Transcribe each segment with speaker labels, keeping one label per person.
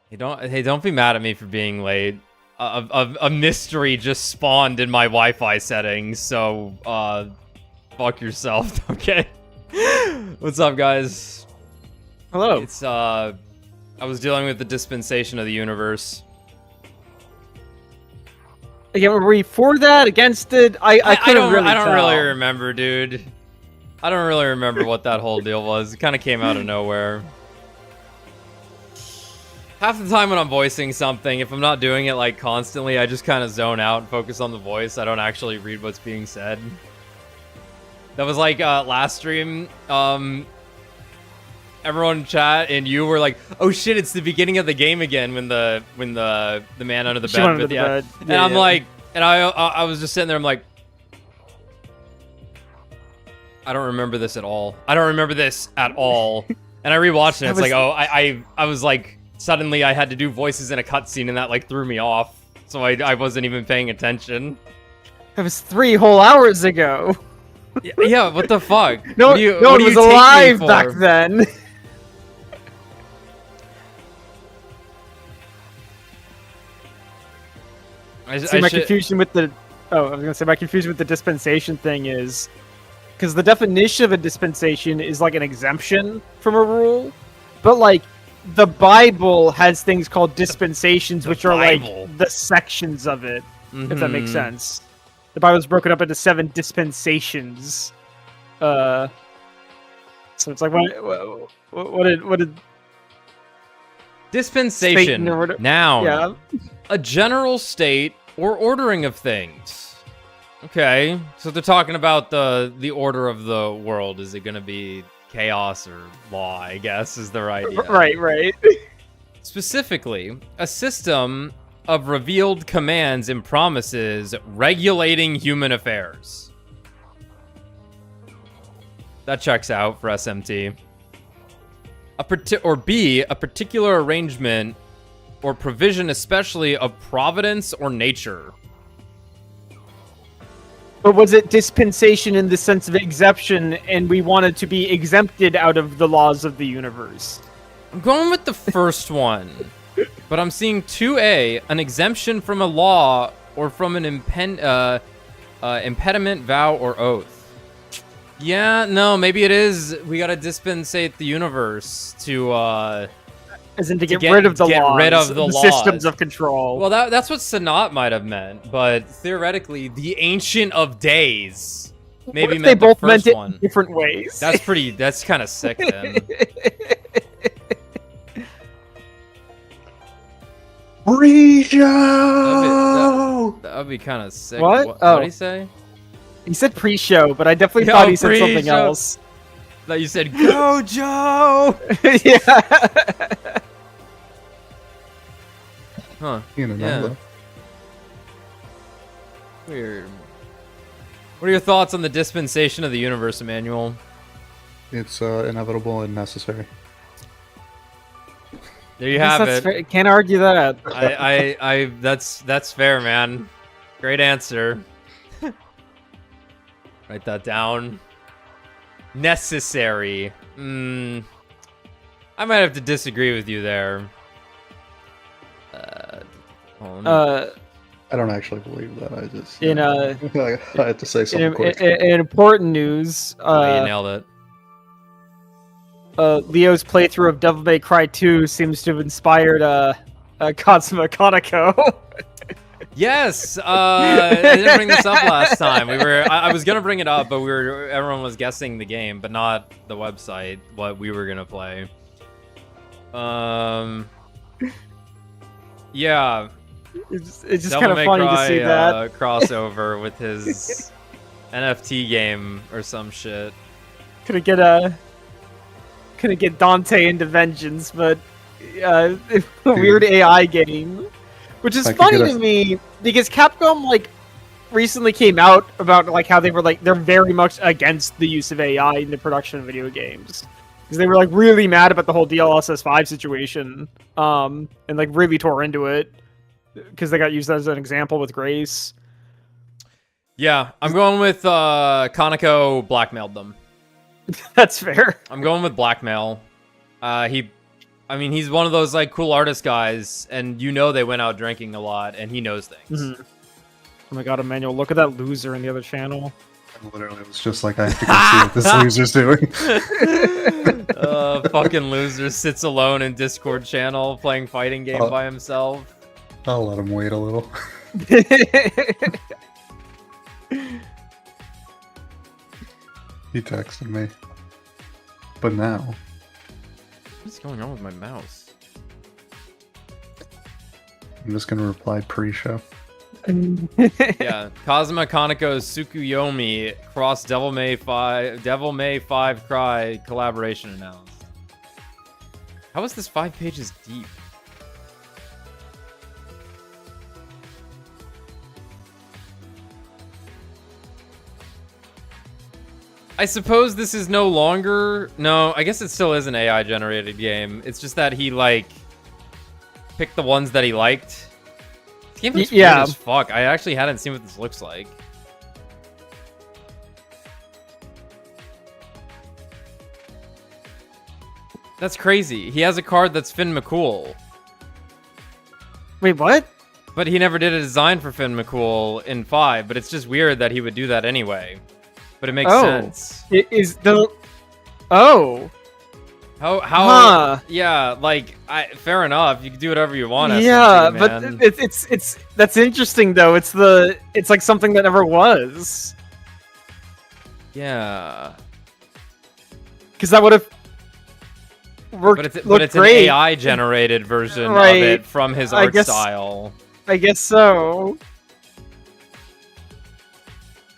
Speaker 1: Hey, don't be mad at me for being late. A mystery just spawned in my Wi-Fi settings, so fuck yourself. Okay. What's up, guys?
Speaker 2: Hello.
Speaker 1: It's I was dealing with the dispensation of the universe.
Speaker 2: Again, were we for that, against it? I don't
Speaker 1: really remember, dude. I don't really remember what that whole deal was. It kind of came out of nowhere. Half the time when I'm voicing something, if I'm not doing it like constantly, I just kind of zone out and focus on the voice. I don't actually read what's being said. That was like last stream. Everyone in chat and you were like, "Oh shit, it's the beginning of the game again." When the man under the bed.
Speaker 2: Under the bed.
Speaker 1: And I'm like, and I was just sitting there. I'm like, I don't remember this at all. I don't remember this at all. And I rewatched it. And it's like, oh, I was like. Suddenly, I had to do voices in a cutscene, and that like threw me off. So I wasn't even paying attention.
Speaker 2: That was 3 whole hours ago.
Speaker 1: Yeah, what the fuck?
Speaker 2: No, it was alive back then. My confusion with the dispensation thing is because the definition of a dispensation is like an exemption from a rule, but like. The Bible has things called dispensations, which are like the sections of it, if that makes sense. The Bible's broken up into 7 dispensations. So it's like, what did
Speaker 1: dispensation, noun, yeah. A general state or ordering of things. Okay, so they're talking about the order of the world. Is it going to be chaos or law, I guess, is the right... Yeah.
Speaker 2: Right.
Speaker 1: Specifically, a system of revealed commands and promises regulating human affairs. That checks out for SMT. Or B, a particular arrangement or provision, especially of providence or nature.
Speaker 2: But was it dispensation in the sense of exemption, and we wanted to be exempted out of the laws of the universe?
Speaker 1: I'm going with the first one, but I'm seeing 2A, an exemption from a law or from an impediment, vow, or oath. Yeah, no, maybe it is. We gotta dispensate the universe to
Speaker 2: as in to get rid of the laws,
Speaker 1: rid of the
Speaker 2: systems of control.
Speaker 1: Well, that's what Sanat might have meant, but theoretically, the Ancient of Days maybe meant
Speaker 2: they both
Speaker 1: the first
Speaker 2: meant it
Speaker 1: one.
Speaker 2: In different ways.
Speaker 1: That's kind of sick then.
Speaker 3: Pre-show!
Speaker 1: That would be kind of sick.
Speaker 2: What?
Speaker 1: What did he say?
Speaker 2: He said pre-show, but I definitely thought he said something else.
Speaker 1: That you said, "Go, Joe!"
Speaker 2: Yeah.
Speaker 1: Huh.
Speaker 3: Yeah.
Speaker 1: Weird. What are your thoughts on the dispensation of the universe, Emmanuel?
Speaker 3: It's inevitable and necessary.
Speaker 1: There you have it.
Speaker 2: Fair. Can't argue that.
Speaker 1: That's fair, man. Great answer. Write that down. Necessary. I might have to disagree with you there.
Speaker 3: I don't actually believe that. I just
Speaker 2: I
Speaker 3: had to say something quick.
Speaker 2: In important news,
Speaker 1: you nailed it.
Speaker 2: Leo's playthrough of Devil May Cry 2 seems to have inspired Katsuma Kaneko.
Speaker 1: Yes, I didn't bring this up last time. I was gonna bring it up, but everyone was guessing the game, but not the website. What we were gonna play. Yeah.
Speaker 2: It's just kind of funny to see that
Speaker 1: crossover with his NFT game or some shit.
Speaker 2: Couldn't get Dante into Vengeance, but a weird AI game, which is funny to me because Capcom like recently came out about like how they were like they're very much against the use of AI in the production of video games because they were like really mad about the whole DLSS 5 situation, and like really tore into it because they got used as an example with Grace.
Speaker 1: Yeah, I'm going with Kaneko blackmailed them.
Speaker 2: That's fair.
Speaker 1: I'm going with blackmail. He I mean, he's one of those like cool artist guys, and you know they went out drinking a lot, and he knows things.
Speaker 2: Mm-hmm. Oh my god, Emmanuel, look at that loser in the other channel.
Speaker 3: Literally, it was just like, I have to go see what this loser's doing.
Speaker 1: Fucking loser sits alone in Discord channel playing fighting game by himself.
Speaker 3: I'll let him wait a little. He texted me. But now...
Speaker 1: What's going on with my mouse?
Speaker 3: I'm just gonna reply pre-show.
Speaker 1: Yeah, Kazuma Kaneko's Tsukuyomi cross Devil May 5 Cry collaboration announced. How is this 5 pages deep? I suppose this is no longer... No, I guess it still is an AI-generated game. It's just that he, like, picked the ones that he liked. This game looks weird as fuck. I actually hadn't seen what this looks like. That's crazy. He has a card that's Finn McCool.
Speaker 2: Wait, what?
Speaker 1: But he never did a design for Finn McCool in 5, but it's just weird that he would do that anyway. But it makes sense.
Speaker 2: It is the... Oh.
Speaker 1: How
Speaker 2: huh.
Speaker 1: Yeah, like fair enough. You can do whatever you want.
Speaker 2: Yeah,
Speaker 1: SMT,
Speaker 2: but
Speaker 1: man.
Speaker 2: it's that's interesting though. It's like something that never was.
Speaker 1: Yeah.
Speaker 2: Because that would have worked.
Speaker 1: But it's
Speaker 2: great.
Speaker 1: an AI generated version of it from his art style.
Speaker 2: I guess so.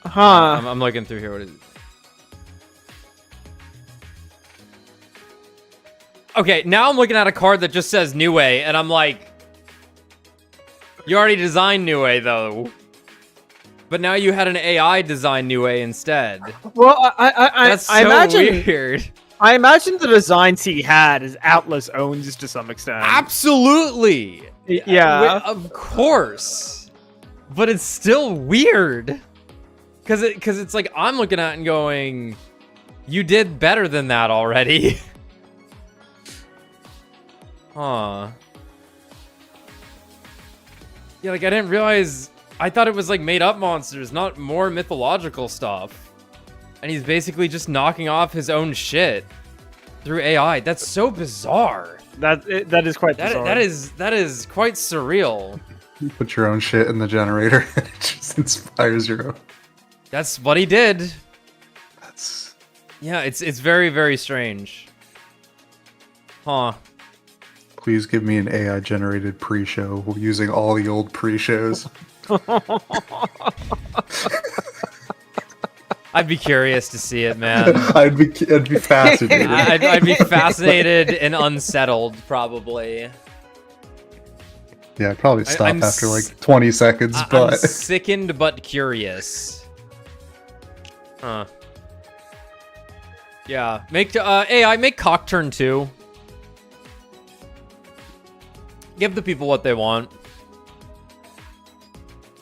Speaker 2: Huh.
Speaker 1: I'm looking through here. What is it? Okay, now I'm looking at a card that just says Niue, and I'm like, you already designed Niue, though. But now you had an AI design Niue instead.
Speaker 2: Well,
Speaker 1: That's so
Speaker 2: imagine,
Speaker 1: weird.
Speaker 2: I imagine the designs he had is Atlas owns to some extent.
Speaker 1: Absolutely.
Speaker 2: Yeah.
Speaker 1: Of course. But it's still weird. Because it's like, I'm looking at it and going, you did better than that already. Huh. Yeah, like I didn't realize... I thought it was like made up monsters, not more mythological stuff. And he's basically just knocking off his own shit through AI. That's so bizarre.
Speaker 2: That is quite bizarre.
Speaker 1: That is quite surreal.
Speaker 3: You put your own shit in the generator and it just inspires your own.
Speaker 1: That's what he did.
Speaker 3: That's...
Speaker 1: Yeah, it's very, very strange. Huh.
Speaker 3: Please give me an AI-generated pre-show using all the old pre-shows.
Speaker 1: I'd be curious to see it, man.
Speaker 3: I'd be fascinated.
Speaker 1: I'd be fascinated and unsettled, probably.
Speaker 3: Yeah, I'd probably stop after like 20 seconds, but...
Speaker 1: I'm sickened but curious. Huh. Yeah, make AI, make Cockturn 2. Give the people what they want.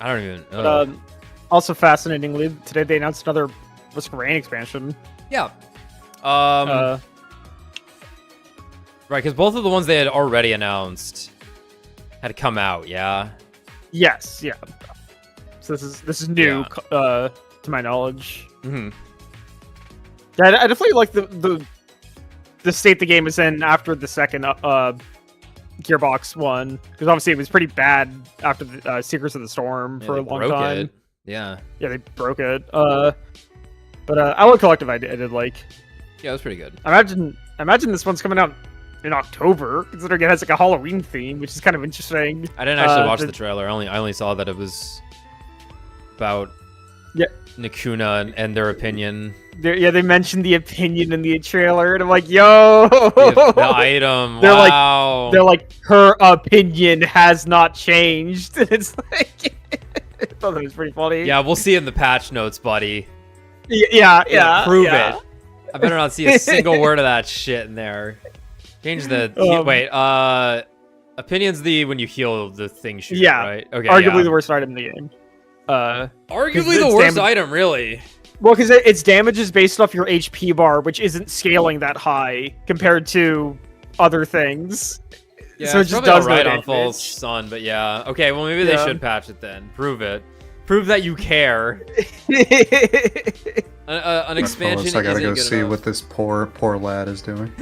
Speaker 1: I don't even...
Speaker 2: But, also fascinatingly, today they announced another Risk of Rain expansion.
Speaker 1: Yeah. Right, because both of the ones they had already announced had come out, yeah?
Speaker 2: Yes, yeah. So this is new, to my knowledge.
Speaker 1: Mm-hmm.
Speaker 2: Yeah, I definitely like the state the game is in after the second Gearbox one, because obviously it was pretty bad after the Secrets of the Storm for a long time.
Speaker 1: It. Yeah,
Speaker 2: they broke it. But Outlaw Collective I did like.
Speaker 1: Yeah, it was pretty good.
Speaker 2: I imagine this one's coming out in October, considering it has like a Halloween theme, which is kind of interesting.
Speaker 1: I didn't actually watch the trailer. I only saw that it was about Nikuna and their opinion.
Speaker 2: They mentioned the opinion in the trailer, and I'm like, yo,
Speaker 1: the item. Wow.
Speaker 2: They're like, her opinion has not changed. It's like, I thought that was pretty funny.
Speaker 1: Yeah, we'll see in the patch notes, buddy.
Speaker 2: Yeah.
Speaker 1: Prove it. I better not see a single word of that shit in there. Change the wait. Opinion's when you heal the thing shooter, right? Okay.
Speaker 2: Arguably the worst item in the game.
Speaker 1: Arguably the worst item, really.
Speaker 2: Well, because its damage is based off your HP bar, which isn't scaling that high compared to other things.
Speaker 1: Yeah,
Speaker 2: so it just does
Speaker 1: right
Speaker 2: no
Speaker 1: on full
Speaker 2: damage.
Speaker 1: sun, but yeah. Okay, well maybe they should patch it then. Prove it. Prove that you care. An expansion.
Speaker 3: I gotta go see
Speaker 1: enough.
Speaker 3: what this poor lad is doing.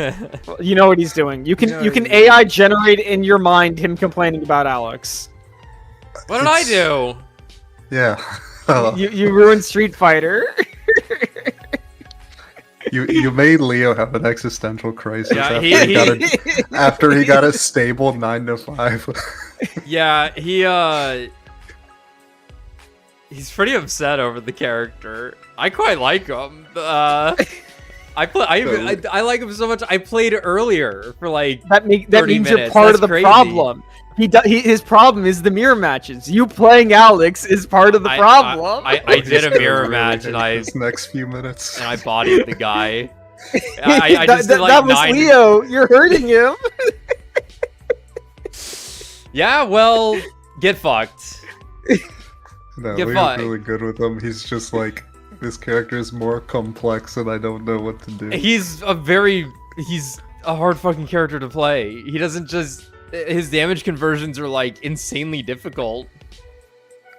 Speaker 2: You know what he's doing. You can AI generate in your mind him complaining about Alex.
Speaker 1: What did I do?
Speaker 3: Yeah.
Speaker 2: You ruined Street Fighter.
Speaker 3: You made Leo have an existential crisis
Speaker 1: Yeah,
Speaker 3: after he got a stable 9 to 5.
Speaker 1: Yeah, he's pretty upset over the character. I quite like him. I like him so much. I played earlier for like
Speaker 2: that means
Speaker 1: minutes.
Speaker 2: you're part
Speaker 1: That's
Speaker 2: of the
Speaker 1: crazy.
Speaker 2: problem. His problem is the mirror matches. You playing Alex is part of the problem.
Speaker 1: I did a mirror match and
Speaker 3: his next few minutes.
Speaker 1: And I bodied the guy. I just did like
Speaker 2: that was
Speaker 1: 9.
Speaker 2: Leo. You're hurting him.
Speaker 1: Yeah, well, get fucked.
Speaker 3: No,
Speaker 1: Get
Speaker 3: Leo's
Speaker 1: fucked.
Speaker 3: really good with him. He's just like, this character is more complex and I don't know what to do.
Speaker 1: He's a hard fucking character to play. He doesn't just... His damage conversions are like insanely difficult.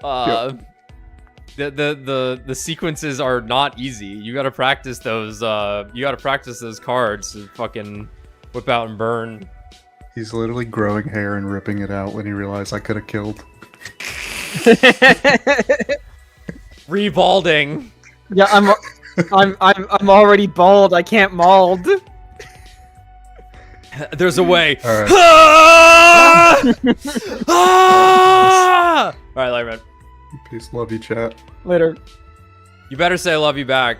Speaker 1: The sequences are not easy. You gotta practice those. You gotta practice those cards to fucking whip out and burn.
Speaker 3: He's literally growing hair and ripping it out when he realized I could have killed.
Speaker 1: Rebalding.
Speaker 2: Yeah, I'm already bald. I can't mauled.
Speaker 1: There's a way.
Speaker 3: All right.
Speaker 1: Ah! All right, Lyra.
Speaker 3: Peace, love you, chat.
Speaker 2: Later.
Speaker 1: You better say I love you back.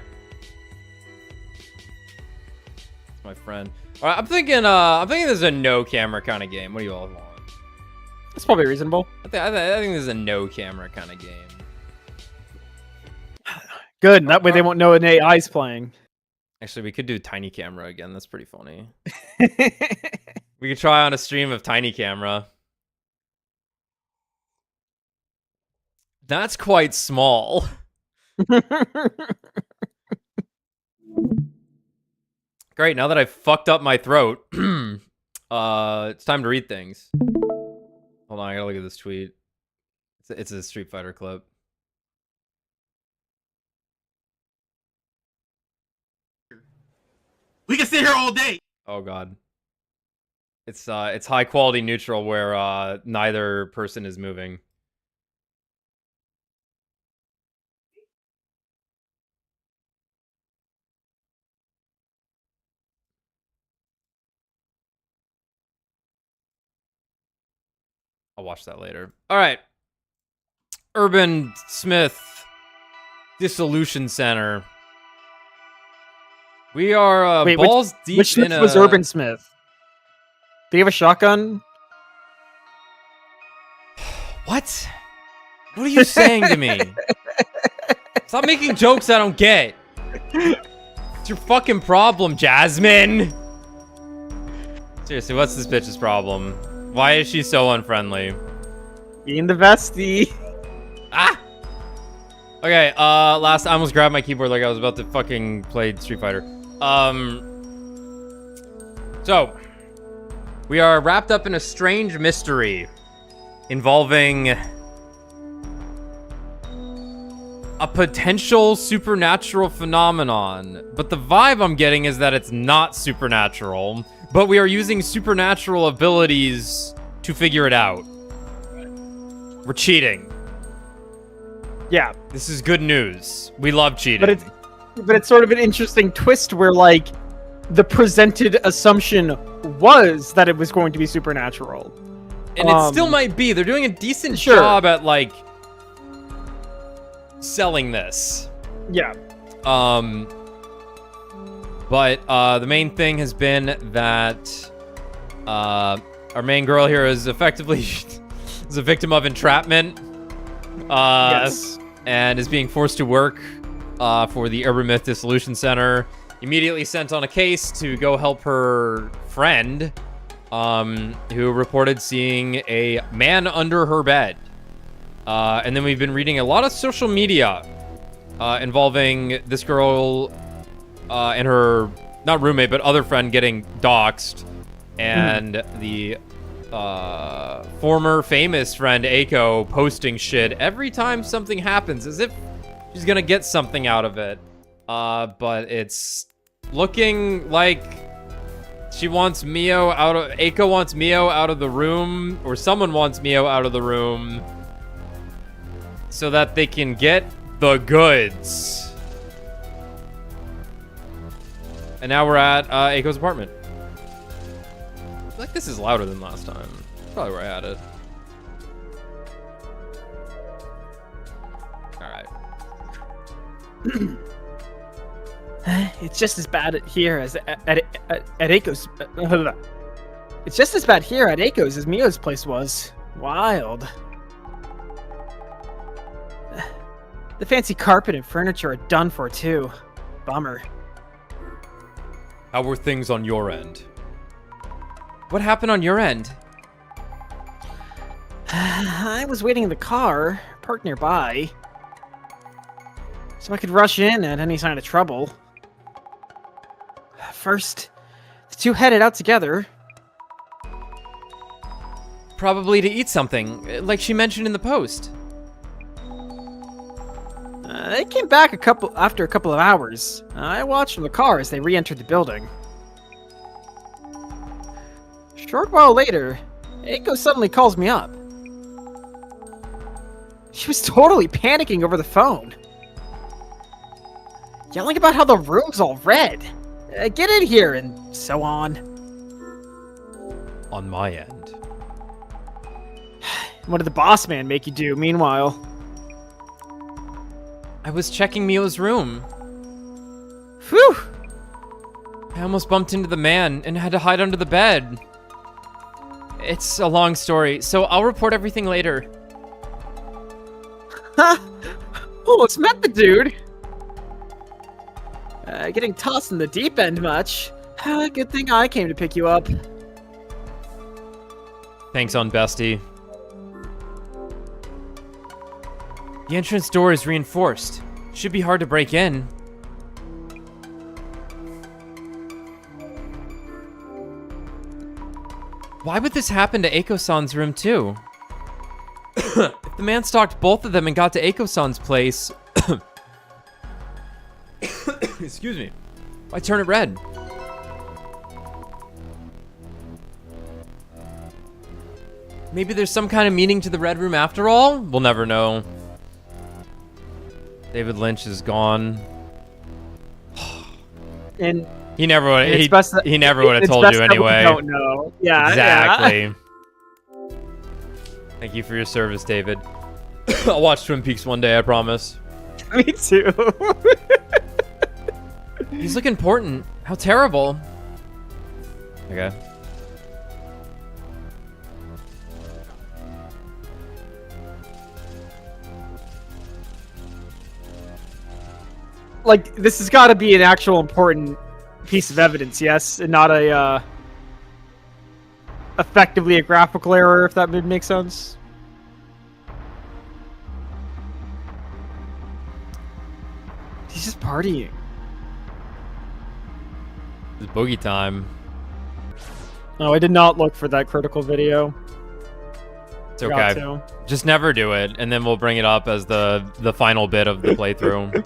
Speaker 1: My friend. All right, I'm thinking this is a no camera kind of game. What do you all want?
Speaker 2: That's probably reasonable.
Speaker 1: I think this is a no camera kind of game.
Speaker 2: Good. That way they won't know an AI's playing.
Speaker 1: Actually, we could do tiny camera again. That's pretty funny. We could try on a stream of tiny camera. That's quite small. Great, now that I've fucked up my throat, it's time to read things. Hold on, I gotta look at this tweet. It's a Street Fighter clip.
Speaker 4: We can sit here all day.
Speaker 1: Oh god. It's high quality neutral where neither person is moving. I'll watch that later. All right. Urban Smith Dissolution Center. We are balls deep
Speaker 2: which
Speaker 1: in
Speaker 2: Smith was Urban Smith? Do you have a shotgun?
Speaker 1: What? What are you saying to me? Stop making jokes I don't get. It's your fucking problem, Jasmine. Seriously, what's this bitch's problem? Why is she so unfriendly?
Speaker 2: Being the bestie.
Speaker 1: Ah! Okay, I almost grabbed my keyboard like I was about to fucking play Street Fighter. So, we are wrapped up in a strange mystery involving a potential supernatural phenomenon. But the vibe I'm getting is that it's not supernatural, but we are using supernatural abilities to figure it out. We're cheating.
Speaker 2: Yeah.
Speaker 1: This is good news. We love cheating.
Speaker 2: But it's sort of an interesting twist where, like, the presented assumption was that it was going to be supernatural.
Speaker 1: And it still might be. They're doing a decent
Speaker 2: Sure.
Speaker 1: job at, like, selling this.
Speaker 2: Yeah.
Speaker 1: But the main thing has been that our main girl here is effectively is a victim of entrapment.
Speaker 2: Yes.
Speaker 1: And is being forced to work for the Urban Myth Dissolution Center. Immediately sent on a case to go help her friend, who reported seeing a man under her bed. And then we've been reading a lot of social media involving this girl and her, not roommate, but other friend getting doxxed. and the former famous friend Eiko posting shit every time something happens, as if she's gonna get something out of it. But it's looking like she wants Eiko wants Mio out of the room, or someone wants Mio out of the room, so that they can get the goods. And now we're at Eiko's apartment. I feel like this is louder than last time. Probably where I had it. Alright.
Speaker 2: It's just as bad here as at Eiko's. It's just as bad here at Eiko's as Mio's place was. Wild. The fancy carpet and furniture are done for too. Bummer.
Speaker 1: How were things on your end? What happened on your end?
Speaker 2: I was waiting in the car, parked nearby, so I could rush in at any sign of trouble. First, the two headed out together.
Speaker 1: Probably to eat something, like she mentioned in the post.
Speaker 2: They came back after a couple of hours. I watched from the car as they re-entered the building. Short while later, Eiko suddenly calls me up. She was totally panicking over the phone, yelling about how the room's all red. Get in here, and so on.
Speaker 1: On my end.
Speaker 2: What did the boss man make you do, meanwhile?
Speaker 1: I was checking Mio's room.
Speaker 2: Phew!
Speaker 1: I almost bumped into the man and had to hide under the bed. It's a long story, so I'll report everything later.
Speaker 2: Ha! Almost met the dude! Getting tossed in the deep end much. Good thing I came to pick you up.
Speaker 1: Thanks on bestie. The entrance door is reinforced. Should be hard to break in. Why would this happen to Eiko-san's room too? If the man stalked both of them and got to Eiko-san's place... Excuse me. Why turn it red? Maybe there's some kind of meaning to the red room after all? We'll never know. David Lynch is gone.
Speaker 2: And
Speaker 1: he never would. He never would have told you anyway.
Speaker 2: Don't know. Yeah.
Speaker 1: Exactly.
Speaker 2: Yeah.
Speaker 1: Thank you for your service, David. I'll watch Twin Peaks one day, I promise.
Speaker 2: Me too.
Speaker 1: These look important. How terrible. Okay.
Speaker 2: Like, this has got to be an actual important piece of evidence, yes? And not a, effectively a graphical error, if that would make sense. He's just partying.
Speaker 1: It's boogie time.
Speaker 2: No, I did not look for that critical video.
Speaker 1: It's okay. Just never do it, and then we'll bring it up as the final bit of the playthrough.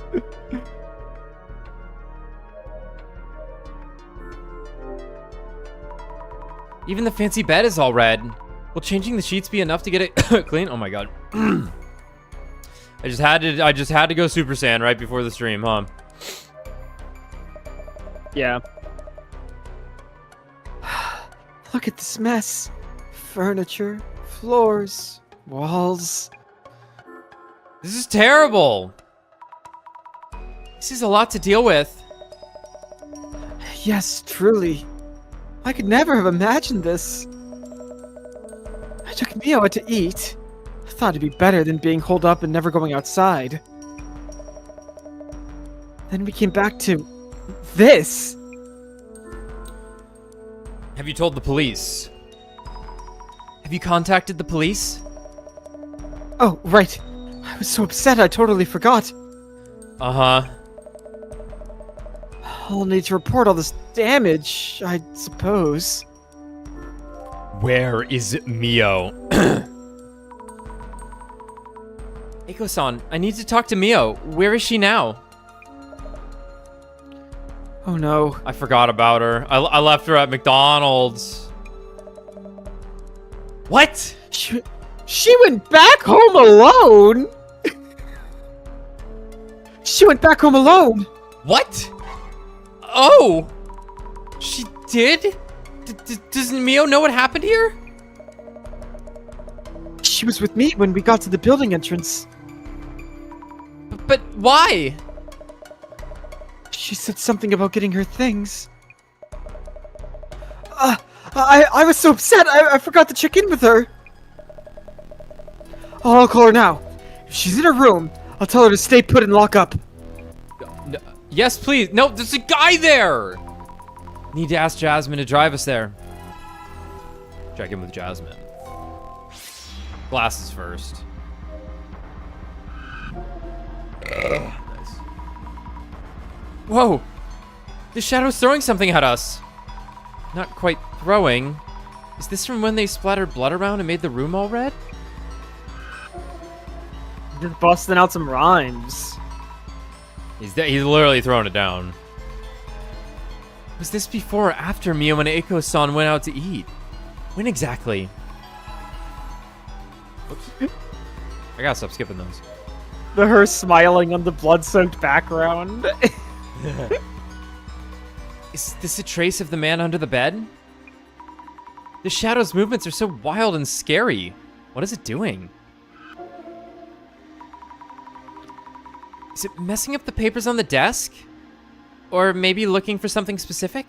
Speaker 1: Even the fancy bed is all red. Will changing the sheets be enough to get it clean? Oh my god. I just had to go Super Saiyan right before the stream, huh?
Speaker 2: Yeah. Look at this mess. Furniture, floors, walls.
Speaker 1: This is terrible. This is a lot to deal with.
Speaker 2: Yes, truly. I could never have imagined this. I took Mio out to eat. I thought it'd be better than being holed up and never going outside. Then we came back to this.
Speaker 1: Have you told the police? Have you contacted the police?
Speaker 2: Oh, right. I was so upset I totally forgot.
Speaker 1: Uh-huh.
Speaker 2: I'll need to report all this damage, I suppose.
Speaker 1: Where is Mio? Eiko-san, I need to talk to Mio. Where is she now?
Speaker 2: Oh no.
Speaker 1: I forgot about her. I left her at McDonald's. What?
Speaker 2: She went back home alone? She went back home alone.
Speaker 1: What? Oh! She did? Does Mio know what happened here?
Speaker 2: She was with me when we got to the building entrance.
Speaker 1: But why?
Speaker 2: She said something about getting her things. I was so upset, I forgot to check in with her. I'll call her now. If she's in her room, I'll tell her to stay put and lock up.
Speaker 1: Yes, please. No, there's a guy there! Need to ask Jasmine to drive us there. Check in with Jasmine. Glasses first. Nice. Whoa! The shadow's throwing something at us. Not quite throwing. Is this from when they splattered blood around and made the room all red?
Speaker 2: Just busting out some rhymes.
Speaker 1: He's literally throwing it down. Was this before or after Mio and Eiko-san went out to eat? When exactly? Whoops. I gotta stop skipping those.
Speaker 2: Her smiling on the blood-soaked background.
Speaker 1: Is this a trace of the man under the bed? The shadow's movements are so wild and scary. What is it doing? Is it messing up the papers on the desk? Or maybe looking for something specific?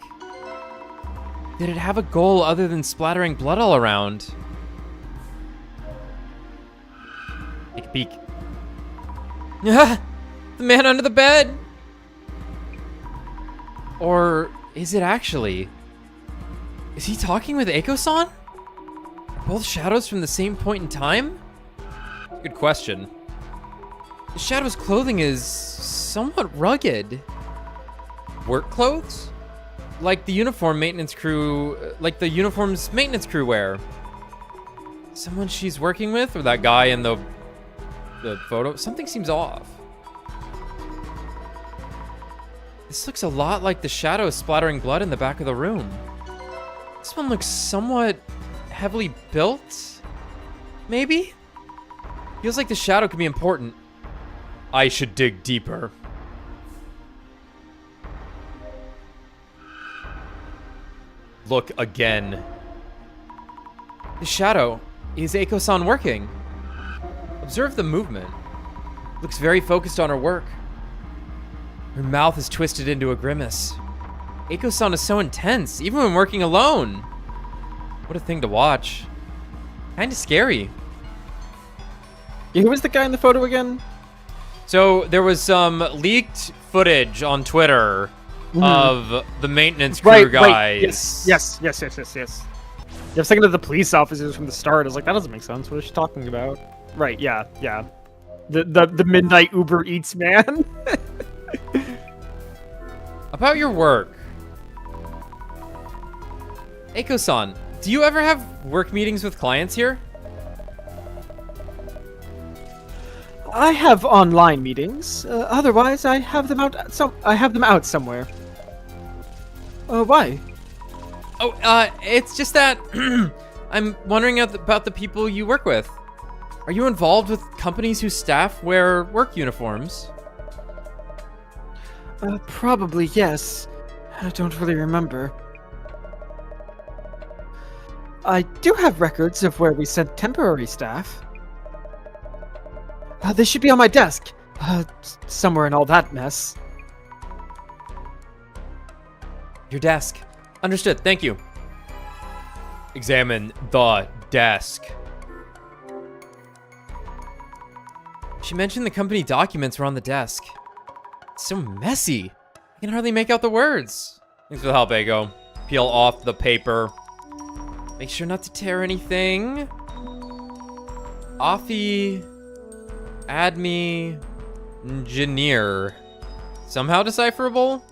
Speaker 1: Did it have a goal other than splattering blood all around? Take a peek. Ah! The man under the bed! Or is it actually? Is he talking with Eiko-san? Are both shadows from the same point in time? Good question. The shadow's clothing is somewhat rugged. Work clothes? Like the uniforms maintenance crew wear. Someone she's working with, or that guy in the photo? Something seems off. This looks a lot like the shadow splattering blood in the back of the room. This one looks somewhat heavily built, maybe? Feels like the shadow could be important. I should dig deeper. Look again. The shadow. Is Eiko-san working? Observe the movement. Looks very focused on her work. Her mouth is twisted into a grimace. Eiko-san is so intense, even when working alone. What a thing to watch. Kinda scary.
Speaker 2: Yeah, who was the guy in the photo again?
Speaker 1: So there was some leaked footage on Twitter of the maintenance crew guys.
Speaker 2: Right. Yes. Yeah, I was thinking of the police officers from the start. I was like, that doesn't make sense. What is she talking about? Right, yeah. The midnight Uber Eats man.
Speaker 1: About your work. Eiko-san, do you ever have work meetings with clients here?
Speaker 2: I have online meetings. Otherwise, I have them out somewhere. Why?
Speaker 1: Oh, it's just that I'm wondering about the people you work with. Are you involved with companies whose staff wear work uniforms?
Speaker 2: Probably yes. I don't really remember. I do have records of where we sent temporary staff. They should be on my desk. Somewhere in all that mess.
Speaker 1: Your desk. Understood, thank you. Examine the desk. She mentioned the company documents were on the desk. It's so messy. I can hardly make out the words. Thanks for the help, Eiko. Peel off the paper. Make sure not to tear anything. Offie... Adme... Engineer. Somehow decipherable?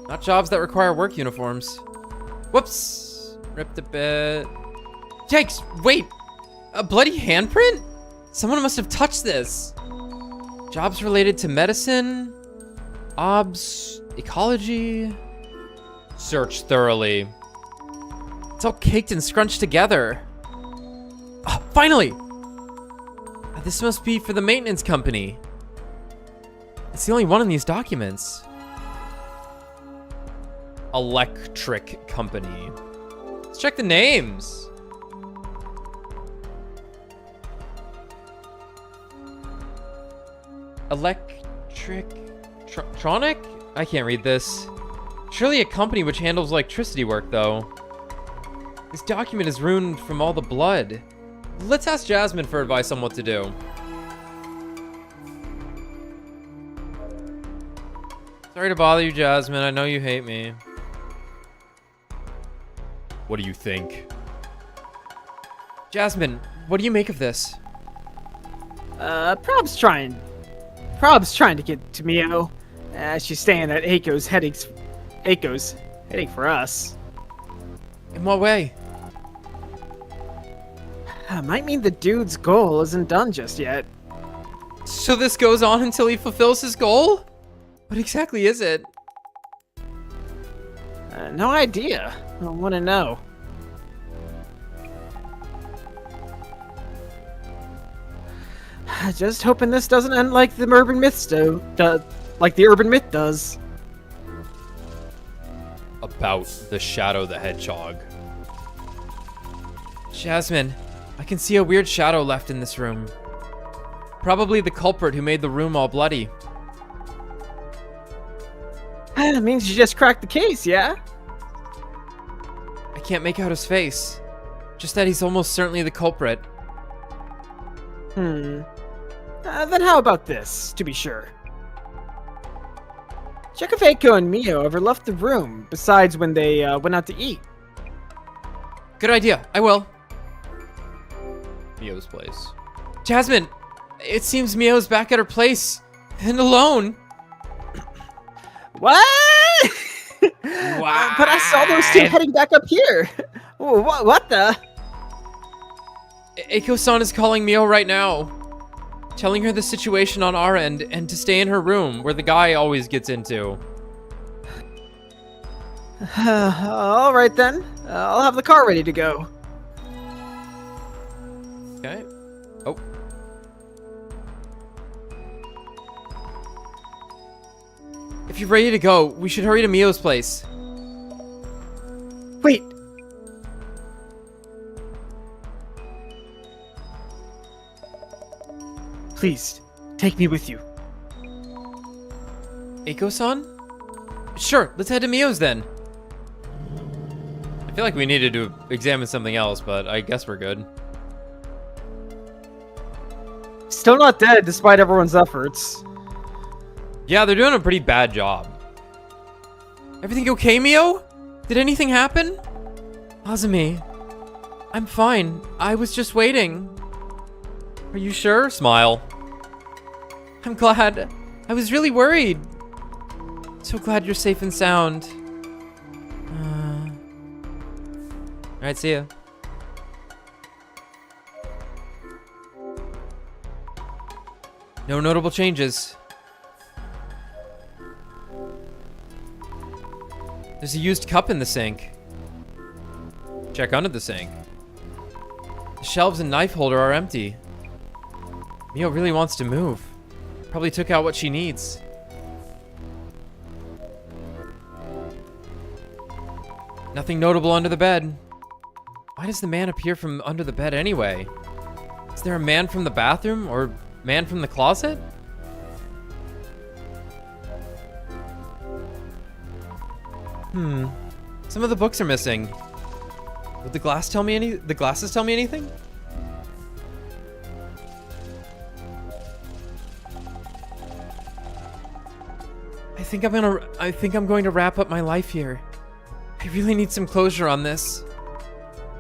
Speaker 1: Not jobs that require work uniforms. Whoops. Ripped a bit. Yikes, wait. A bloody handprint? Someone must have touched this. Jobs related to medicine, obs, ecology. Search thoroughly. It's all caked and scrunched together. Oh, finally! This must be for the maintenance company. It's the only one in these documents. Electric company. Let's check the names. Tronic? I can't read this. Surely a company which handles electricity work, though. This document is ruined from all the blood. Let's ask Jasmine for advice on what to do. Sorry to bother you, Jasmine. I know you hate me. What do you think? Jasmine, what do you make of this?
Speaker 2: Prob's trying to get to Mio. She's saying that Eiko's heading for us.
Speaker 1: In what way?
Speaker 2: Might mean the dude's goal isn't done just yet.
Speaker 1: So this goes on until he fulfills his goal? What exactly is it?
Speaker 2: No idea. I want to know. Just hoping this doesn't end like the urban myth does.
Speaker 1: About the Shadow the Hedgehog. Jasmine, I can see a weird shadow left in this room. Probably the culprit who made the room all bloody.
Speaker 2: That means you just cracked the case, yeah?
Speaker 1: I can't make out his face. Just that he's almost certainly the culprit.
Speaker 2: Then how about this, to be sure? Check if Eiko and Mio ever left the room, besides when they went out to eat.
Speaker 1: Good idea, I will. Mio's place. Jasmine, it seems Mio's back at her place, and alone.
Speaker 2: What?
Speaker 1: Wow.
Speaker 2: But I saw those two heading back up here. What the?
Speaker 1: Eiko-san is calling Mio right now. Telling her the situation on our end and to stay in her room where the guy always gets into.
Speaker 2: All right then. I'll have the car ready to go.
Speaker 1: Okay. Oh. If you're ready to go, we should hurry to Mio's place.
Speaker 2: Wait. Please, take me with you.
Speaker 1: Eiko-san? Sure, let's head to Mio's then. I feel like we needed to examine something else, but I guess we're good.
Speaker 2: Still not dead, despite everyone's efforts.
Speaker 1: Yeah, they're doing a pretty bad job. Everything okay, Mio? Did anything happen? Azumi, I'm fine. I was just waiting. Are you sure? Smile. I'm glad. I was really worried. So glad you're safe and sound. Alright, see ya. No notable changes. There's a used cup in the sink. Check under the sink. The shelves and knife holder are empty. Mio really wants to move. Probably took out what she needs. Nothing notable under the bed. Why does the man appear from under the bed anyway? Is there a man from the bathroom or man from the closet? Some of the books are missing. Would the glasses tell me anything? I think I'm going to wrap up my life here. I really need some closure on this.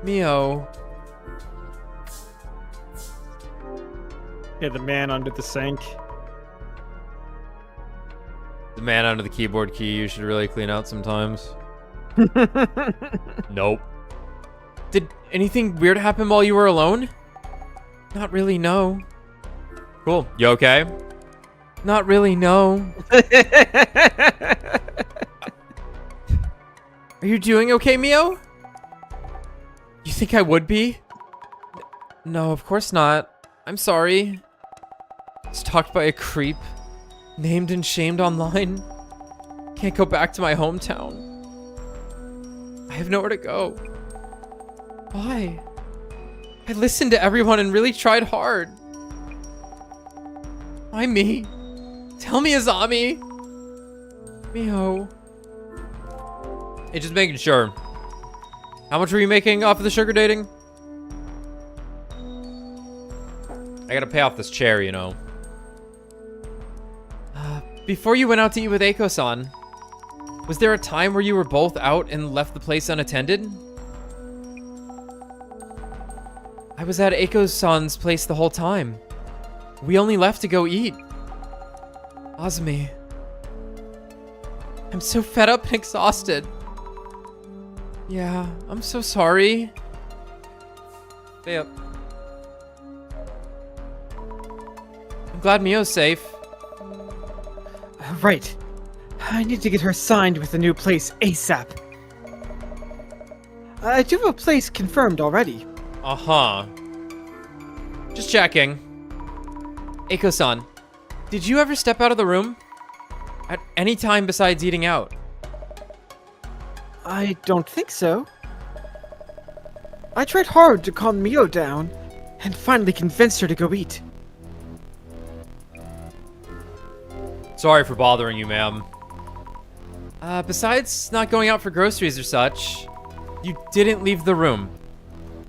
Speaker 1: Mio.
Speaker 2: Yeah, the man under the sink.
Speaker 1: The man under the keyboard key you should really clean out sometimes. Nope. Did anything weird happen while you were alone? Not really, no. Cool. You okay? Not really, no. Are you doing okay, Mio? You think I would be? No, of course not. I'm sorry. Stalked by a creep. Named and shamed online. Can't go back to my hometown. I have nowhere to go. Why? I listened to everyone and really tried hard. Why me? Tell me, Azami. Mio. Hey, just making sure. How much were you making off of the sugar dating? I gotta pay off this chair, you know. Before you went out to eat with Eiko-san, was there a time where you were both out and left the place unattended? I was at Eiko-san's place the whole time. We only left to go eat. Azumi. I'm so fed up and exhausted. Yeah, I'm so sorry. Stay up. I'm glad Mio's safe.
Speaker 2: Right. I need to get her signed with the new place ASAP. I do have a place confirmed already.
Speaker 1: Uh-huh. Just checking. Eiko-san, did you ever step out of the room? At any time besides eating out?
Speaker 2: I don't think so. I tried hard to calm Mio down, and finally convinced her to go eat.
Speaker 1: Sorry for bothering you, ma'am. Besides not going out for groceries or such, you didn't leave the room.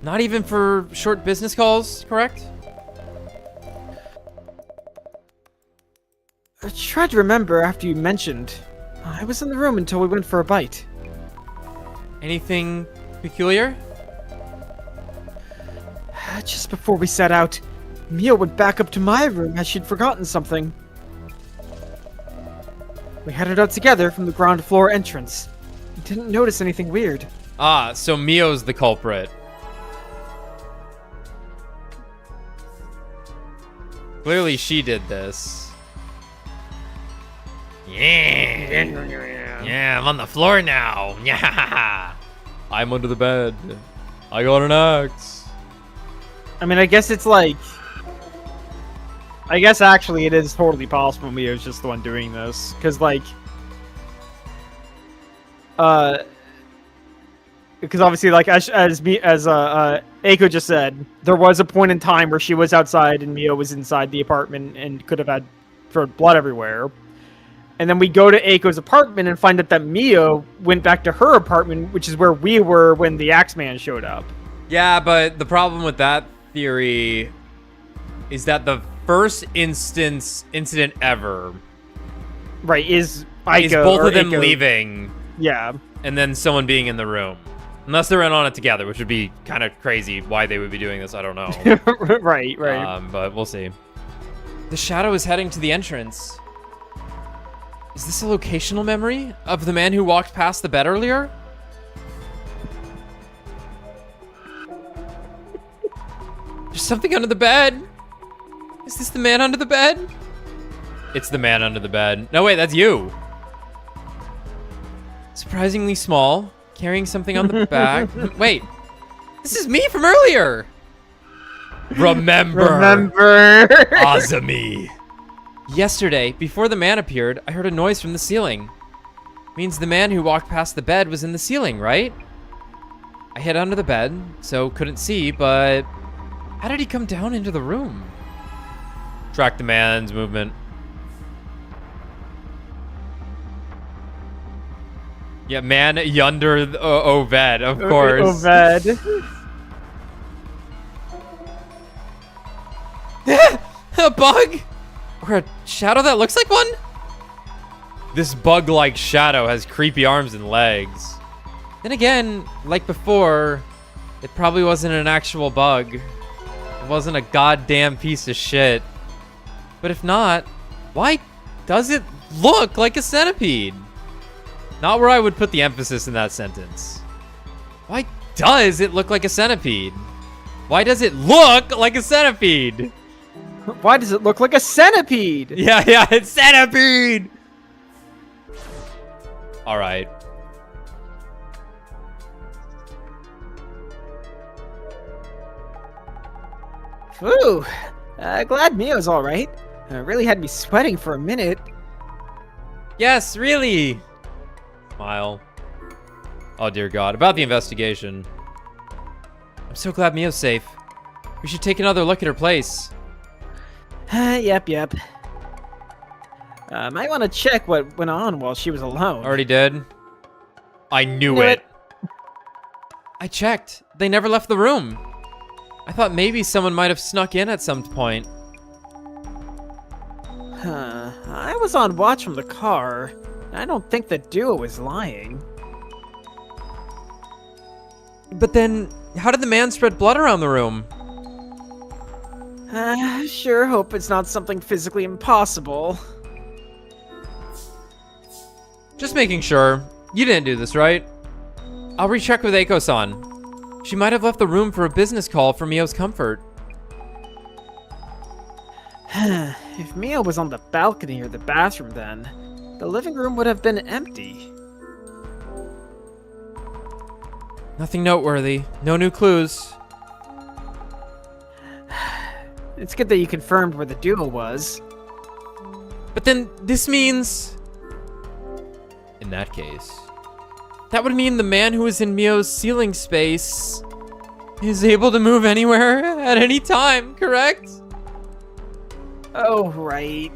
Speaker 1: Not even for short business calls, correct?
Speaker 2: I tried to remember after you mentioned. I was in the room until we went for a bite.
Speaker 1: Anything peculiar?
Speaker 2: Just before we set out, Mio went back up to my room as she'd forgotten something. We headed out together from the ground floor entrance. Didn't notice anything weird.
Speaker 1: Ah, so Mio's the culprit. Clearly she did this. Yeah, I'm on the floor now. Yeah. I'm under the bed. I got an axe.
Speaker 2: I mean, I guess it's like... I guess actually it is totally possible Mio's just the one doing this. Because, like... Because obviously, like, as Eiko just said, there was a point in time where she was outside and Mio was inside the apartment and could have had sort of blood everywhere. And then we go to Eiko's apartment and find out that Mio went back to her apartment, which is where we were when the Axeman showed up.
Speaker 1: Yeah, but the problem with that theory is that the first incident ever,
Speaker 2: right, is Eiko,
Speaker 1: is both of them
Speaker 2: Eiko
Speaker 1: leaving,
Speaker 2: yeah,
Speaker 1: and then someone being in the room. Unless they're in on it together, which would be kind of crazy. Why they would be doing this, I don't know.
Speaker 2: right.
Speaker 1: But we'll see. The shadow is heading to the entrance. Is this a locational memory of the man who walked past the bed earlier? There's something under the bed. Is this the man under the bed? It's the man under the bed. No, wait, that's you. Surprisingly small, carrying something on the back. Wait, this is me from earlier. Remember. Azumi. Yesterday, before the man appeared, I heard a noise from the ceiling. Means the man who walked past the bed was in the ceiling, right? I hid under the bed, so couldn't see, but how did he come down into the room? Track the man's movement. Yeah, man yonder Oved, of course.
Speaker 2: Oved.
Speaker 1: A bug? Or a shadow that looks like one? This bug-like shadow has creepy arms and legs. Then again, like before, it probably wasn't an actual bug. It wasn't a goddamn piece of shit. But if not, why does it look like a centipede? Not where I would put the emphasis in that sentence. Why does it look like a centipede? Why does it look like a centipede?
Speaker 2: Why does it look like a centipede?
Speaker 1: Yeah, it's centipede! Alright.
Speaker 2: Ooh, glad Mio's alright. Really had me sweating for a minute.
Speaker 1: Yes, really! Smile. Oh dear God, about the investigation. I'm so glad Mio's safe. We should take another look at her place.
Speaker 2: Yep. Might want to check what went on while she was alone.
Speaker 1: Already did. I knew it. I checked. They never left the room. I thought maybe someone might have snuck in at some point.
Speaker 2: I was on watch from the car. I don't think the duo was lying.
Speaker 1: But then, how did the man spread blood around the room?
Speaker 2: Sure hope it's not something physically impossible.
Speaker 1: Just making sure. You didn't do this, right? I'll recheck with Eiko-san. She might have left the room for a business call for Mio's comfort.
Speaker 2: If Mio was on the balcony or the bathroom then, the living room would have been empty.
Speaker 1: Nothing noteworthy. No new clues.
Speaker 2: It's good that you confirmed where the duo was.
Speaker 1: But then, this means... In that case... That would mean the man who was in Mio's ceiling space... is able to move anywhere at any time, correct?
Speaker 2: Oh, right.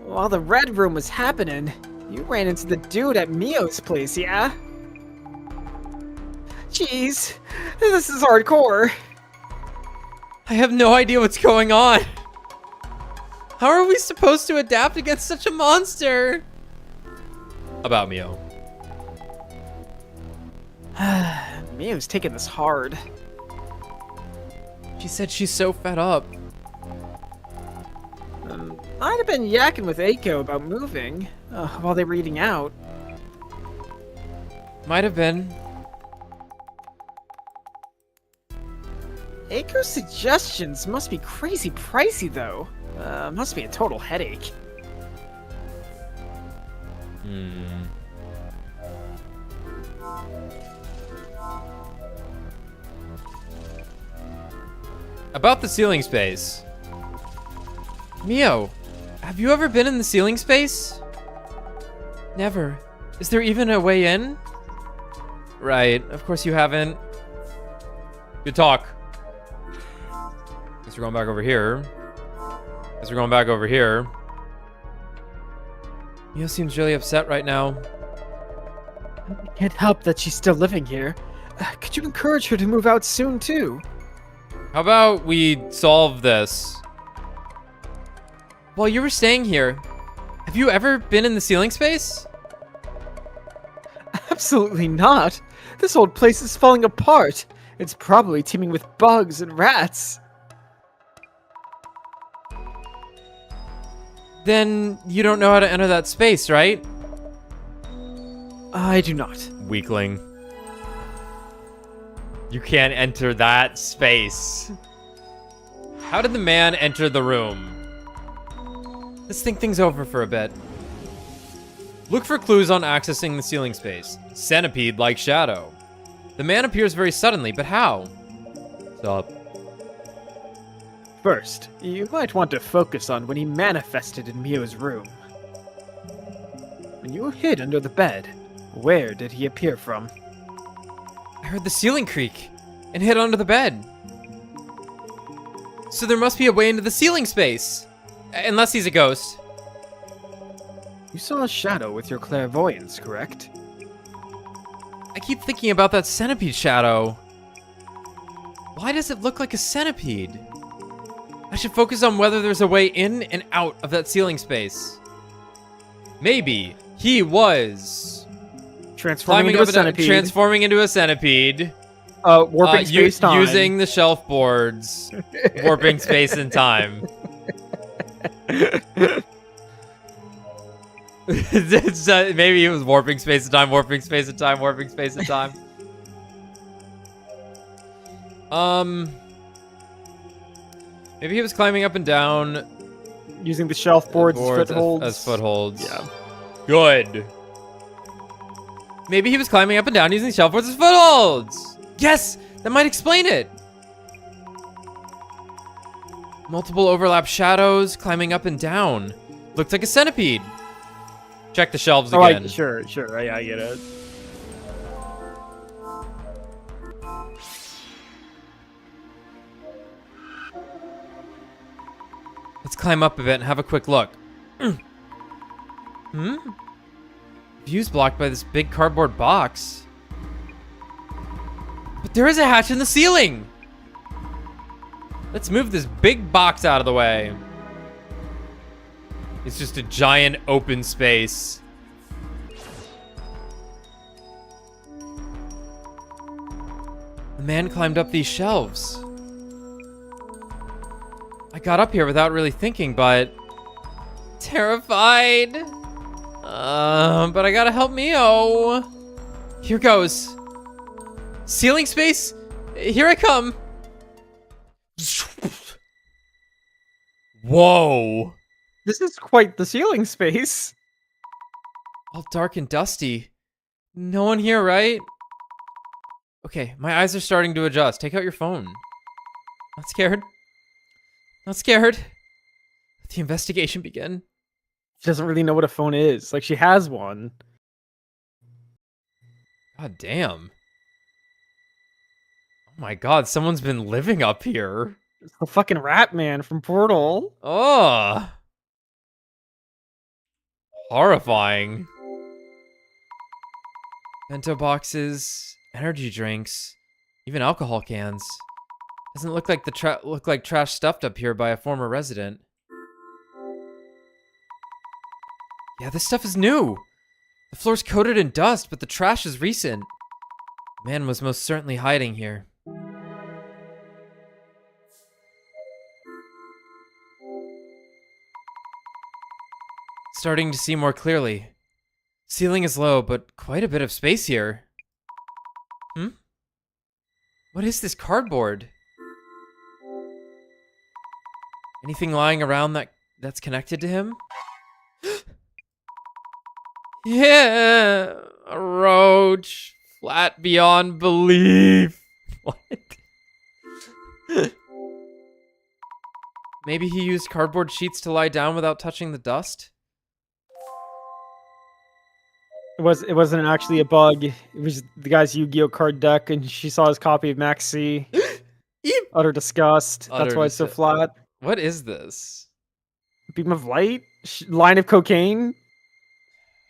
Speaker 2: While the red room was happening, you ran into the dude at Mio's place, yeah? Jeez, this is hardcore.
Speaker 1: I have no idea what's going on. How are we supposed to adapt against such a monster? About Mio.
Speaker 2: Mio's taking this hard.
Speaker 1: She said she's so fed up.
Speaker 2: I'd have been yakking with Eiko about moving while they were eating out.
Speaker 1: Might have been.
Speaker 2: Eiko's suggestions must be crazy pricey, though. Must be a total headache.
Speaker 1: About the ceiling space. Mio, have you ever been in the ceiling space? Never. Is there even a way in? Right, of course you haven't. Good talk. Guess we're going back over here. Mio seems really upset right now.
Speaker 2: I can't help that she's still living here. Could you encourage her to move out soon, too?
Speaker 1: How about we solve this? While you were staying here, have you ever been in the ceiling space?
Speaker 2: Absolutely not. This old place is falling apart. It's probably teeming with bugs and rats.
Speaker 1: Then you don't know how to enter that space, right?
Speaker 2: I do not.
Speaker 1: Weakling. You can't enter that space. How did the man enter the room? Let's think things over for a bit. Look for clues on accessing the ceiling space. Centipede-like shadow. The man appears very suddenly, but how? Stop.
Speaker 2: First, you might want to focus on when he manifested in Mio's room. When you hid under the bed, where did he appear from?
Speaker 1: I heard the ceiling creak and hid under the bed. So there must be a way into the ceiling space. Unless he's a ghost.
Speaker 2: You saw a shadow with your clairvoyance, correct?
Speaker 1: I keep thinking about that centipede shadow. Why does it look like a centipede? I should focus on whether there's a way in and out of that ceiling space. Maybe he was
Speaker 2: transforming into
Speaker 1: a centipede.
Speaker 2: Warping space-time.
Speaker 1: Using the shelf boards. Warping space and time. Maybe he was warping space and time, warping space and time, warping space and time. Maybe he was climbing up and down,
Speaker 2: using the shelf boards as footholds.
Speaker 1: As footholds.
Speaker 2: Yeah.
Speaker 1: Good. Maybe he was climbing up and down using shelf boards as footholds. Yes, that might explain it. Multiple overlap shadows climbing up and down. Looks like a centipede. Check the shelves again.
Speaker 2: Sure. I get it.
Speaker 1: Let's climb up a bit and have a quick look. View's blocked by this big cardboard box. But there is a hatch in the ceiling. Let's move this big box out of the way. It's just a giant open space. The man climbed up these shelves. I got up here without really thinking, but terrified. But I gotta help Mio. Here goes. Ceiling space, here I come. Whoa.
Speaker 2: This is quite the ceiling space.
Speaker 1: All dark and dusty. No one here, right? Okay, my eyes are starting to adjust. Take out your phone. Not scared. Not scared. Let the investigation begin.
Speaker 2: She doesn't really know what a phone is. Like, she has one.
Speaker 1: God damn. Oh my god, someone's been living up here.
Speaker 2: It's the fucking rat man from Portal.
Speaker 1: Oh. Horrifying. Bento boxes, energy drinks, even alcohol cans. Doesn't look like trash stuffed up here by a former resident. Yeah, this stuff is new. The floor's coated in dust, but the trash is recent. The man was most certainly hiding here. Starting to see more clearly. Ceiling is low, but quite a bit of space here. What is this cardboard? Anything lying around that's connected to him? Yeah, a roach. Flat beyond belief. What? Maybe he used cardboard sheets to lie down without touching the dust?
Speaker 2: It wasn't actually a bug. It was the guy's Yu-Gi-Oh card deck, and she saw his copy of Max C. Utter disgust. That's why it's so flat.
Speaker 1: What is this?
Speaker 2: Beam of light? Line of cocaine?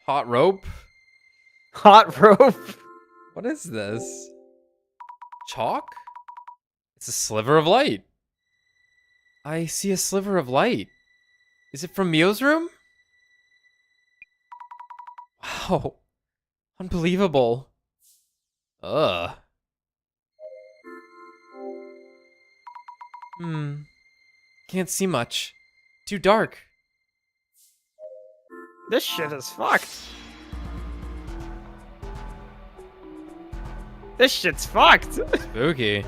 Speaker 1: Hot rope?
Speaker 2: Hot rope?
Speaker 1: What is this? Chalk? It's a sliver of light. I see a sliver of light. Is it from Mio's room? Wow. Unbelievable. Ugh. Can't see much. Too dark.
Speaker 2: This shit is fucked. This shit's fucked.
Speaker 1: Spooky.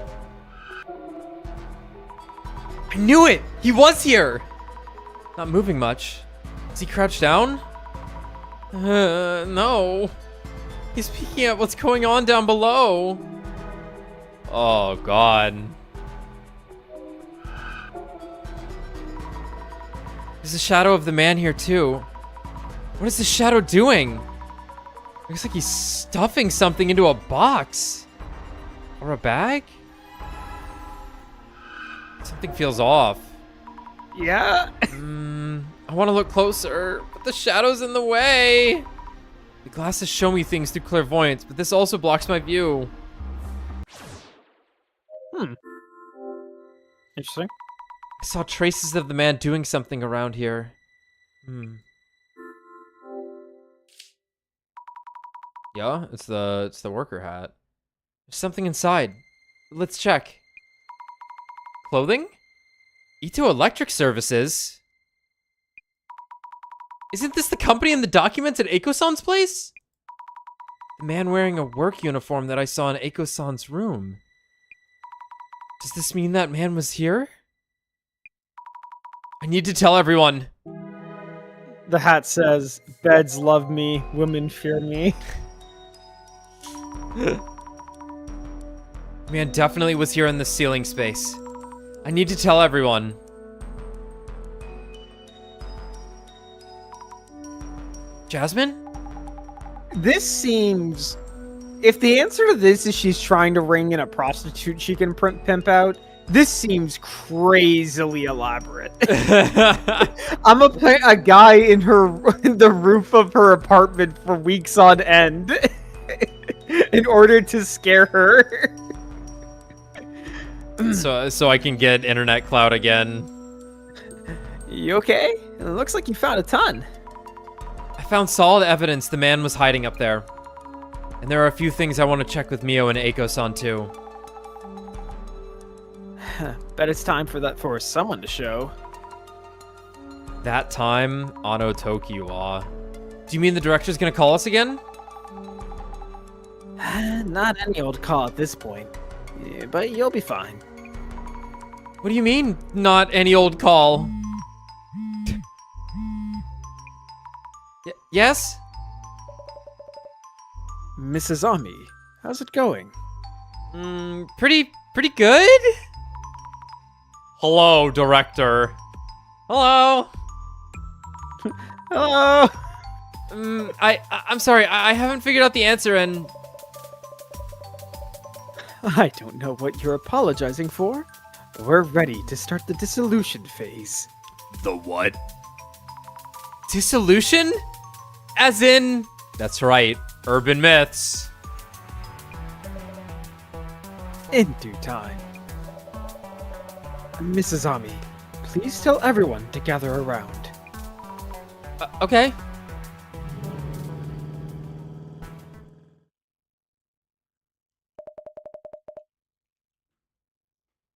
Speaker 1: I knew it! He was here! Not moving much. Is he crouched down? No. He's peeking at what's going on down below. Oh, God. There's a shadow of the man here, too. What is the shadow doing? Looks like he's stuffing something into a box. Or a bag? Something feels off.
Speaker 2: Yeah.
Speaker 1: I want to look closer, but the shadow's in the way. The glasses show me things through clairvoyance, but this also blocks my view.
Speaker 2: Interesting.
Speaker 1: I saw traces of the man doing something around here. Yeah, it's the worker hat. There's something inside. Let's check. Clothing? Ito Electric Services? Isn't this the company in the documents at Eiko-san's place? The man wearing a work uniform that I saw in Eiko-san's room. Does this mean that man was here? I need to tell everyone.
Speaker 2: The hat says, "Beds love me, women fear me."
Speaker 1: Man definitely was here in the ceiling space. I need to tell everyone. Jasmine?
Speaker 2: This seems... If the answer to this is she's trying to ring in a prostitute she can pimp out, this seems crazily elaborate. I'm gonna put a guy in the roof of her apartment for weeks on end in order to scare her.
Speaker 1: So I can get internet cloud again.
Speaker 2: You okay? It looks like you found a ton.
Speaker 1: I found solid evidence the man was hiding up there. And there are a few things I want to check with Mio and Eiko-san too.
Speaker 2: Bet it's time for someone to show.
Speaker 1: That time, Ano Tokiwa. Do you mean the director's gonna call us again?
Speaker 2: Not any old call at this point. Yeah, but you'll be fine.
Speaker 1: What do you mean, not any old call? Yes?
Speaker 2: Mrs. Ami, how's it going?
Speaker 1: Pretty good? Hello, director. Hello.
Speaker 2: Hello.
Speaker 1: I'm sorry, I haven't figured out the answer and...
Speaker 2: I don't know what you're apologizing for, but we're ready to start the dissolution phase.
Speaker 1: The what? Dissolution? As in... That's right, urban myths.
Speaker 2: In due time. Mrs. Ami, please tell everyone to gather around.
Speaker 1: Okay.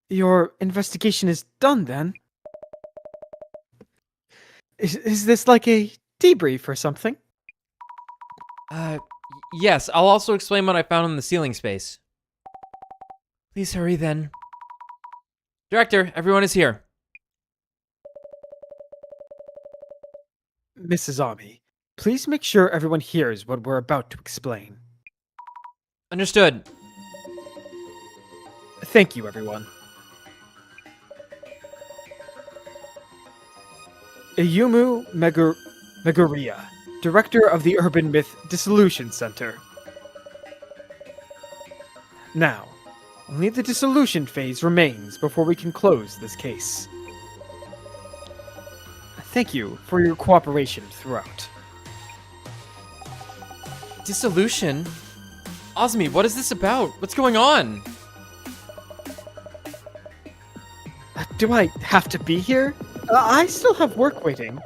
Speaker 2: Your investigation is done, then? Is this like a debrief or something?
Speaker 1: Yes, I'll also explain what I found in the ceiling space. Please hurry, then. Director, everyone is here.
Speaker 2: Mrs. Ami, please make sure everyone hears what we're about to explain.
Speaker 1: Understood.
Speaker 2: Thank you, everyone. Ayumu Meguria, Director of the Urban Myth Dissolution Center. Now, only the dissolution phase remains before we can close this case. Thank you for your cooperation throughout.
Speaker 1: Dissolution? Osmi, what is this about? What's going on?
Speaker 2: Do I have to be here? I still have work waiting.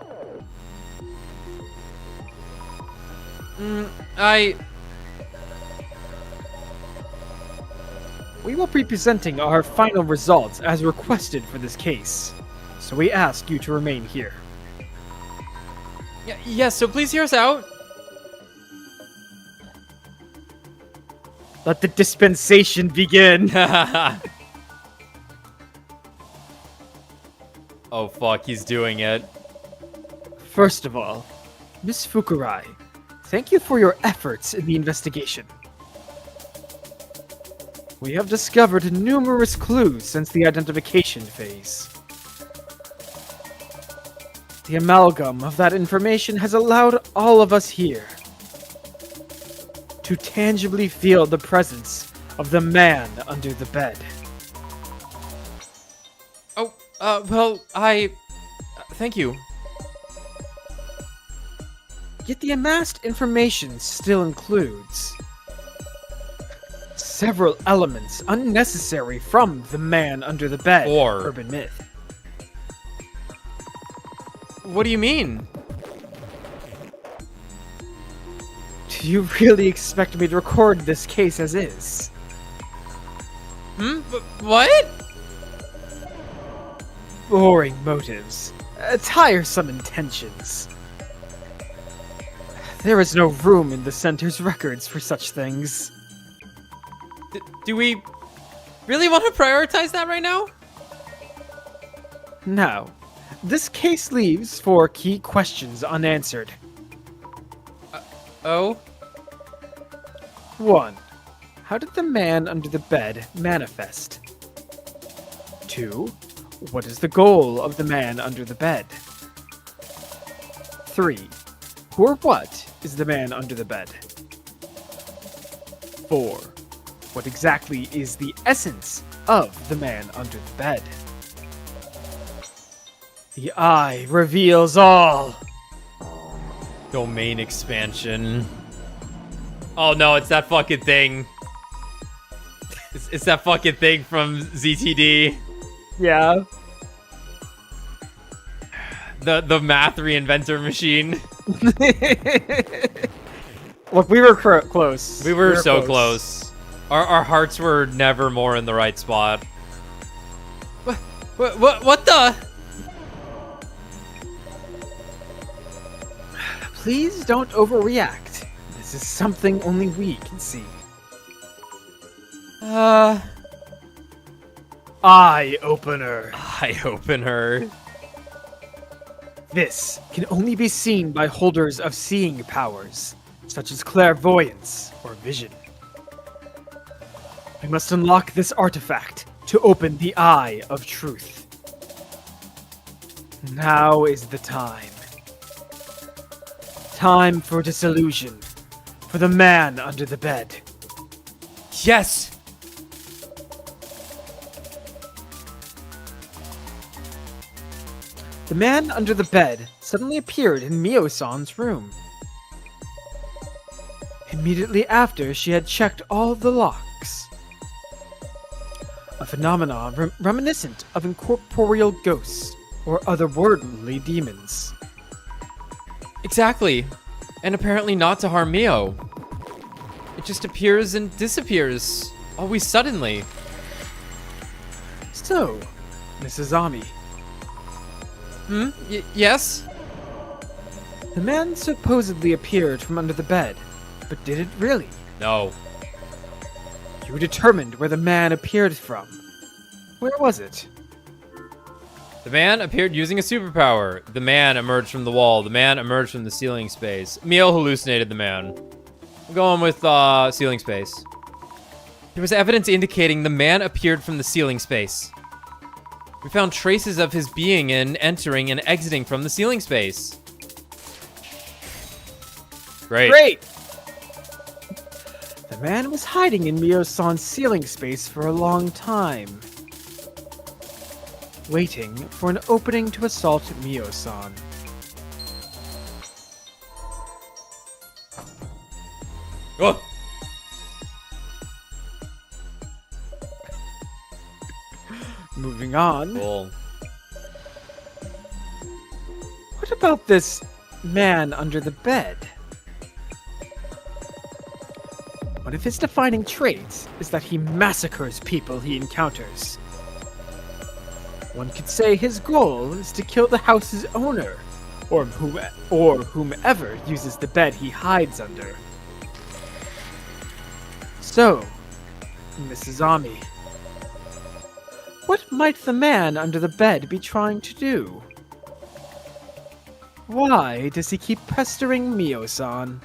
Speaker 2: We will be presenting our final results as requested for this case, so we ask you to remain here.
Speaker 1: Yes, so please hear us out.
Speaker 2: Let the dispensation begin.
Speaker 1: Oh fuck, he's doing it.
Speaker 2: First of all, Miss Fukurai, thank you for your efforts in the investigation. We have discovered numerous clues since the identification phase. The amalgam of that information has allowed all of us here to tangibly feel the presence of the man under the bed.
Speaker 1: Oh, well, thank you.
Speaker 2: Yet the amassed information still includes several elements unnecessary from the man under the bed urban myth.
Speaker 1: What do you mean?
Speaker 2: Do you really expect me to record this case as is?
Speaker 1: What?
Speaker 2: Boring motives. Tiresome intentions. There is no room in the center's records for such things.
Speaker 1: Do we really want to prioritize that right now?
Speaker 2: Now, this case leaves 4 key questions unanswered.
Speaker 1: Oh?
Speaker 2: 1. How did the man under the bed manifest? 2. What is the goal of the man under the bed? 3. Who or what is the man under the bed? 4. What exactly is the essence of the man under the bed? The eye reveals all.
Speaker 1: Domain expansion. Oh no, it's that fucking thing. It's that fucking thing from ZTD.
Speaker 2: Yeah.
Speaker 1: The math reinventor machine.
Speaker 2: Look, we were close.
Speaker 1: We were so close. Our hearts were never more in the right spot. What the?
Speaker 2: Please don't overreact. This is something only we can see. Eye opener.
Speaker 1: Eye opener.
Speaker 2: This can only be seen by holders of seeing powers, such as clairvoyance or vision. We must unlock this artifact to open the Eye of Truth. Now is the time. Time for dissolution. For the man under the bed.
Speaker 1: Yes!
Speaker 2: The man under the bed suddenly appeared in Mio-san's room. Immediately after she had checked all the locks. A phenomenon reminiscent of incorporeal ghosts or otherworldly demons.
Speaker 1: Exactly. And apparently not to harm Mio. It just appears and disappears. Always suddenly.
Speaker 2: So, Mrs. Ami.
Speaker 1: Yes?
Speaker 2: The man supposedly appeared from under the bed, but did it really?
Speaker 1: No.
Speaker 2: You determined where the man appeared from. Where was it?
Speaker 1: The man appeared using a superpower. The man emerged from the wall. The man emerged from the ceiling space. Mio hallucinated the man. I'm going with ceiling space. There was evidence indicating the man appeared from the ceiling space. We found traces of his being in, entering, and exiting from the ceiling space. Great.
Speaker 2: The man was hiding in Mio-san's ceiling space for a long time. Waiting for an opening to assault Mio-san.
Speaker 1: Oh!
Speaker 2: Moving on.
Speaker 1: Cool.
Speaker 2: What about this man under the bed? One of his defining traits is that he massacres people he encounters. One could say his goal is to kill the house's owner, or whomever uses the bed he hides under. So, Mrs. Ami, what might the man under the bed be trying to do? Why does he keep pestering Mio-san?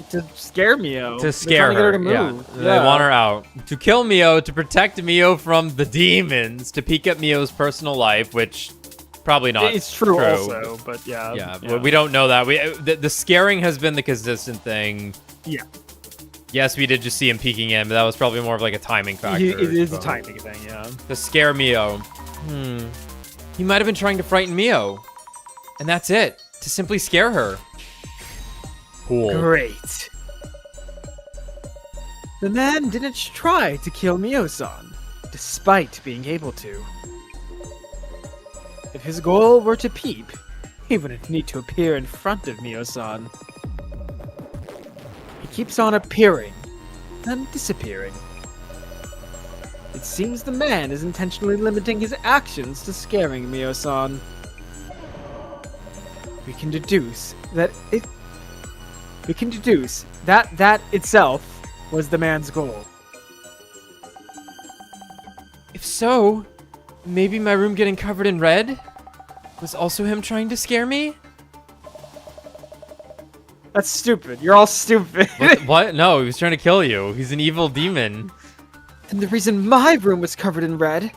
Speaker 2: To scare Mio.
Speaker 1: To scare her. Yeah. They want her out. To kill Mio, to protect Mio from the demons, to peek at Mio's personal life, which probably not.
Speaker 2: It's true also, but yeah.
Speaker 1: Yeah, but we don't know that. The scaring has been the consistent thing.
Speaker 2: Yeah.
Speaker 1: Yes, we did just see him peeking in, but that was probably more of like a timing factor.
Speaker 2: It is a timing thing, yeah.
Speaker 1: To scare Mio. He might have been trying to frighten Mio. And that's it. To simply scare her. Cool.
Speaker 2: Great. The man didn't try to kill Mio-san, despite being able to. If his goal were to peep, he wouldn't need to appear in front of Mio-san. He keeps on appearing, then disappearing. It seems the man is intentionally limiting his actions to scaring Mio-san. We can deduce that that itself was the man's goal.
Speaker 1: If so, maybe my room getting covered in red was also him trying to scare me?
Speaker 2: That's stupid. You're all stupid.
Speaker 1: What? No, he was trying to kill you. He's an evil demon.
Speaker 2: And the reason my room was covered in red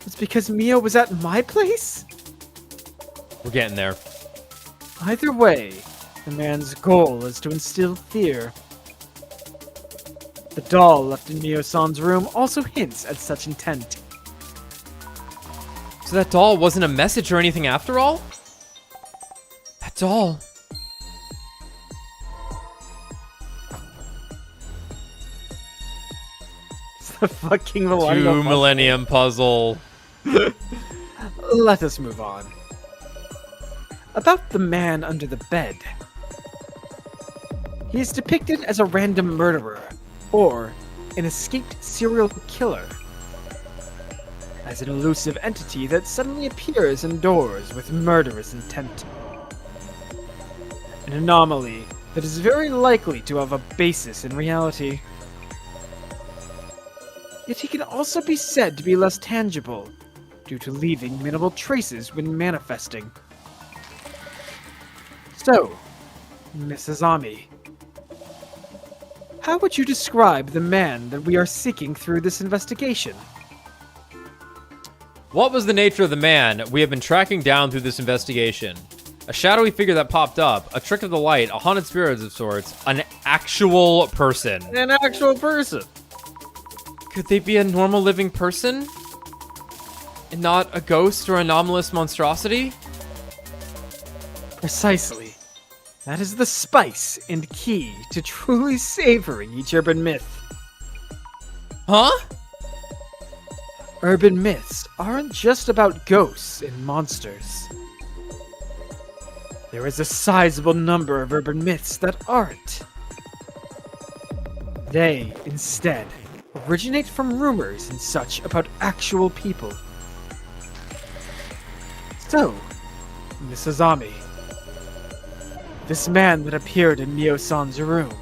Speaker 2: was because Mio was at my place?
Speaker 1: We're getting there.
Speaker 2: Either way, the man's goal is to instill fear. The doll left in Mio-san's room also hints at such intent.
Speaker 1: So that doll wasn't a message or anything after all? That doll...
Speaker 2: It's the fucking
Speaker 1: Millennium Puzzle.
Speaker 2: Let us move on. About the man under the bed. He is depicted as a random murderer, or an escaped serial killer. As an elusive entity that suddenly appears indoors with murderous intent. An anomaly that is very likely to have a basis in reality. Yet he can also be said to be less tangible, due to leaving minimal traces when manifesting. So, Mrs. Ami, how would you describe the man that we are seeking through this investigation?
Speaker 1: What was the nature of the man we have been tracking down through this investigation? A shadowy figure that popped up, a trick of the light, a haunted spirit of sorts, an actual person.
Speaker 2: An actual person.
Speaker 1: Could they be a normal living person? And not a ghost or anomalous monstrosity?
Speaker 2: Precisely. That is the spice and key to truly savoring each urban myth.
Speaker 1: Huh?
Speaker 2: Urban myths aren't just about ghosts and monsters. There is a sizable number of urban myths that aren't. They, instead, originate from rumors and such about actual people. So, Mrs. Ami, this man that appeared in Mio-san's room,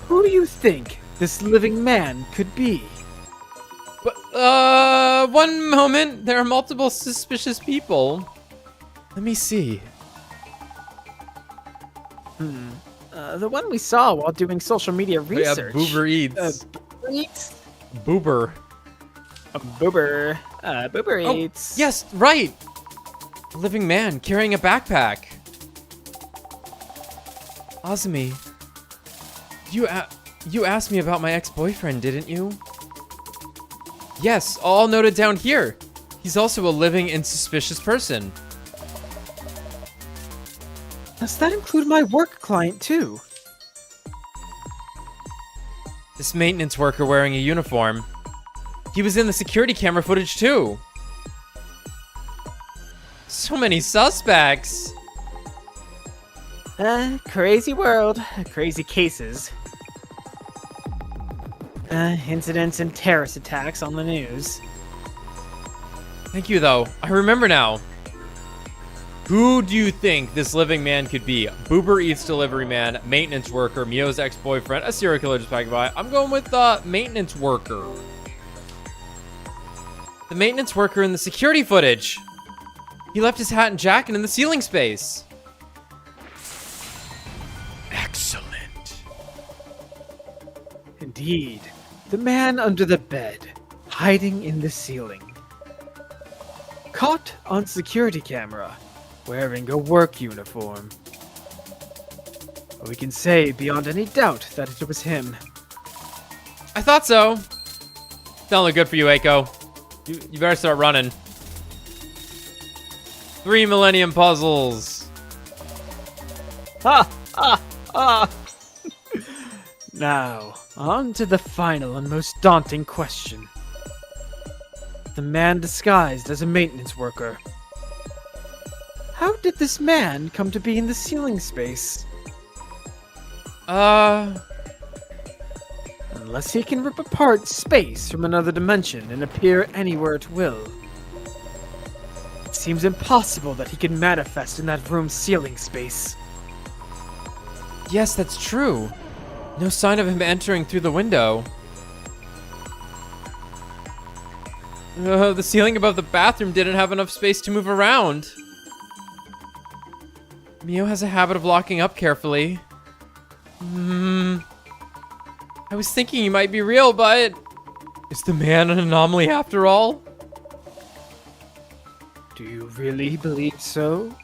Speaker 2: who do you think this living man could be?
Speaker 1: One moment. There are multiple suspicious people. Let me see.
Speaker 2: The one we saw while doing social media research.
Speaker 1: Yeah, Boober Eats.
Speaker 2: Boober Eats?
Speaker 1: Boober.
Speaker 2: Boober. Boober Eats.
Speaker 1: Oh, yes, right. A living man carrying a backpack. Azumi, you asked me about my ex-boyfriend, didn't you? Yes, all noted down here. He's also a living and suspicious person.
Speaker 2: Does that include my work client, too?
Speaker 1: This maintenance worker wearing a uniform. He was in the security camera footage, too. So many suspects.
Speaker 2: Crazy world. Crazy cases. Incidents and terrorist attacks on the news.
Speaker 1: Thank you, though. I remember now. Who do you think this living man could be? Boober Eats delivery man, maintenance worker, Mio's ex-boyfriend, a serial killer just passing by. I'm going with maintenance worker. The maintenance worker in the security footage. He left his hat and jacket in the ceiling space. Excellent.
Speaker 2: Indeed. The man under the bed, hiding in the ceiling. Caught on security camera, wearing a work uniform. We can say beyond any doubt that it was him.
Speaker 1: I thought so. Don't look good for you, Eiko. You better start running. 3 Millennium Puzzles.
Speaker 2: Ha! Ha! Ha! Now, on to the final and most daunting question. The man disguised as a maintenance worker. How did this man come to be in the ceiling space? Unless he can rip apart space from another dimension and appear anywhere at will. It seems impossible that he can manifest in that room's ceiling space.
Speaker 1: Yes, that's true. No sign of him entering through the window. The ceiling above the bathroom didn't have enough space to move around. Mio has a habit of locking up carefully. I was thinking he might be real, but... Is the man an anomaly after all?
Speaker 2: Do you really believe so?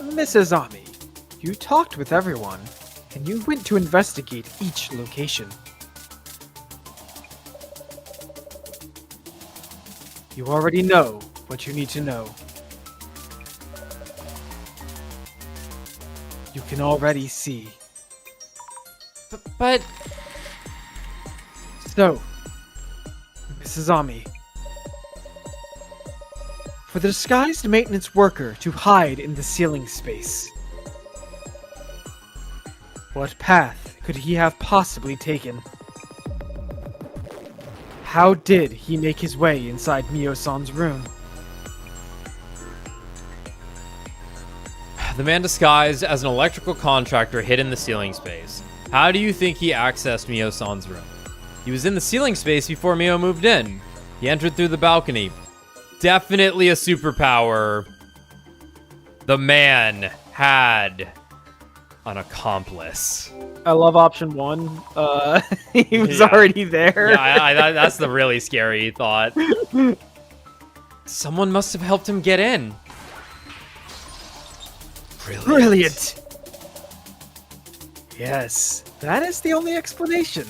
Speaker 2: Mrs. Ami, you talked with everyone, and you went to investigate each location. You already know what you need to know. You can already see.
Speaker 1: But...
Speaker 2: So, Mrs. Ami, for the disguised maintenance worker to hide in the ceiling space, what path could he have possibly taken? How did he make his way inside Mio-san's room?
Speaker 1: The man disguised as an electrical contractor hid in the ceiling space. How do you think he accessed Mio-san's room? He was in the ceiling space before Mio moved in. He entered through the balcony. Definitely a superpower. The man had an accomplice.
Speaker 2: I love option 1. He was already there.
Speaker 1: Yeah, that's the really scary thought. Someone must have helped him get in.
Speaker 2: Brilliant! Yes, that is the only explanation.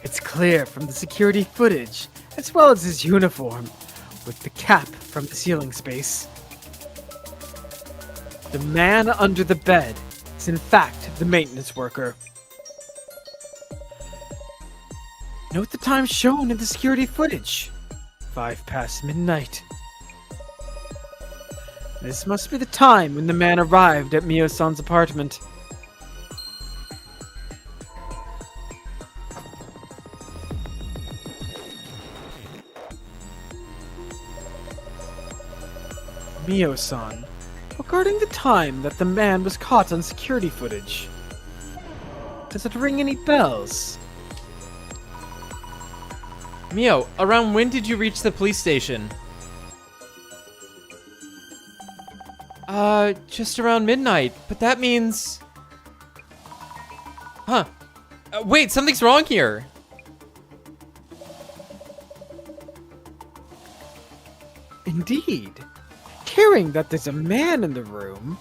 Speaker 2: It's clear from the security footage, as well as his uniform, with the cap from the ceiling space. The man under the bed is in fact the maintenance worker. Note the time shown in the security footage. 5 past midnight. This must be the time when the man arrived at Mio-san's apartment. Mio-san, regarding the time that the man was caught on security footage, does it ring any bells?
Speaker 1: Mio, around when did you reach the police station? Just around midnight, but that means... Huh. Wait, something's wrong here.
Speaker 2: Indeed. Hearing that there's a man in the room,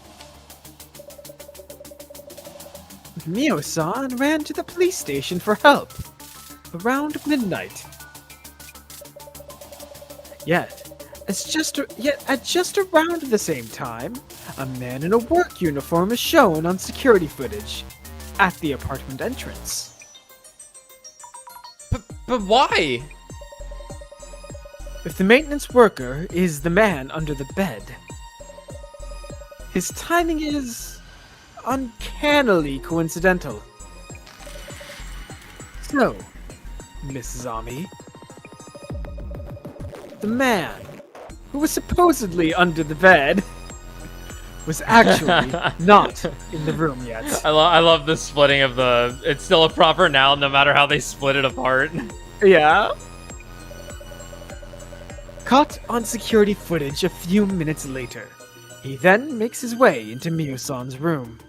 Speaker 2: Mio-san ran to the police station for help around midnight. Yet at just around the same time, a man in a work uniform is shown on security footage at the apartment entrance.
Speaker 1: But why?
Speaker 2: If the maintenance worker is the man under the bed, his timing is uncannily coincidental. So, Mrs. Ami, the man who was supposedly under the bed was actually not in the room yet.
Speaker 1: I love the splitting of the... It's still a proper noun no matter how they split it apart.
Speaker 2: Yeah. Caught on security footage a few minutes later, he then makes his way into Mio-san's room.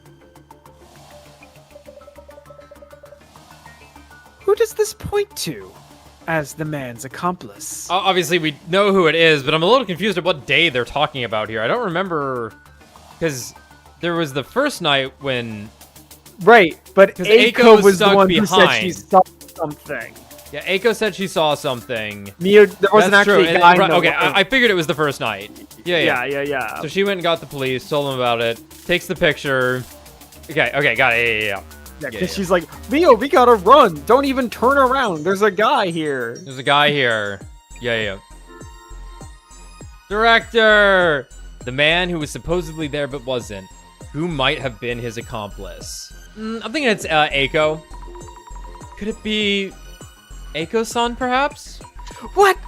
Speaker 2: Who does this point to as the man's accomplice?
Speaker 1: Obviously, we know who it is, but I'm a little confused at what day they're talking about here. I don't remember... Because there was the first night when...
Speaker 2: Right, but Eiko was the one
Speaker 1: behind.
Speaker 2: Who said she saw something.
Speaker 1: Yeah, Eiko said she saw something.
Speaker 2: Mio, there wasn't actually a guy.
Speaker 1: Okay, I figured it was the first night.
Speaker 2: Yeah.
Speaker 1: So she went and got the police, told them about it, takes the picture. Okay, got it.
Speaker 2: Yeah, because she's like, Mio, we gotta run. Don't even turn around. There's a guy here.
Speaker 1: There's a guy here. Yeah. Director! The man who was supposedly there but wasn't. Who might have been his accomplice? I'm thinking it's Eiko. Could it be Eiko-san, perhaps?
Speaker 2: What?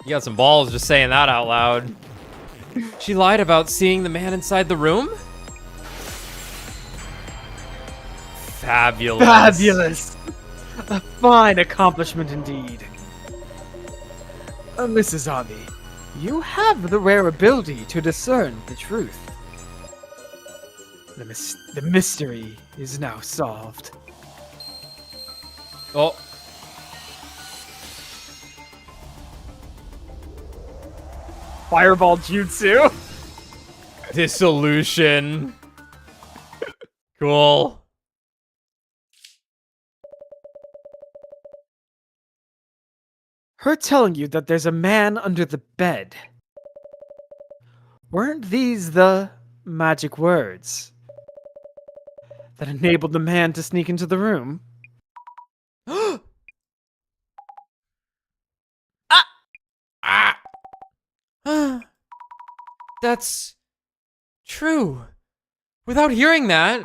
Speaker 1: You got some balls just saying that out loud. She lied about seeing the man inside the room? Fabulous.
Speaker 2: Fabulous. A fine accomplishment indeed. Mrs. Ami, you have the rare ability to discern the truth. The mystery is now solved.
Speaker 1: Oh.
Speaker 2: Fireball jutsu.
Speaker 1: Dissolution. Cool.
Speaker 2: Her telling you that there's a man under the bed. Weren't these the magic words that enabled the man to sneak into the room?
Speaker 1: That's true. Without hearing that,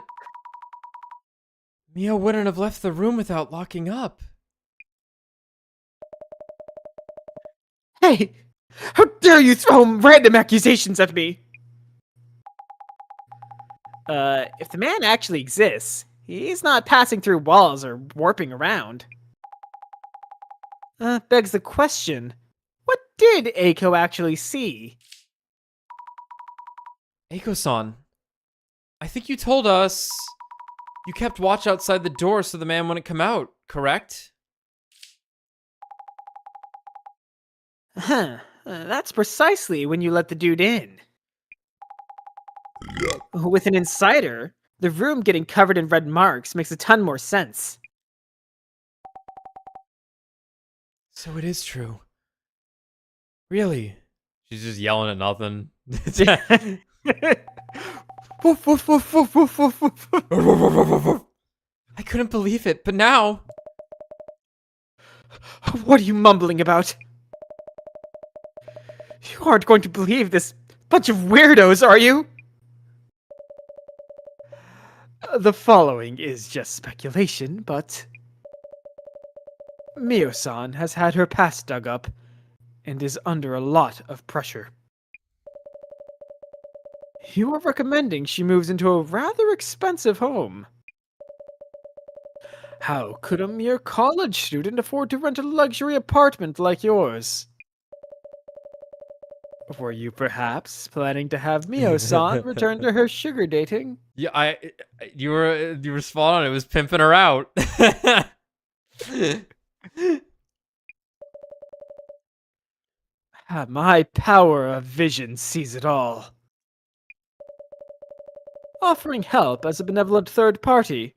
Speaker 1: Mia wouldn't have left the room without locking up.
Speaker 2: Hey! How dare you throw random accusations at me? If the man actually exists, he's not passing through walls or warping around. Begs the question, what did Eiko actually see?
Speaker 1: Eiko-san, I think you told us you kept watch outside the door so the man wouldn't come out, correct?
Speaker 2: Huh. That's precisely when you let the dude in. With an insider, the room getting covered in red marks makes a ton more sense.
Speaker 1: So it is true. Really? She's just yelling at nothing.
Speaker 2: Woof, woof, woof, woof, woof, woof, woof.
Speaker 1: I couldn't believe it, but now...
Speaker 2: What are you mumbling about? You aren't going to believe this bunch of weirdos, are you? The following is just speculation, but... Mio-san has had her past dug up, and is under a lot of pressure. You are recommending she moves into a rather expensive home. How could a mere college student afford to rent a luxury apartment like yours? Were you perhaps planning to have Mio-san return to her sugar dating?
Speaker 1: Yeah, you were spot on. It was pimping her out.
Speaker 2: My power of vision sees it all. Offering help as a benevolent third party,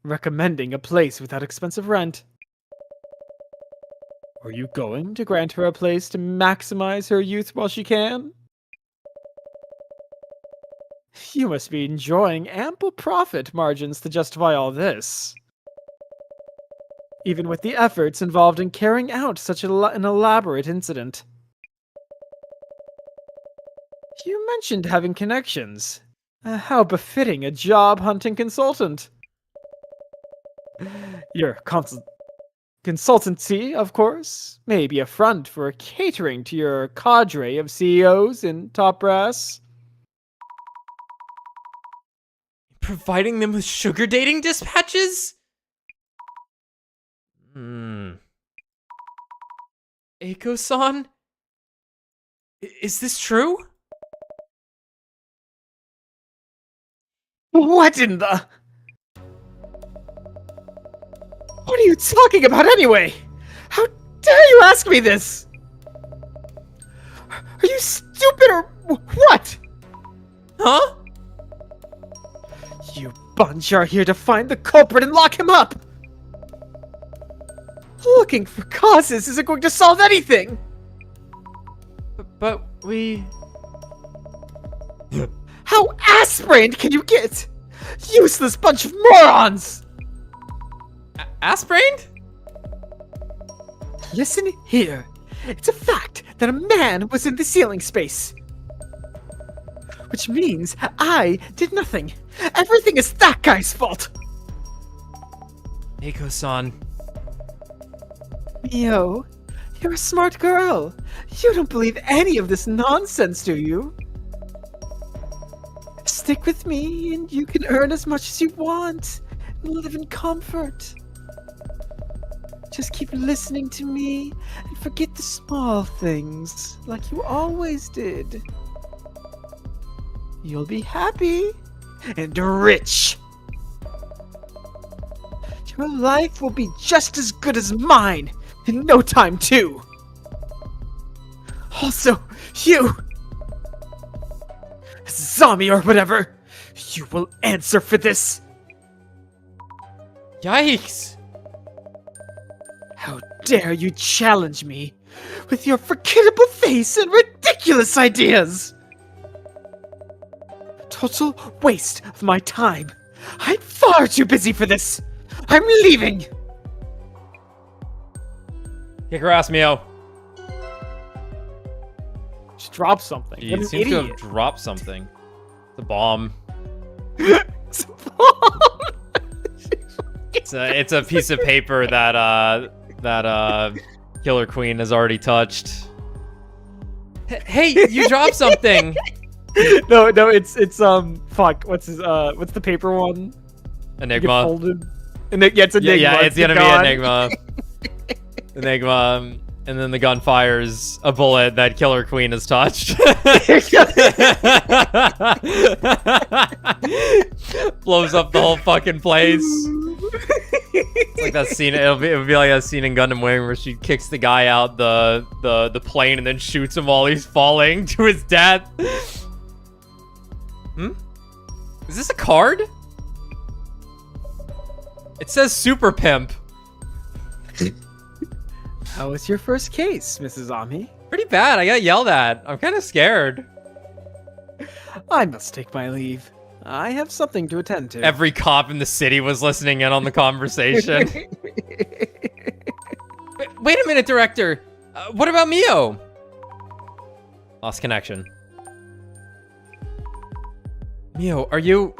Speaker 2: recommending a place without expensive rent. Are you going to grant her a place to maximize her youth while she can? You must be enjoying ample profit margins to justify all this. Even with the efforts involved in carrying out such an elaborate incident. You mentioned having connections. How befitting a job-hunting consultant. Your consultancy, of course, may be a front for catering to your cadre of CEOs and top brass.
Speaker 1: Providing them with sugar dating dispatches? Eiko-san? Is this true?
Speaker 2: What in the... What are you talking about anyway? How dare you ask me this? Are you stupid or what?
Speaker 1: Huh?
Speaker 2: You bunch are here to find the culprit and lock him up! Looking for causes isn't going to solve anything!
Speaker 1: But we...
Speaker 2: How ass-brained can you get? Useless bunch of morons!
Speaker 1: Ass-brained?
Speaker 2: Listen here. It's a fact that a man was in the ceiling space. which means I did nothing. Everything is that guy's fault.
Speaker 1: Eiko-san.
Speaker 2: Mio, you're a smart girl. You don't believe any of this nonsense, do you? Stick with me and you can earn as much as you want and live in comfort. Just keep listening to me and forget the small things like you always did. You'll be happy and rich. Your life will be just as good as mine in no time, too. Also, you, zombie or whatever, you will answer for this.
Speaker 1: Yikes!
Speaker 2: How dare you challenge me with your forgettable face and ridiculous ideas? Total waste of my time. I'm far too busy for this. I'm leaving.
Speaker 1: Kick her ass, Mio.
Speaker 2: Just drop something.
Speaker 1: You seem to have dropped something. The bomb.
Speaker 2: It's a bomb.
Speaker 1: It's a piece of paper that Killer Queen has already touched. Hey, you dropped something.
Speaker 2: No, it's fuck. What's the paper one?
Speaker 1: Enigma.
Speaker 2: Folded. Yeah, it's Enigma.
Speaker 1: Yeah, it's gonna be Enigma. Enigma, and then the gun fires a bullet that Killer Queen has touched. Blows up the whole fucking place. It's like that scene. It would be like that scene in Gundam Wing where she kicks the guy out the plane and then shoots him while he's falling to his death. Is this a card? It says Super Pimp.
Speaker 2: How was your first case, Mrs. Ami?
Speaker 1: Pretty bad. I got yelled at. I'm kind of scared.
Speaker 2: I must take my leave. I have something to attend to.
Speaker 1: Every cop in the city was listening in on the conversation. Wait a minute, director. What about Mio? Lost connection. Mio, are you...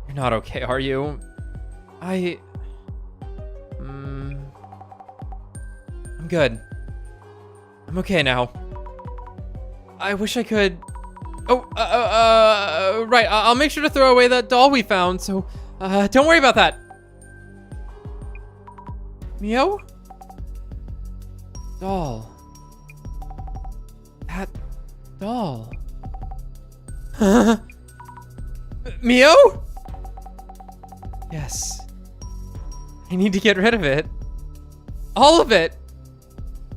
Speaker 1: You're not okay, are you? I'm good. I'm okay now. I wish I could... Oh, right. I'll make sure to throw away that doll we found, so, don't worry about that. Mio? Doll. That doll. Mio? Yes. I need to get rid of it. All of it.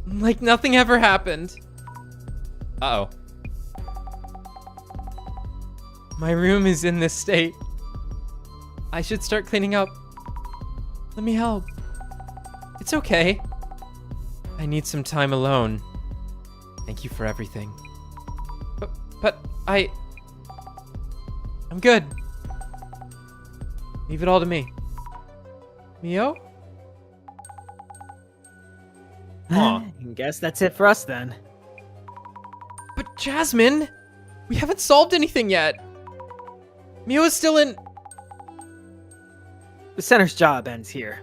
Speaker 1: Like nothing ever happened. Uh-oh. My room is in this state. I should start cleaning up. Let me help. It's okay. I need some time alone. Thank you for everything. But I'm good. Leave it all to me. Mio?
Speaker 2: Aw. Guess that's it for us then.
Speaker 1: But Jasmine, we haven't solved anything yet. Mio is still in...
Speaker 2: The center's job ends here.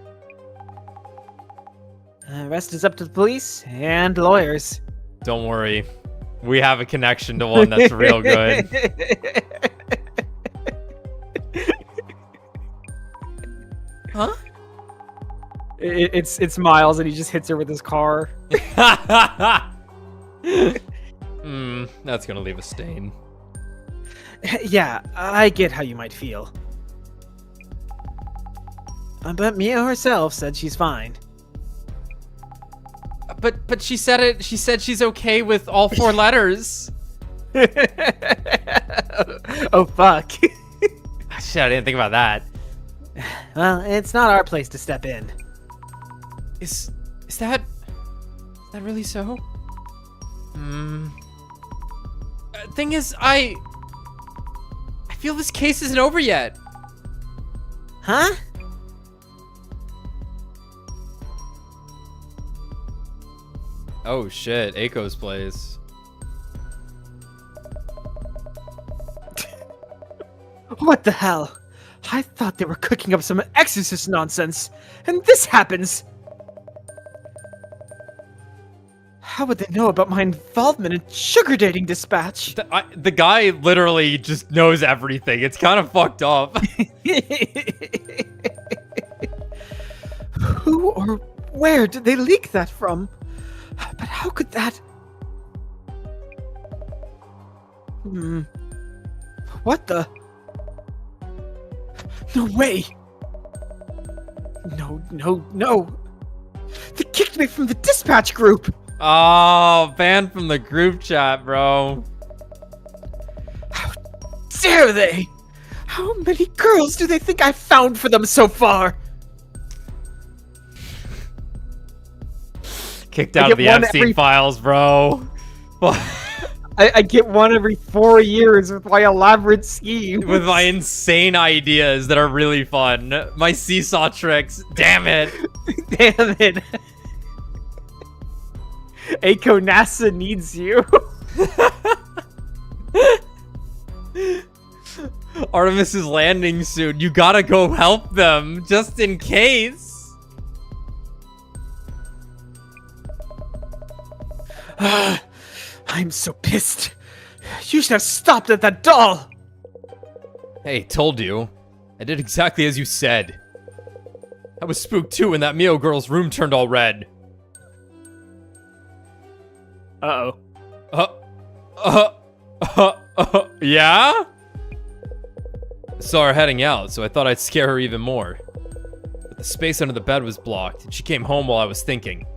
Speaker 2: The rest is up to the police and lawyers.
Speaker 1: Don't worry. We have a connection to one that's real good. Huh?
Speaker 2: It's Miles and he just hits her with his car.
Speaker 1: That's gonna leave a stain.
Speaker 2: Yeah, I get how you might feel. But Mia herself said she's fine.
Speaker 1: But she said it. She said she's okay with all 4 letters.
Speaker 2: Oh fuck.
Speaker 1: Shit, I didn't think about that.
Speaker 2: Well, it's not our place to step in.
Speaker 1: Is that really so? Thing is, I feel this case isn't over yet.
Speaker 2: Huh?
Speaker 1: Oh shit, Eiko's place.
Speaker 2: What the hell? I thought they were cooking up some exorcist nonsense, and this happens! How would they know about my involvement in sugar dating dispatch?
Speaker 1: The guy literally just knows everything. It's kind of fucked up.
Speaker 2: Who or where did they leak that from? But how could that... What the... No way! No! They kicked me from the dispatch group!
Speaker 1: Oh, banned from the group chat, bro.
Speaker 2: How dare they? How many girls do they think I've found for them so far?
Speaker 1: Kicked out of the Epstein files, bro.
Speaker 2: I get one every 4 years with my elaborate scheme.
Speaker 1: With my insane ideas that are really fun. My seesaw tricks. Damn it.
Speaker 2: Damn it. Eiko, NASA needs you.
Speaker 1: Artemis is landing soon. You gotta go help them, just in case.
Speaker 2: I'm so pissed. You should have stopped at that doll.
Speaker 1: Hey, told you. I did exactly as you said. I was spooked too when that Mio girl's room turned all red.
Speaker 2: Uh-oh.
Speaker 1: Yeah? Saw her heading out, so I thought I'd scare her even more. But the space under the bed was blocked, and she came home while I was thinking.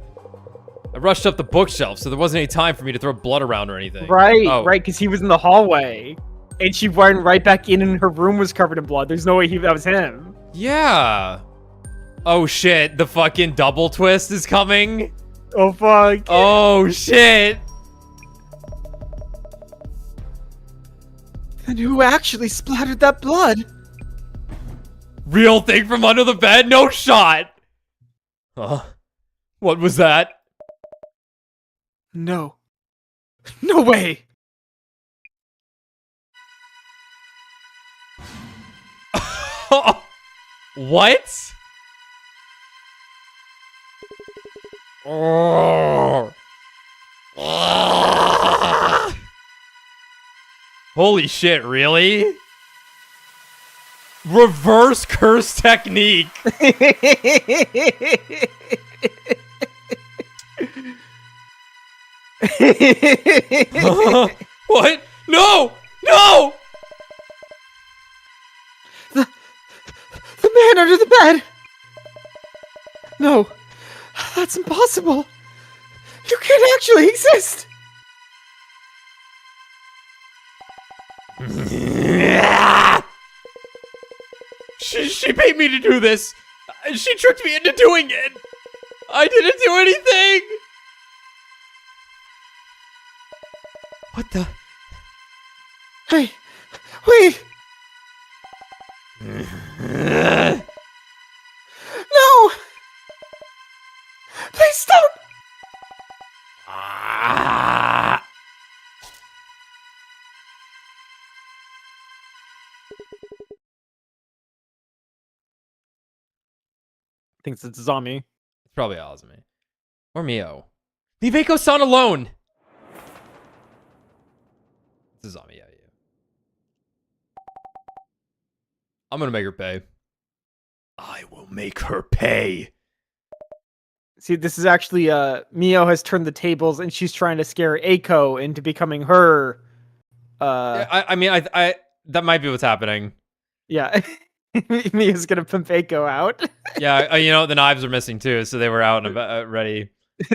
Speaker 1: I rushed up the bookshelf, so there wasn't any time for me to throw blood around or anything.
Speaker 2: Right, right, because he was in the hallway. And she went right back in and her room was covered in blood. There's no way that was him.
Speaker 1: Yeah. Oh shit, the fucking double twist is coming.
Speaker 2: Oh fuck.
Speaker 1: Oh shit.
Speaker 2: And who actually splattered that blood?
Speaker 1: Real thing from under the bed? No shot. What was that?
Speaker 2: No. No way.
Speaker 1: What? Oh. Holy shit, really? Reverse curse technique. What? No! No!
Speaker 2: The man under the bed! No, that's impossible. You can't actually exist.
Speaker 1: She paid me to do this. She tricked me into doing it. I didn't do anything. What the?
Speaker 2: Hey, wait. No! Please don't! Thinks it's Zami.
Speaker 1: It's probably Azumi. Or Mio. Leave Eiko-san alone! It's Zami, yeah. I'm gonna make her pay. I will make her pay.
Speaker 2: See, this is actually, Mio has turned the tables and she's trying to scare Eiko into becoming her,
Speaker 1: yeah, I mean, I that might be what's happening.
Speaker 2: Yeah. Mio's gonna pimp Eiko out.
Speaker 1: Yeah, you know, the knives are missing too, so they were out and ready.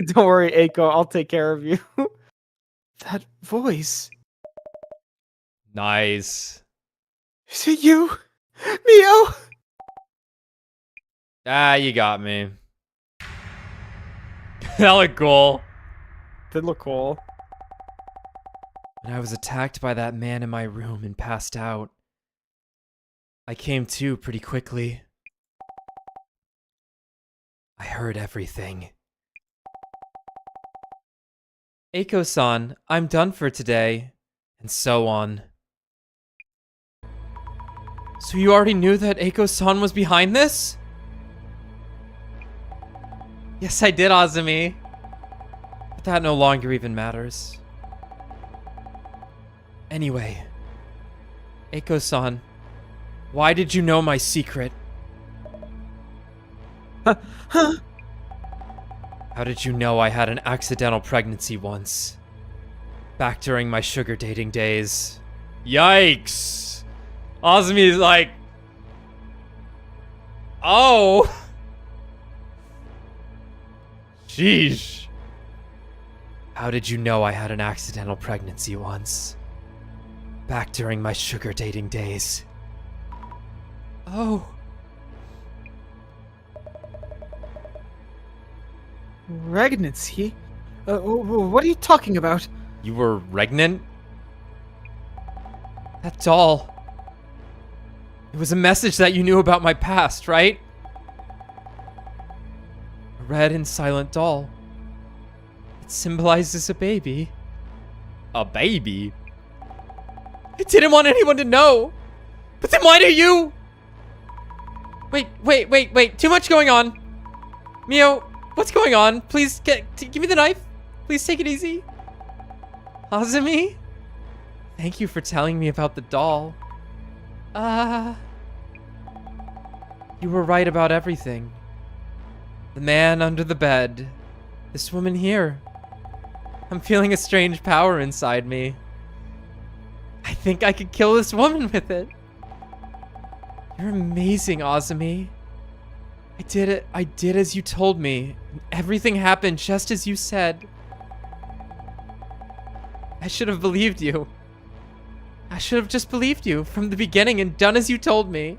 Speaker 2: Don't worry, Eiko, I'll take care of you. That voice.
Speaker 1: Nice.
Speaker 2: Is it you, Mio?
Speaker 1: Ah, you got me. That looked cool.
Speaker 2: Did look cool.
Speaker 1: When I was attacked by that man in my room and passed out, I came to pretty quickly. I heard everything. Eiko-san, I'm done for today. And so on. So you already knew that Eiko-san was behind this? Yes, I did, Azumi. But that no longer even matters. Anyway, Eiko-san, why did you know my secret?
Speaker 2: Huh?
Speaker 1: How did you know I had an accidental pregnancy once? Back during my sugar dating days. Yikes! Azumi's like... Oh! Sheesh. How did you know I had an accidental pregnancy once? Back during my sugar dating days. Oh.
Speaker 2: Pregnancy? What are you talking about?
Speaker 1: You were regnant? That doll. It was a message that you knew about my past, right? A red and silent doll. It symbolizes a baby. A baby? I didn't want anyone to know. But then why do you? Wait. Too much going on. Mio, what's going on? Please, give me the knife. Please take it easy. Azumi? Thank you for telling me about the doll. You were right about everything. The man under the bed. This woman here. I'm feeling a strange power inside me. I think I could kill this woman with it. You're amazing, Azumi. I did it. I did as you told me. Everything happened just as you said. I should have believed you. I should have just believed you from the beginning and done as you told me.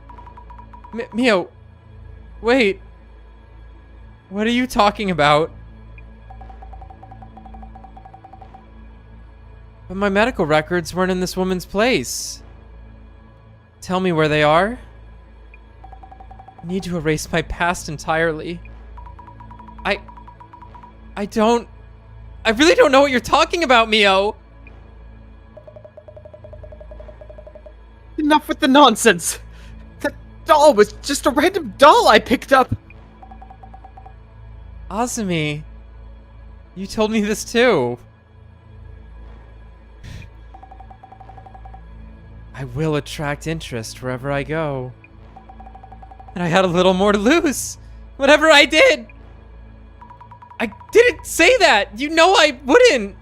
Speaker 1: Mio, wait. What are you talking about? But my medical records weren't in this woman's place. Tell me where they are. I need to erase my past entirely. I really don't know what you're talking about, Mio.
Speaker 2: Enough with the nonsense. That doll was just a random doll I picked up.
Speaker 1: Azumi, you told me this too. I will attract interest wherever I go. And I had a little more to lose. Whatever I did. I didn't say that. You know I wouldn't.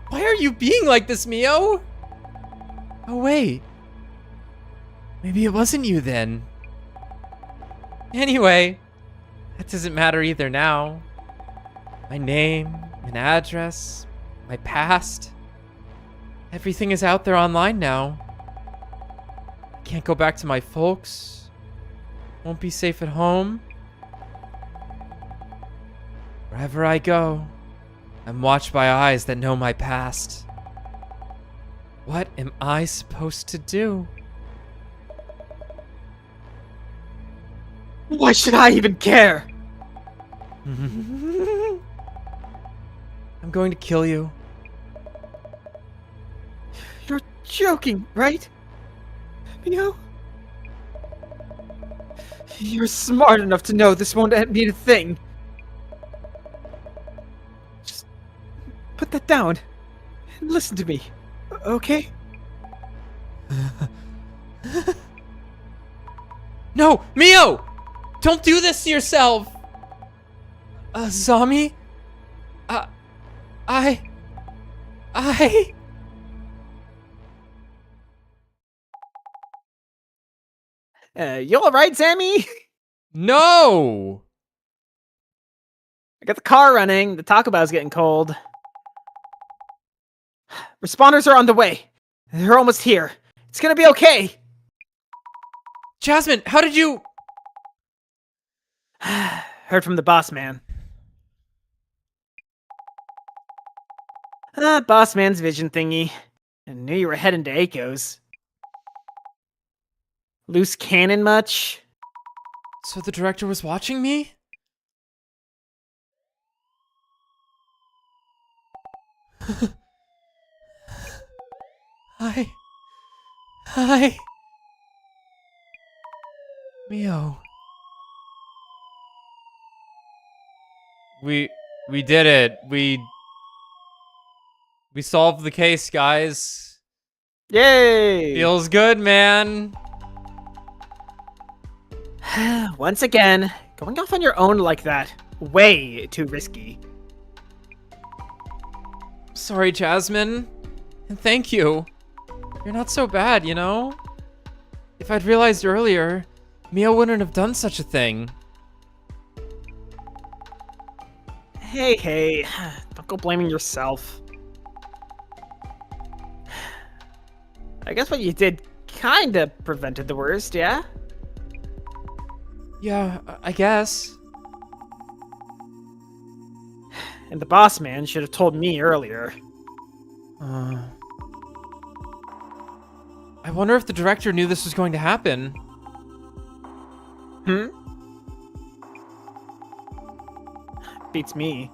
Speaker 1: Why are you being like this, Mio? Oh, wait. Maybe it wasn't you then. Anyway, that doesn't matter either now. My name, an address, my past. Everything is out there online now. I can't go back to my folks. Won't be safe at home. Wherever I go, I'm watched by eyes that know my past. What am I supposed to do?
Speaker 2: Why should I even care?
Speaker 1: I'm going to kill you.
Speaker 2: You're joking, right? Mio? You're smart enough to know this won't mean a thing. Just put that down and listen to me, okay?
Speaker 1: No, Mio! Don't do this to yourself! Zami?
Speaker 2: You alright, Sammy?
Speaker 1: No!
Speaker 2: I got the car running. The Taco Bell's getting cold. Responders are on the way. They're almost here. It's gonna be okay.
Speaker 1: Jasmine, how did you...
Speaker 2: Heard from the boss man. Boss man's vision thingy. I knew you were heading to Eiko's. Loose cannon much?
Speaker 1: So the director was watching me? Hi. Mio. We did it. We solved the case, guys.
Speaker 2: Yay!
Speaker 1: Feels good, man.
Speaker 2: Once again, going off on your own like that, way too risky.
Speaker 1: Sorry, Jasmine. And thank you. You're not so bad, you know? If I'd realized earlier, Mio wouldn't have done such a thing.
Speaker 2: Hey, don't go blaming yourself. I guess what you did kinda prevented the worst, yeah?
Speaker 1: Yeah, I guess.
Speaker 2: And the boss man should have told me earlier.
Speaker 1: I wonder if the director knew this was going to happen.
Speaker 2: Beats me.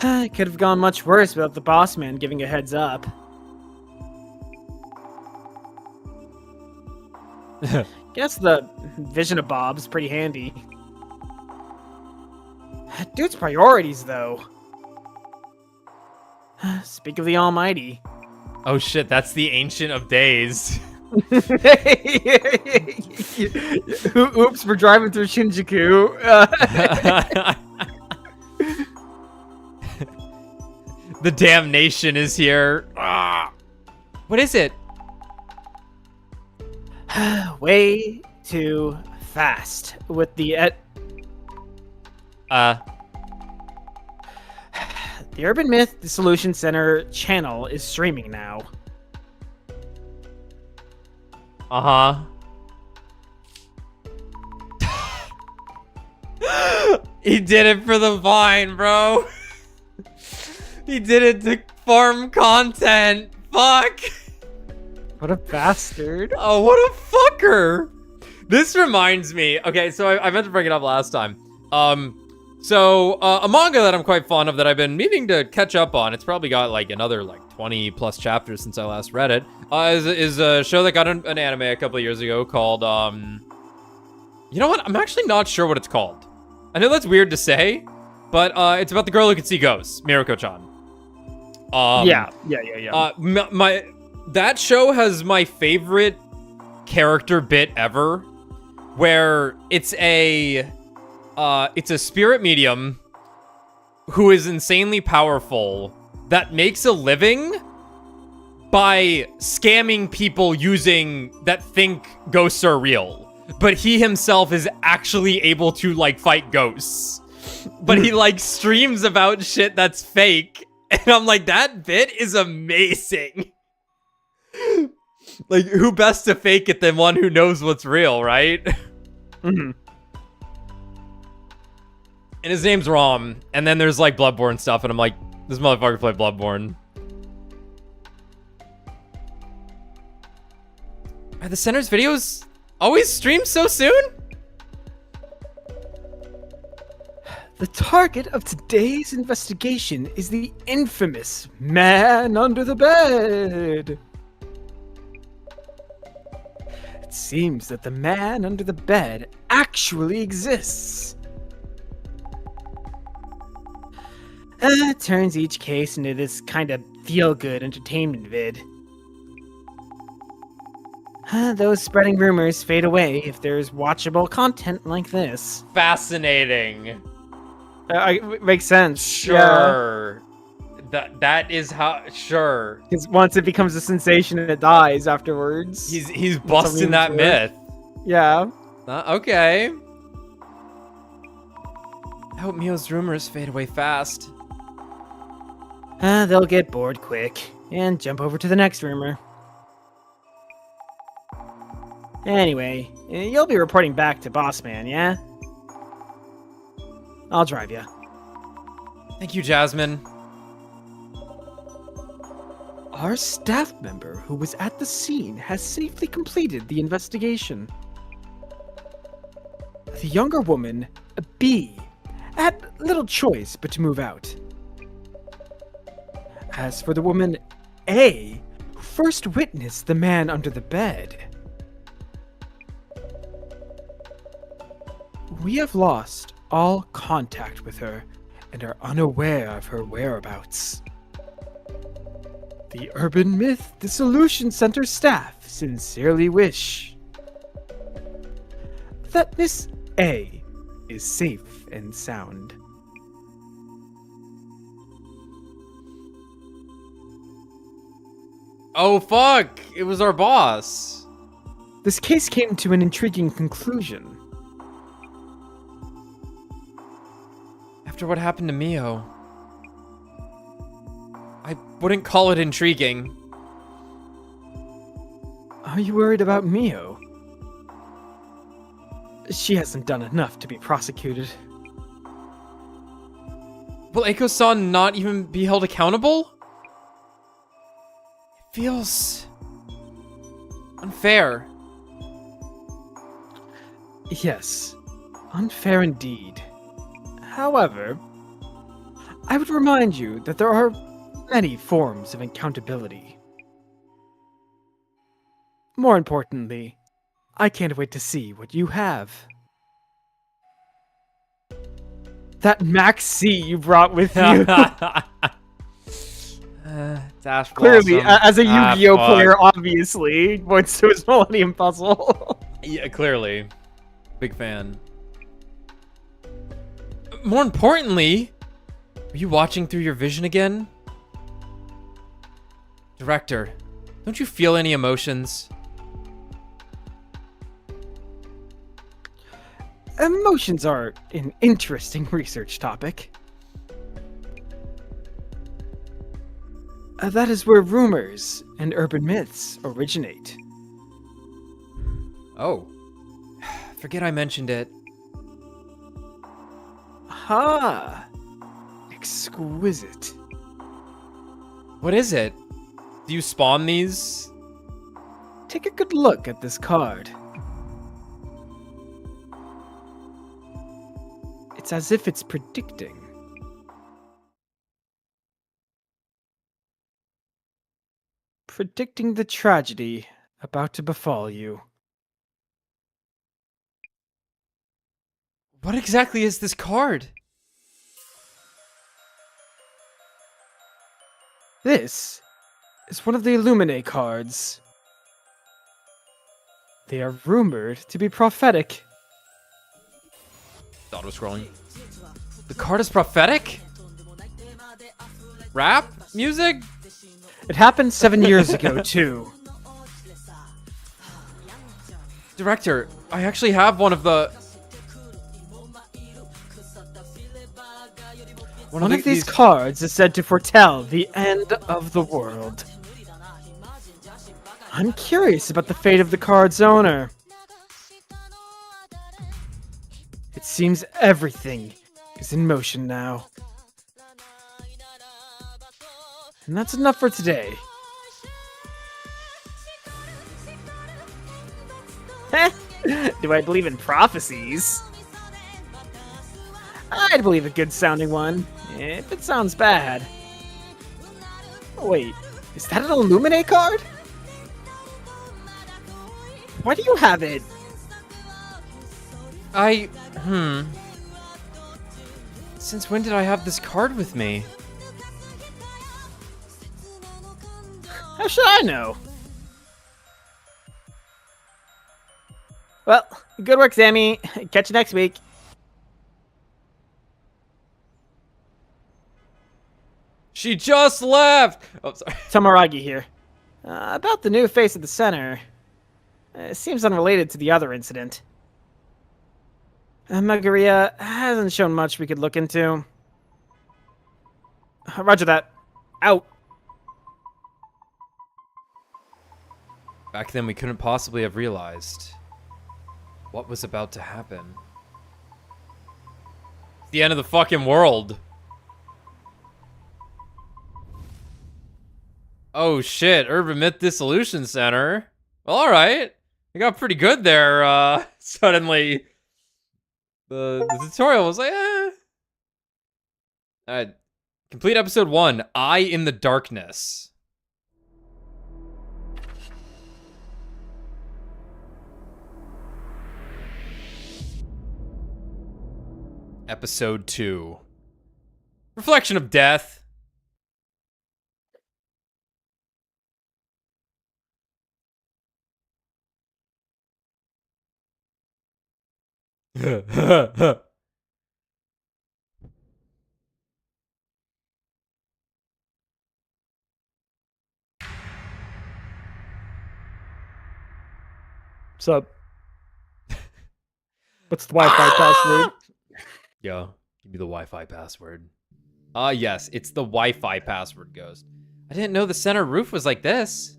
Speaker 2: It could have gone much worse without the boss man giving a heads up. Guess the vision of Bob's pretty handy. Dude's priorities, though. Speak of the Almighty.
Speaker 1: Oh shit, that's the Ancient of Days.
Speaker 2: Oops, we're driving through Shinjuku.
Speaker 1: The damnation is here. What is it?
Speaker 2: Way too fast with the The Urban Myth Dissolution Center channel is streaming now.
Speaker 1: He did it for the Vine, bro. He did it to farm content. Fuck.
Speaker 2: What a bastard.
Speaker 1: Oh, what a fucker. This reminds me. Okay, so I meant to bring it up last time. So a manga that I'm quite fond of that I've been meaning to catch up on. It's probably got like another like 20 plus chapters since I last read it. Is a show that got an anime a couple of years ago called you know what? I'm actually not sure what it's called. I know that's weird to say, but it's about the girl who could see ghosts, Mirako-chan.
Speaker 2: Yeah.
Speaker 1: That show has my favorite character bit ever, where it's a spirit medium who is insanely powerful that makes a living by scamming people that think ghosts are real. But he himself is actually able to like fight ghosts. But he like streams about shit that's fake. And I'm like, that bit is amazing. Like, who best to fake it than one who knows what's real, right?
Speaker 2: Mm-hmm.
Speaker 1: And his name's Rom. And then there's like Bloodborne stuff. And I'm like, this motherfucker played Bloodborne. Are the center's videos always streamed so soon?
Speaker 2: The target of today's investigation is the infamous man under the bed. It seems that the man under the bed actually exists. Turns each case into this kind of feel-good entertainment vid. Those spreading rumors fade away if there's watchable content like this.
Speaker 1: Fascinating.
Speaker 2: Makes sense.
Speaker 1: Sure. Yeah. That is how. Sure.
Speaker 2: Because once it becomes a sensation, it dies afterwards.
Speaker 1: He's busting that myth.
Speaker 2: Yeah.
Speaker 1: Okay. I hope Mio's rumors fade away fast.
Speaker 2: They'll get bored quick and jump over to the next rumor. Anyway, you'll be reporting back to Boss Man, yeah? I'll drive you.
Speaker 1: Thank you, Jasmine.
Speaker 2: Our staff member who was at the scene has safely completed the investigation. The younger woman, B, had little choice but to move out. As for the woman, A, who first witnessed the man under the bed, We have lost all contact with her and are unaware of her whereabouts. The Urban Myth Dissolution Center staff sincerely wish that Miss A is safe and sound.
Speaker 1: Oh fuck! It was our boss.
Speaker 2: This case came to an intriguing conclusion.
Speaker 1: After what happened to Mio, I wouldn't call it intriguing.
Speaker 2: Are you worried about Mio? She hasn't done enough to be prosecuted.
Speaker 1: Will Eiko-san not even be held accountable? It feels unfair.
Speaker 2: Yes, unfair indeed. However, I would remind you that there are many forms of accountability. More importantly, I can't wait to see what you have. That Max C you brought with you.
Speaker 1: Dash
Speaker 2: Clearly,
Speaker 1: Blossom.
Speaker 2: as a Yu-Gi-Oh
Speaker 1: fuck.
Speaker 2: player, obviously, points to his Millennium Puzzle.
Speaker 1: Yeah, clearly. Big fan. More importantly, are you watching through your vision again? Director, don't you feel any emotions?
Speaker 2: Emotions are an interesting research topic. That is where rumors and urban myths originate.
Speaker 1: Oh. Forget I mentioned it.
Speaker 2: Ah, exquisite.
Speaker 1: What is it? Do you spawn these?
Speaker 2: Take a good look at this card. It's as if it's predicting. Predicting the tragedy about to befall you.
Speaker 1: What exactly is this card?
Speaker 2: This is one of the Illuminae cards. They are rumored to be prophetic.
Speaker 1: Auto-scrolling. The card is prophetic? Rap? Music?
Speaker 2: It happened 7 years ago, too.
Speaker 1: Director, I actually have one of the...
Speaker 2: One of these cards is said to foretell the end of the world. I'm curious about the fate of the card's owner. It seems everything is in motion now. And that's enough for today. Do I believe in prophecies? I'd believe a good sounding one, if it sounds bad. Oh, wait, is that an Illuminae card? Why do you have it?
Speaker 1: Since when did I have this card with me?
Speaker 2: How should I know? Well, good work, Sammy. Catch you next week.
Speaker 1: She just left! Oh, sorry.
Speaker 2: Tomaragi here. About the new face of the center. It seems unrelated to the other incident. Magaria hasn't shown much we could look into. Roger that. Out.
Speaker 1: Back then, we couldn't possibly have realized what was about to happen. The end of the fucking world. Oh shit, Urban Myth Dissolution Center. Well, alright. I got pretty good there, suddenly. The tutorial was like, Alright. Complete episode 1, Eye in the Darkness. Episode 2. Reflection of Death.
Speaker 2: What's up? What's the Wi-Fi password?
Speaker 1: Yo, give me the Wi-Fi password. Yes, it's the Wi-Fi password, Ghost. I didn't know the center roof was like this.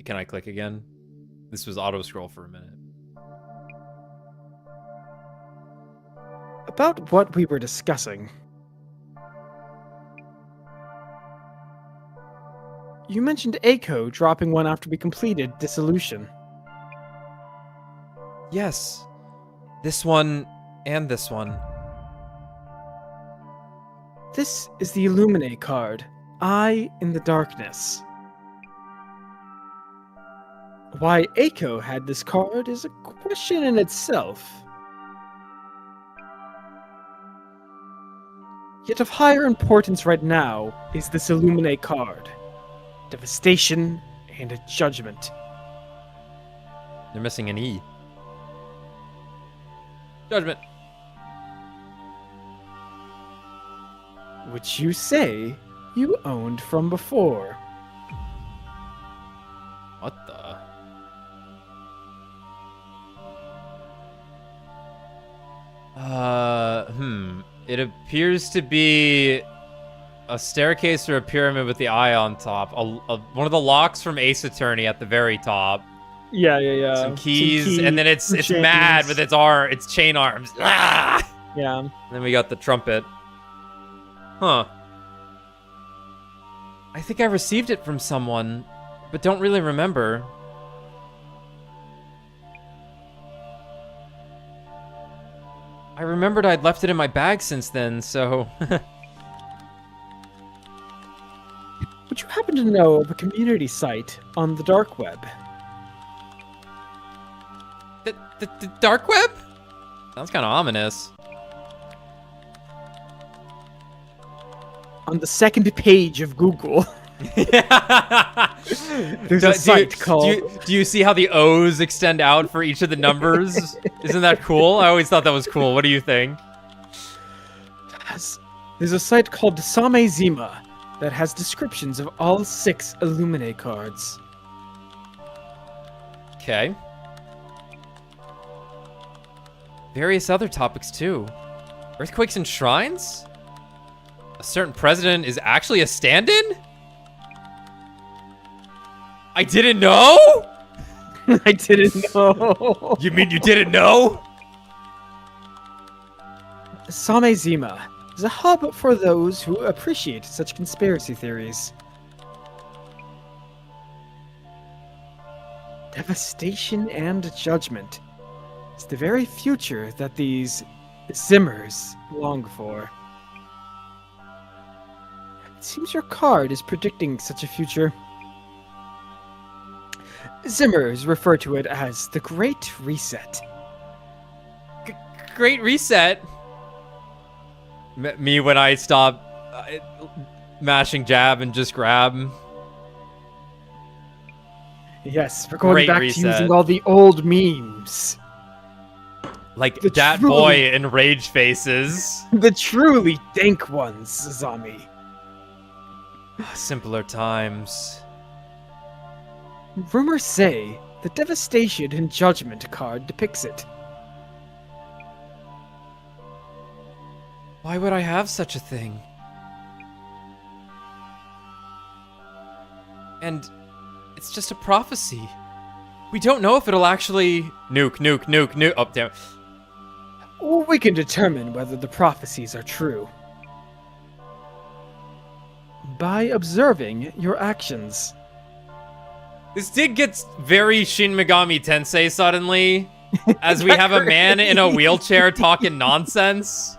Speaker 1: Can I click again? This was auto-scroll for a minute.
Speaker 2: About what we were discussing. You mentioned Eiko dropping one after we completed Dissolution.
Speaker 1: Yes. This one and this one.
Speaker 2: This is the Illuminae card, Eye in the Darkness. Why Eiko had this card is a question in itself. Yet of higher importance right now is this Illuminae card. Devastation and a Judgment.
Speaker 1: They're missing an E. Judgment.
Speaker 2: Which you say you owned from before.
Speaker 1: What the? It appears to be a staircase or a pyramid with the eye on top. One of the locks from Ace Attorney at the very top.
Speaker 2: Yeah.
Speaker 1: Some keys, and then it's mad with its chain arms. Ah!
Speaker 2: Yeah.
Speaker 1: And then we got the trumpet. Huh. I think I received it from someone, but don't really remember. I remembered I'd left it in my bag since then, so...
Speaker 2: Would you happen to know of a community site on the dark web?
Speaker 1: The dark web? Sounds kind of ominous.
Speaker 2: On the second page of Google. There's a site called...
Speaker 1: Do you see how the O's extend out for each of the numbers? Isn't that cool? I always thought that was cool. What do you think?
Speaker 2: There's a site called Samezima that has descriptions of all 6 Illuminae cards.
Speaker 1: Okay. Various other topics, too. Earthquakes and shrines? A certain president is actually a stand-in? I didn't know?
Speaker 2: I didn't know.
Speaker 1: You mean you didn't know?
Speaker 2: Samezima is a hub for those who appreciate such conspiracy theories. Devastation and Judgment is the very future that these Zimmers long for. It seems your card is predicting such a future. Zimmers refer to it as the Great Reset.
Speaker 1: Great Reset? Me when I stop mashing jab and just grab.
Speaker 2: Yes, we're going
Speaker 1: Great
Speaker 2: back
Speaker 1: Reset.
Speaker 2: to using all the old memes.
Speaker 1: Like that boy in Rage Faces.
Speaker 2: The truly dank ones, Zami.
Speaker 1: Simpler times.
Speaker 2: Rumors say the Devastation and Judgment card depicts it.
Speaker 1: Why would I have such a thing? And it's just a prophecy. We don't know if it'll actually... Nuke. Oh, damn.
Speaker 2: We can determine whether the prophecies are true by observing your actions.
Speaker 1: This did get very Shin Megami Tensei suddenly, as we have a man in a wheelchair talking nonsense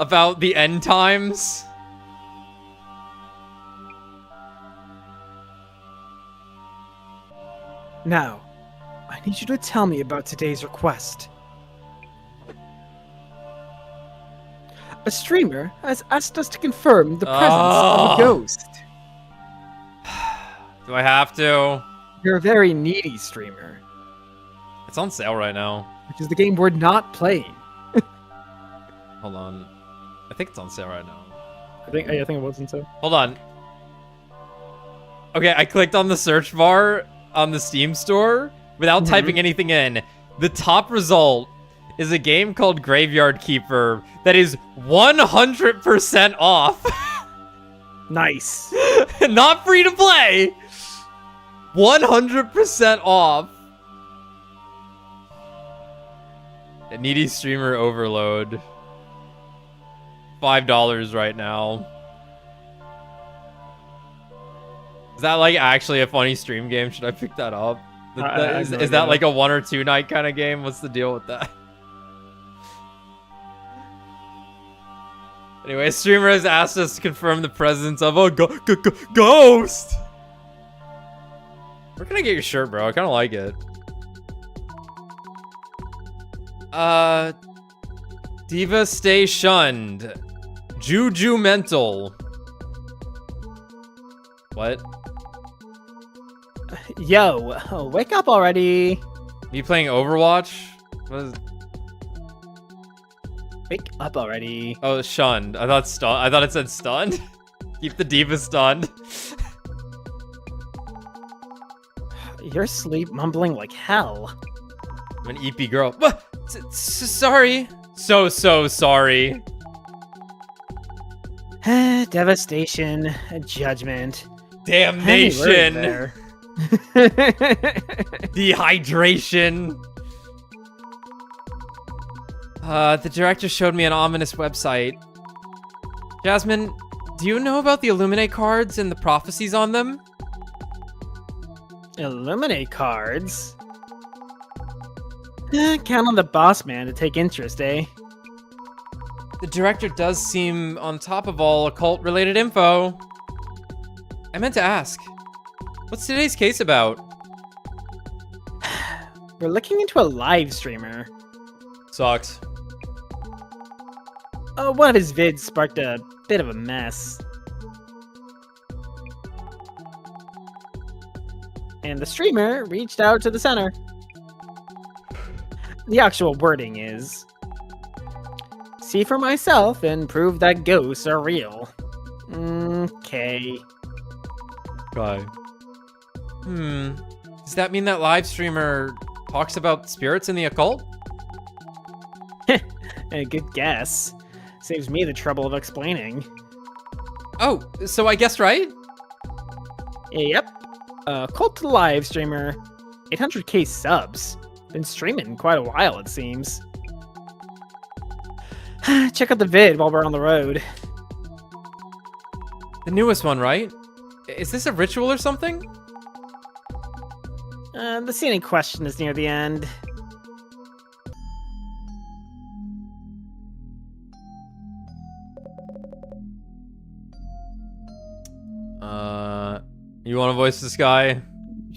Speaker 1: about the end times.
Speaker 2: Now, I I need you to tell me about today's request. A streamer has asked us to confirm the presence of a ghost.
Speaker 1: Do I have to?
Speaker 2: You're a very needy streamer.
Speaker 1: It's on sale right now.
Speaker 2: Which is the game we're not playing.
Speaker 1: Hold on. I think it's on sale right now.
Speaker 2: I think it wasn't so.
Speaker 1: Hold on. Okay, I clicked on the search bar on the Steam store without typing anything in. The top result is a game called Graveyard Keeper that is 100% off.
Speaker 2: Nice.
Speaker 1: Not free to play. 100% off. A needy streamer overload. $5 right now. Is that like actually a funny stream game? Should I pick that up? Is that like a 1 or 2 night kind of game? What's the deal with that? Anyway, a streamer has asked us to confirm the presence of a ghost. Where can I get your shirt, bro? I kind of like it. Diva stay shunned. Juju mental. What?
Speaker 2: Yo, wake up already.
Speaker 1: You playing Overwatch? What is...
Speaker 2: Wake up already.
Speaker 1: Oh, shunned. I thought stunned. I thought it said stunned. Keep the diva stunned.
Speaker 2: You're sleep mumbling like hell.
Speaker 1: I'm an EP girl. What? Sorry. So sorry.
Speaker 2: Devastation, judgment,
Speaker 1: damnation, dehydration. The director showed me an ominous website. Jasmine, do you know about the Illuminae cards and the prophecies on them?
Speaker 2: Illuminae cards? Count on the boss man to take interest, eh?
Speaker 1: The director does seem on top of all occult-related info. I meant to ask, what's today's case about?
Speaker 2: We're looking into a live streamer.
Speaker 1: Sucks.
Speaker 2: One of his vids sparked a bit of a mess. And the streamer reached out to the center. The actual wording is... see for myself and prove that ghosts are real. Okay.
Speaker 1: Bye. Does that mean that live streamer talks about spirits in the occult?
Speaker 2: A good guess. Saves me the trouble of explaining.
Speaker 1: Oh, so I guessed right?
Speaker 2: Yep. Cult live streamer. 800k subs. Been streaming quite a while, it seems. Check out the vid while we're on the road.
Speaker 1: The newest one, right? Is this a ritual or something?
Speaker 2: The scene in question is near the end.
Speaker 1: You want to voice this guy?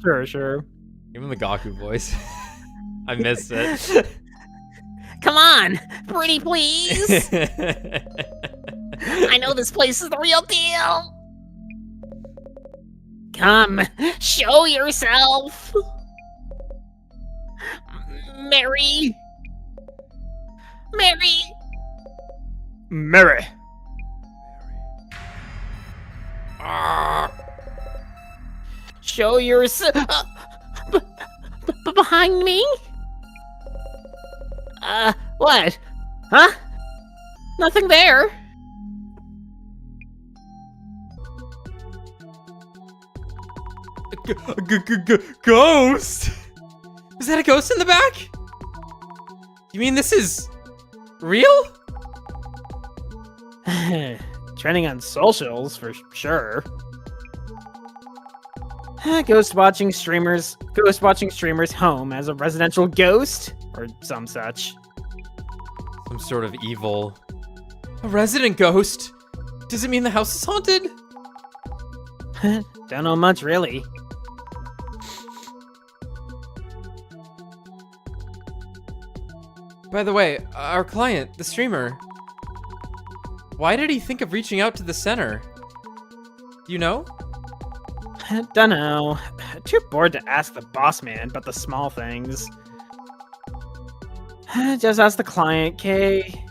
Speaker 2: Sure.
Speaker 1: Give him the Gaku voice. I missed it.
Speaker 4: Come on, pretty please. I know this place is the real deal. Come, show yourself. Mary. Show yourself. Behind me? What? Huh? Nothing there.
Speaker 1: Ghost? Is that a ghost in the back? You mean this is real?
Speaker 2: Trending on socials for sure. Ghost watching streamers home as a residential ghost or some such.
Speaker 1: Some sort of evil. A resident ghost? Does it mean the house is haunted?
Speaker 2: Don't know much really.
Speaker 1: By the way, our client, the streamer, why did he think of reaching out to the center? Do you know?
Speaker 2: Dunno. Too bored to ask the boss man about the small things. Just ask the client, Kay.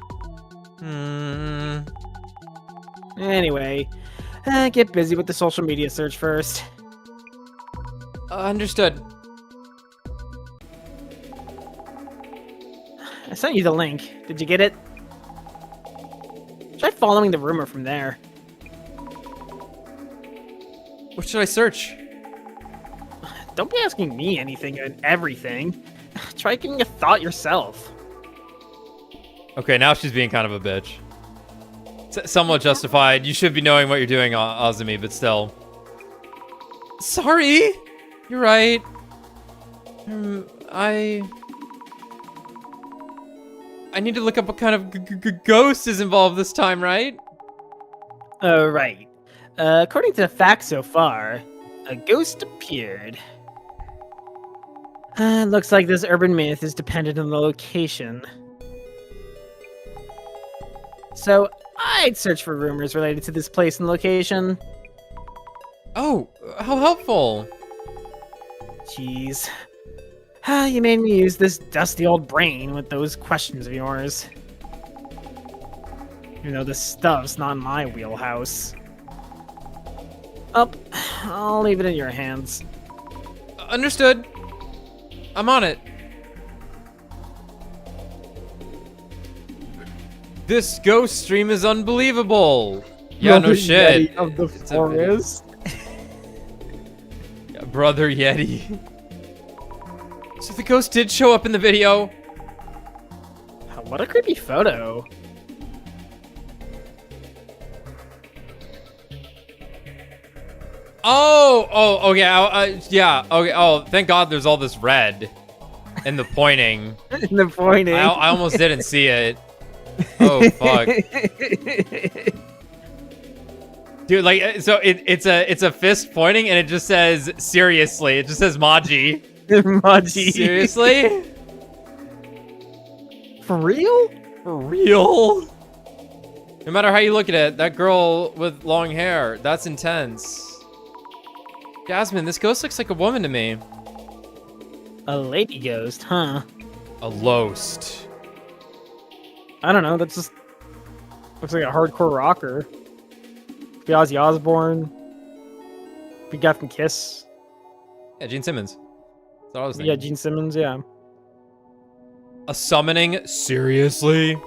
Speaker 2: Anyway, get busy with the social media search first.
Speaker 1: Understood.
Speaker 2: I sent you the link. Did you get it? Try following the rumor from there.
Speaker 1: What should I search?
Speaker 2: Don't be asking me anything and everything. Try giving a thought yourself.
Speaker 1: Okay, now she's being kind of a bitch. Somewhat justified. You should be knowing what you're doing, Azumi, but still. Sorry! You're right. I need to look up what kind of ghost is involved this time, right?
Speaker 2: Right. According to the facts so far, a ghost appeared. Looks like this urban myth is dependent on the location. So, I'd search for rumors related to this place and location.
Speaker 1: Oh, how helpful.
Speaker 2: Jeez. You made me use this dusty old brain with those questions of yours. You know, this stuff's not in my wheelhouse. I'll leave it in your hands.
Speaker 1: Understood. I'm on it. This ghost stream is unbelievable. Yeah, no shit.
Speaker 2: Yeti of the forest.
Speaker 1: Yeah, Brother Yeti. So the ghost did show up in the video.
Speaker 2: What a creepy photo.
Speaker 1: Oh, yeah, yeah, okay. Oh, thank God there's all this red and the pointing.
Speaker 2: The pointing.
Speaker 1: I almost didn't see it. Oh, fuck. Dude, like, so it's a fist pointing and it just says, seriously. It just says Maji.
Speaker 2: Maji.
Speaker 1: Seriously?
Speaker 2: For real?
Speaker 1: For real? No matter how you look at it, that girl with long hair, that's intense. Jasmine, this ghost looks like a woman to me.
Speaker 2: A lady ghost, huh?
Speaker 1: A loast.
Speaker 2: I don't know, that just looks like a hardcore rocker. Be Ozzy Osbourne. Be guy from Kiss.
Speaker 1: Yeah, Gene Simmons. That's what I was thinking.
Speaker 2: Yeah, Gene Simmons, yeah.
Speaker 1: A summoning? Seriously?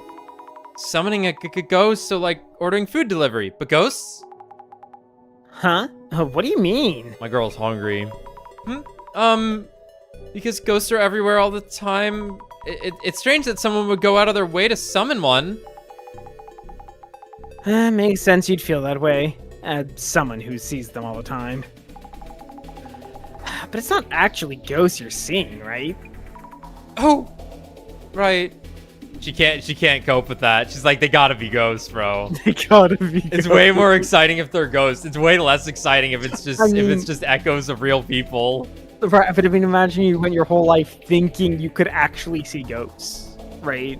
Speaker 1: Summoning a ghost, so like ordering food delivery. But ghosts?
Speaker 2: Huh? What do you mean?
Speaker 1: My girl's hungry. Because ghosts are everywhere all the time. It's strange that someone would go out of their way to summon one.
Speaker 2: Makes sense you'd feel that way. As someone who sees them all the time. But it's not actually ghosts you're seeing, right?
Speaker 1: Oh! Right. She can't cope with that. She's like, they gotta be ghosts, bro.
Speaker 2: They gotta be
Speaker 1: It's
Speaker 2: ghosts.
Speaker 1: way more exciting if they're ghosts. It's way less exciting if it's just if it's just echoes of real people.
Speaker 2: Right, but I mean, imagine you went your whole life thinking you could actually see ghosts, right?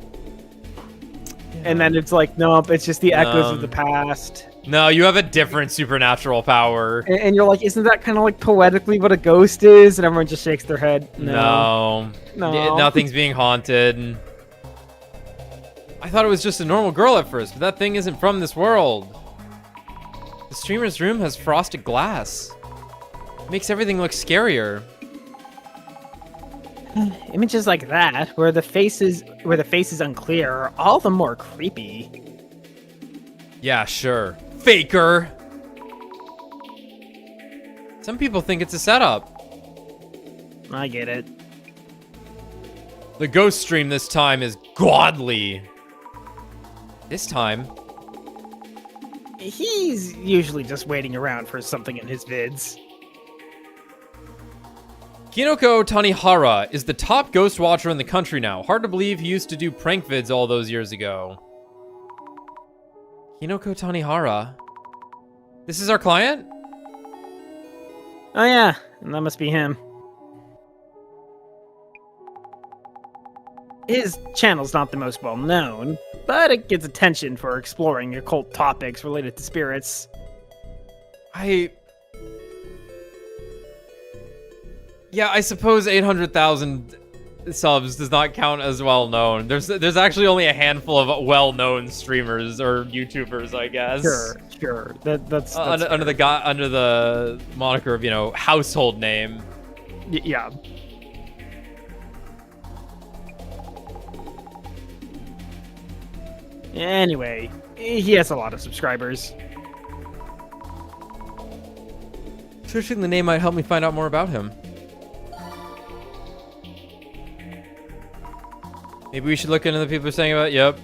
Speaker 2: Yeah. And then it's like, nope, it's just the echoes of the past.
Speaker 1: No, you have a different supernatural power.
Speaker 2: And you're like, isn't that kind of like poetically what a ghost is? And everyone just shakes their head.
Speaker 1: No. Nothing's being haunted. I thought it was just a normal girl at first, but that thing isn't from this world. The streamer's room has frosted glass. It makes everything look scarier.
Speaker 2: Images like that, where the face is unclear, are all the more creepy.
Speaker 1: Yeah, sure. Faker! Some people think it's a setup.
Speaker 2: I get it.
Speaker 1: The ghost stream this time is godly. This time?
Speaker 2: He's usually just waiting around for something in his vids.
Speaker 1: Kinoko Tanihara is the top ghost watcher in the country now. Hard to believe he used to do prank vids all those years ago. Kinoko Tanihara? This is our client?
Speaker 2: Oh yeah, and that must be him. His channel's not the most well known, but it gets attention for exploring occult topics related to spirits.
Speaker 1: Yeah, I suppose 800,000 subs does not count as well known. There's actually only a handful of well-known streamers or YouTubers, I guess.
Speaker 2: Sure. That's
Speaker 1: under the moniker of, you know, household name.
Speaker 2: Yeah. Anyway, he has a lot of subscribers.
Speaker 1: Searching the name might help me find out more about him. Maybe we should look into the people saying about Yep.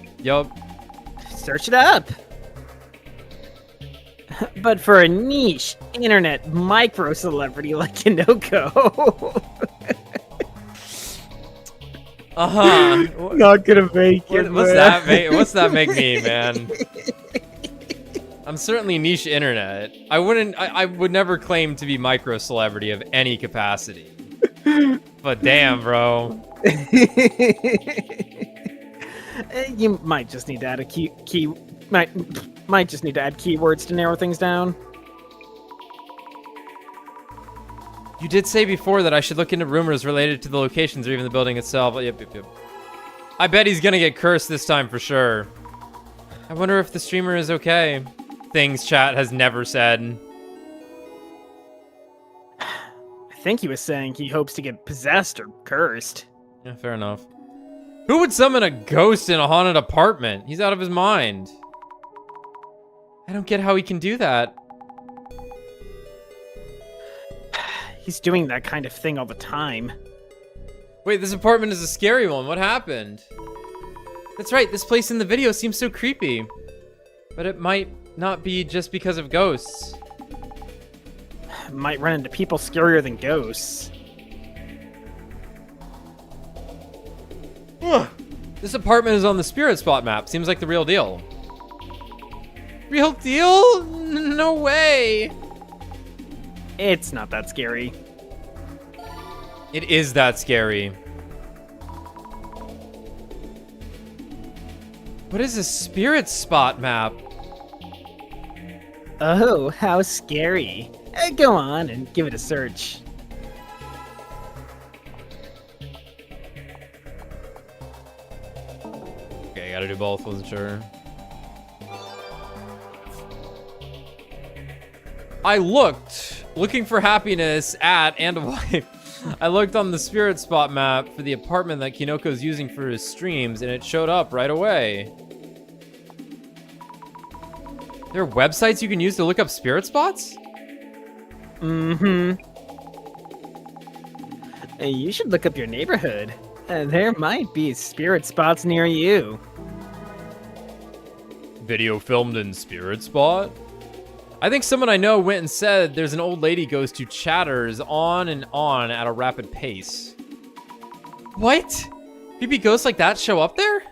Speaker 2: Search it up. But for a niche internet micro celebrity like Inoko. Not gonna make it.
Speaker 1: What's that make me, man? I'm certainly niche internet. I would never claim to be micro celebrity of any capacity. But damn, bro.
Speaker 2: You might just need to add might just need to add keywords to narrow things down.
Speaker 1: You did say before that I should look into rumors related to the locations or even the building itself. Yep. I bet he's gonna get cursed this time for sure. I wonder if the streamer is okay. Things chat has never said.
Speaker 2: I think he was saying he hopes to get possessed or cursed.
Speaker 1: Yeah, fair enough. Who would summon a ghost in a haunted apartment? He's out of his mind. I don't get how he can do that.
Speaker 2: He's doing that kind of thing all the time.
Speaker 1: Wait, this apartment is a scary one. What happened? That's right, this place in the video seems so creepy. But it might not be just because of ghosts.
Speaker 2: Might run into people scarier than ghosts.
Speaker 1: This apartment is on the spirit spot map. Seems like the real deal. Real deal? No way.
Speaker 2: It's not that scary.
Speaker 1: It is that scary. What is a spirit spot map?
Speaker 2: Oh, how scary. Go on and give it a search.
Speaker 1: Okay, gotta do both, wasn't sure. I looked, looking for happiness at and a wife. I looked on the spirit spot map for the apartment that Kinoko's using for his streams, and it showed up right away. There are websites you can use to look up spirit spots?
Speaker 2: Mm-hmm. You should look up your neighborhood. There might be spirit spots near you.
Speaker 1: Video filmed in spirit spot? I think someone I know went and said there's an old lady ghost who chatters on and on at a rapid pace. What? Creepy ghosts like that show up there?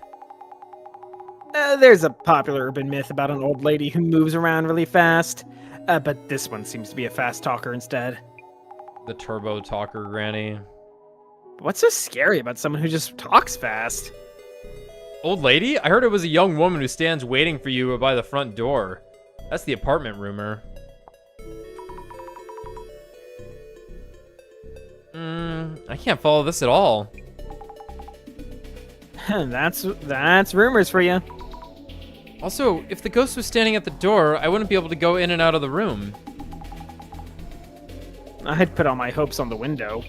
Speaker 2: There's a popular urban myth about an old lady who moves around really fast, but this one seems to be a fast talker instead.
Speaker 1: The turbo talker granny.
Speaker 2: What's so scary about someone who just talks fast?
Speaker 1: Old lady? I heard it was a young woman who stands waiting for you by the front door. That's the apartment rumor. I can't follow this at all.
Speaker 2: That's rumors for you.
Speaker 1: Also, if the ghost was standing at the door, I wouldn't be able to go in and out of the room.
Speaker 2: I'd put all my hopes on the window.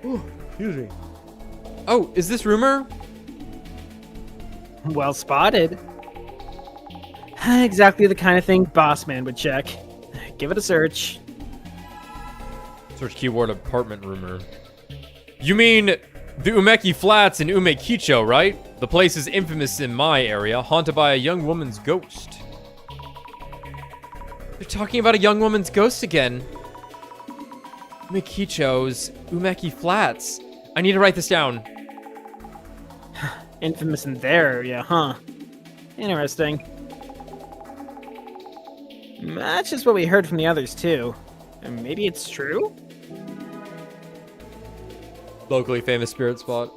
Speaker 1: Ooh, excuse me. Oh, is this rumor?
Speaker 2: Well spotted. Exactly the kind of thing Boss Man would check. Give it a search.
Speaker 1: Search keyword apartment rumor. You mean the Umeki Flats in Umekicho, right? The place is infamous in my area, haunted by a young woman's ghost. They're talking about a young woman's ghost again. Umekicho's Umeki Flats. I need to write this down.
Speaker 2: Infamous in their area, huh? Interesting. That's just what we heard from the others, too. And maybe it's true?
Speaker 1: Locally famous spirit spot.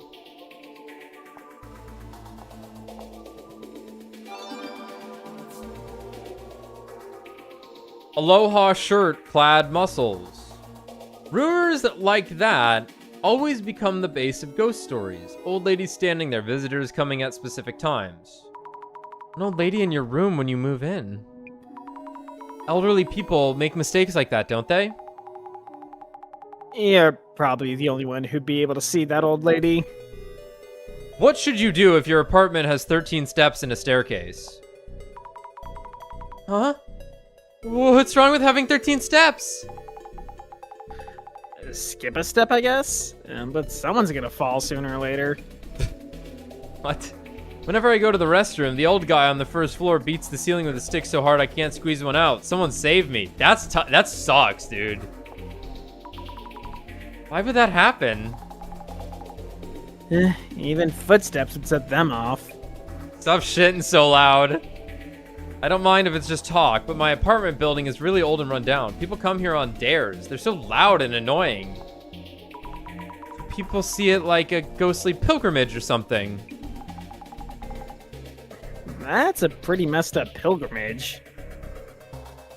Speaker 1: Aloha shirt clad muscles. Rumors like that always become the base of ghost stories. Old ladies standing there, visitors coming at specific times. An old lady in your room when you move in. Elderly people make mistakes like that, don't they?
Speaker 2: You're probably the only one who'd be able to see that old lady.
Speaker 1: What should you do if your apartment has 13 steps and a staircase? Huh? What's wrong with having 13 steps?
Speaker 2: Skip a step, I guess? But someone's gonna fall sooner or later.
Speaker 1: What? Whenever I go to the restroom, the old guy on the first floor beats the ceiling with a stick so hard I can't squeeze one out. Someone save me. That sucks, dude. Why would that happen?
Speaker 2: Even footsteps would set them off.
Speaker 1: Stop shitting so loud. I don't mind if it's just talk, but my apartment building is really old and run down. People come here on dares. They're so loud and annoying. People see it like a ghostly pilgrimage or something.
Speaker 2: That's a pretty messed up pilgrimage.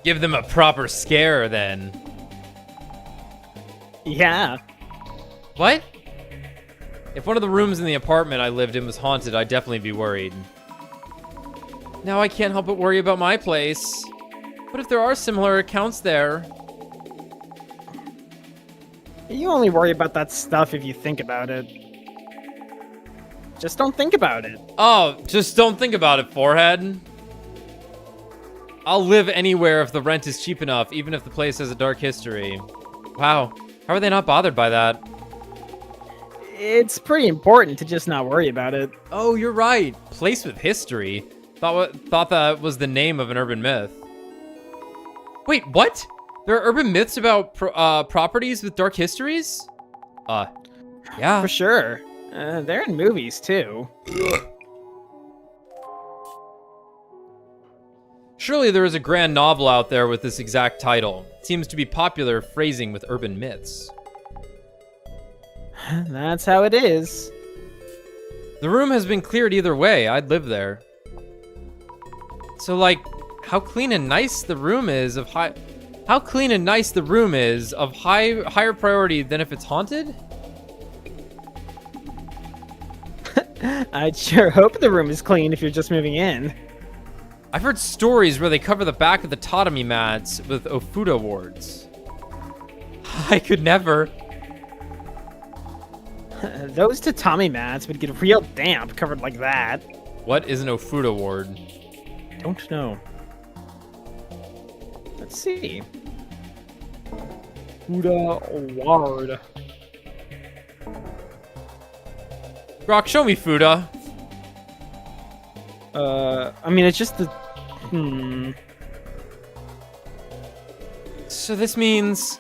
Speaker 1: Give them a proper scare, then.
Speaker 2: Yeah.
Speaker 1: What? If one of the rooms in the apartment I lived in was haunted, I'd definitely be worried. Now I can't help but worry about my place. What if there are similar accounts there?
Speaker 2: You only worry about that stuff if you think about it. Just don't think about it.
Speaker 1: Oh, just don't think about it, forehead. I'll live anywhere if the rent is cheap enough, even if the place has a dark history. Wow, how are they not bothered by that?
Speaker 2: It's pretty important to just not worry about it.
Speaker 1: Oh, you're right. Place with history. Thought that was the name of an urban myth. Wait, what? There are urban myths about properties with dark histories? Yeah.
Speaker 2: For sure. They're in movies, too.
Speaker 1: Surely there is a grand novel out there with this exact title. It seems to be popular phrasing with urban myths.
Speaker 2: That's how it is.
Speaker 1: The room has been cleared either way. I'd live there. So, like, how clean and nice the room is of higher priority than if it's haunted?
Speaker 2: I'd sure hope the room is clean if you're just moving in.
Speaker 1: I've heard stories where they cover the back of the tatami mats with Ofuda wards. I could never.
Speaker 2: Those tatami mats would get real damp covered like that.
Speaker 1: What is an Ofuda ward?
Speaker 2: Don't know. Let's see. Fuda ward.
Speaker 1: Rock, show me Fuda.
Speaker 2: I mean, it's just the...
Speaker 1: So this means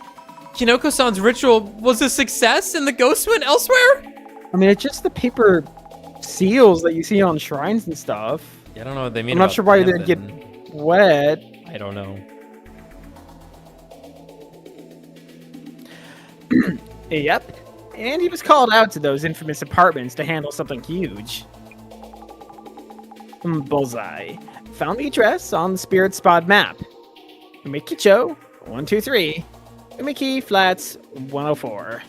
Speaker 1: Kinoko-san's ritual was a success and the ghost went elsewhere?
Speaker 2: I mean, it's just the paper seals that you see on shrines and stuff.
Speaker 1: Yeah, I don't know what they mean.
Speaker 2: I'm not sure why they didn't get wet.
Speaker 1: I don't know.
Speaker 2: Yep. And he was called out to those infamous apartments to handle something huge. Bullseye. Found the address on the Spirit Spot map. Umikicho, 123. Umiki Flats, 104.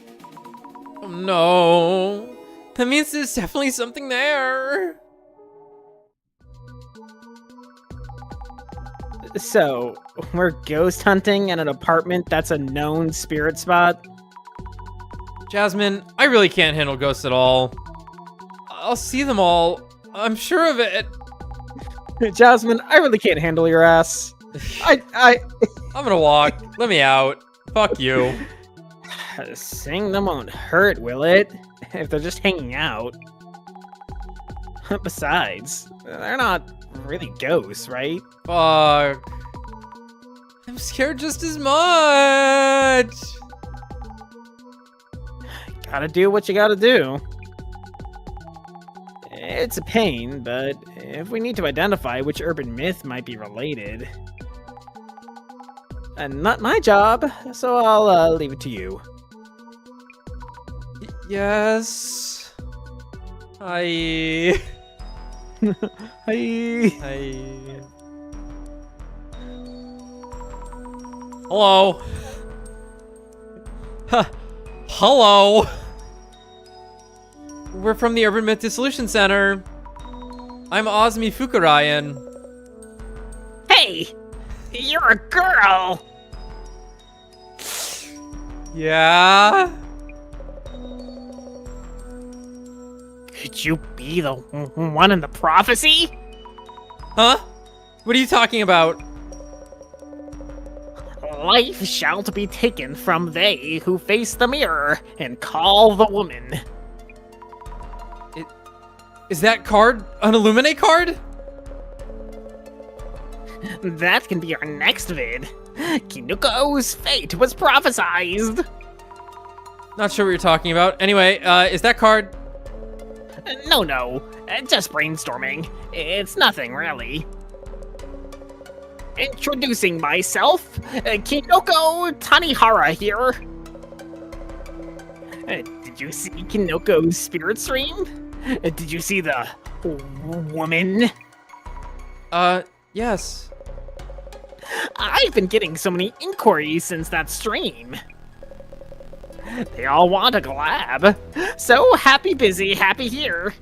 Speaker 1: Oh no. That means there's definitely something there.
Speaker 2: So, we're ghost hunting at an apartment that's a known spirit spot?
Speaker 1: Jasmine, I really can't handle ghosts at all. I'll see them all. I'm sure of it.
Speaker 2: Jasmine, I really can't handle your ass. I'm
Speaker 1: gonna walk. Let me out. Fuck you.
Speaker 2: Seeing them won't hurt, will it? If they're just hanging out. Besides, they're not really ghosts, right?
Speaker 1: Fuck. I'm scared just as much.
Speaker 2: Gotta do what you gotta do. It's a pain, but if we need to identify which urban myth might be related... not my job, so I'll leave it to you.
Speaker 1: Yes. Hi.
Speaker 2: Hi.
Speaker 1: Hi. Hello. Hello. We're from the Urban Myth Dissolution Center. I'm Osmi Fukurayan.
Speaker 4: Hey, you're a girl.
Speaker 1: Yeah?
Speaker 4: Could you be the one in the prophecy?
Speaker 1: Huh? What are you talking about?
Speaker 4: Life shall be taken from they who face the mirror and call the woman.
Speaker 1: Is that card an Illuminae card?
Speaker 4: That can be our next vid. Kinuko's fate was prophesized.
Speaker 1: Not sure what you're talking about. Anyway, is that card...
Speaker 4: No, just brainstorming. It's nothing, really. Introducing myself, Kinoko Tanihara here. Did you see Kinoko's spirit stream? Did you see the woman?
Speaker 1: Yes.
Speaker 4: I've been getting so many inquiries since that stream. They all want a collab. So happy busy, happy here.